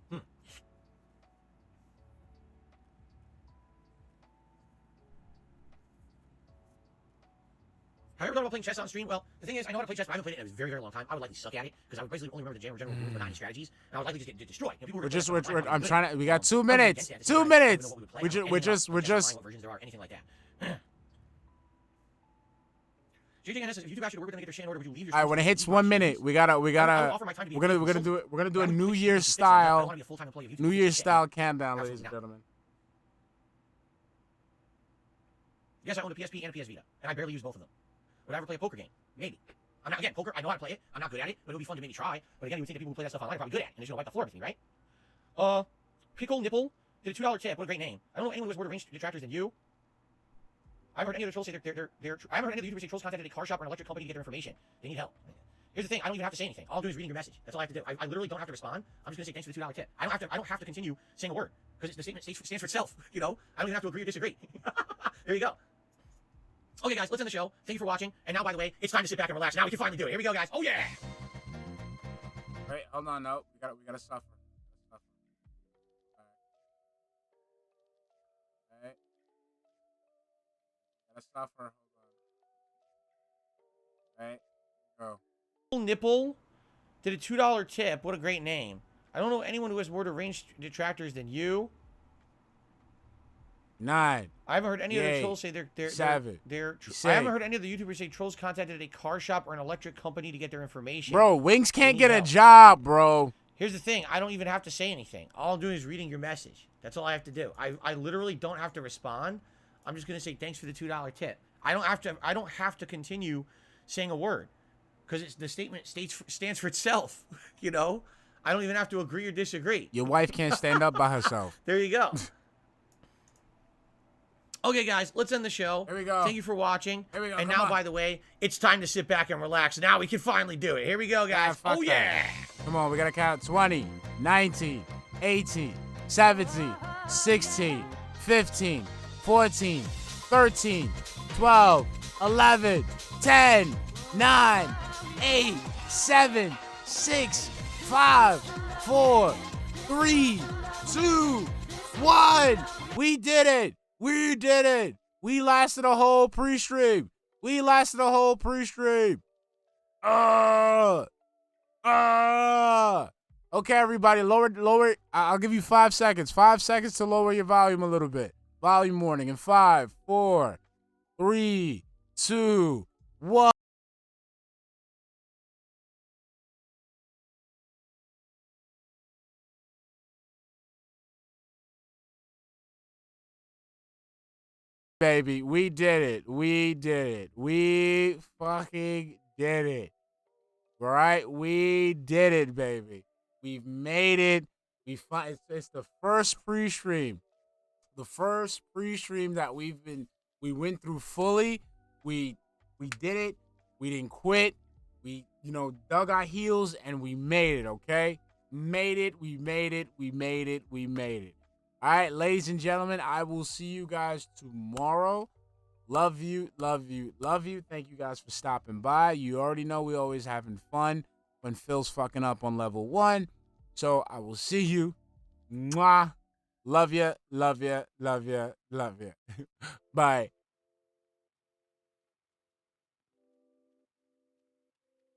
Have you ever thought about playing chess on stream? Well, the thing is, I know how to play chess, but I haven't played it in a very, very long time. I would likely suck at it because I would basically only remember the general rules, but not any strategies, and I would likely just get destroyed. You know, I'm trying to. We got 2 minutes. 2 minutes. We're just. What versions there are, anything like that. JJ says, if you do actually work with them to get their shit in order, would you leave your? All right, when it hits 1 minute, we gotta. We're gonna do a New Year's style. New Year's style countdown, ladies and gentlemen. Yes, I own a PSP and a PS Vita, and I barely use both of them. Would I ever play a poker game? Maybe. I'm not, again, poker, I know how to play it. I'm not good at it, but it would be fun to maybe try. But again, you would think that people who play that stuff online are probably good at it, and they should wipe the floor with me, right? Pickle Nipple did a $2 tip. What a great name. I don't know anyone who has more range detractors than you. I haven't heard any of the trolls say I haven't heard any of the YouTubers say trolls contacted a car shop or an electric company to get their information. They need help. Here's the thing, I don't even have to say anything. All I'm doing is reading your message. That's all I have to do. I literally don't have to respond. I'm just gonna say thanks for the $2 tip. I don't have to continue saying a word, because the statement stands for itself, you know? I don't even have to agree or disagree. There you go. Okay, guys, let's end the show. Thank you for watching. And now, by the way, it's time to sit back and relax. Now we can finally do it. Here we go, guys. Oh, yeah! Wait, hold on. No, we gotta suffer. All right. Gotta suffer. Hold on. All right. Go. Nipple did a $2 tip. What a great name. I don't know anyone who has more range detractors than you. 9. I haven't heard any of the trolls say they're 7. I haven't heard any of the YouTubers say trolls contacted a car shop or an electric company to get their information. Bro, Wings can't get a job, bro. Here's the thing. I don't even have to say anything. All I'm doing is reading your message. That's all I have to do. I literally don't have to respond. I'm just going to say thanks for the $2 tip. I don't have to continue saying a word because the statement stands for itself, you know? I don't even have to agree or disagree. Your wife can't stand up by herself. There you go. Okay, guys, let's end the show. Here we go. Thank you for watching. Here we go. And now, by the way, it's time to sit back and relax. Now we can finally do it. Here we go, guys. Oh, yeah. Come on, we got to count 20, 19, 18, 17, 16, 15, 14, 13, 12, 11, 10, 9, 8, 7, 6, 5, 4, 3, 2, 1. We did it. We did it. We lasted a whole pre-stream. We lasted a whole pre-stream. Okay, everybody, lower. I'll give you 5 seconds. 5 seconds to lower your volume a little bit. Volume warning in 5, 4, 3, 2, 1. Baby, we did it. We did it. We fucking did it. All right, we did it, baby. We've made it. It's the first pre-stream. The first pre-stream that we went through fully. We did it. We didn't quit. We, dug our heels and we made it, okay? Made it. We made it. We made it. We made it. All right, ladies and gentlemen, I will see you guys tomorrow. Love you, love you, love you. Thank you guys for stopping by. You already know we always having fun when Phil's fucking up on level 1. So I will see you. Mwah. Love ya, love ya, love ya, love ya. Bye.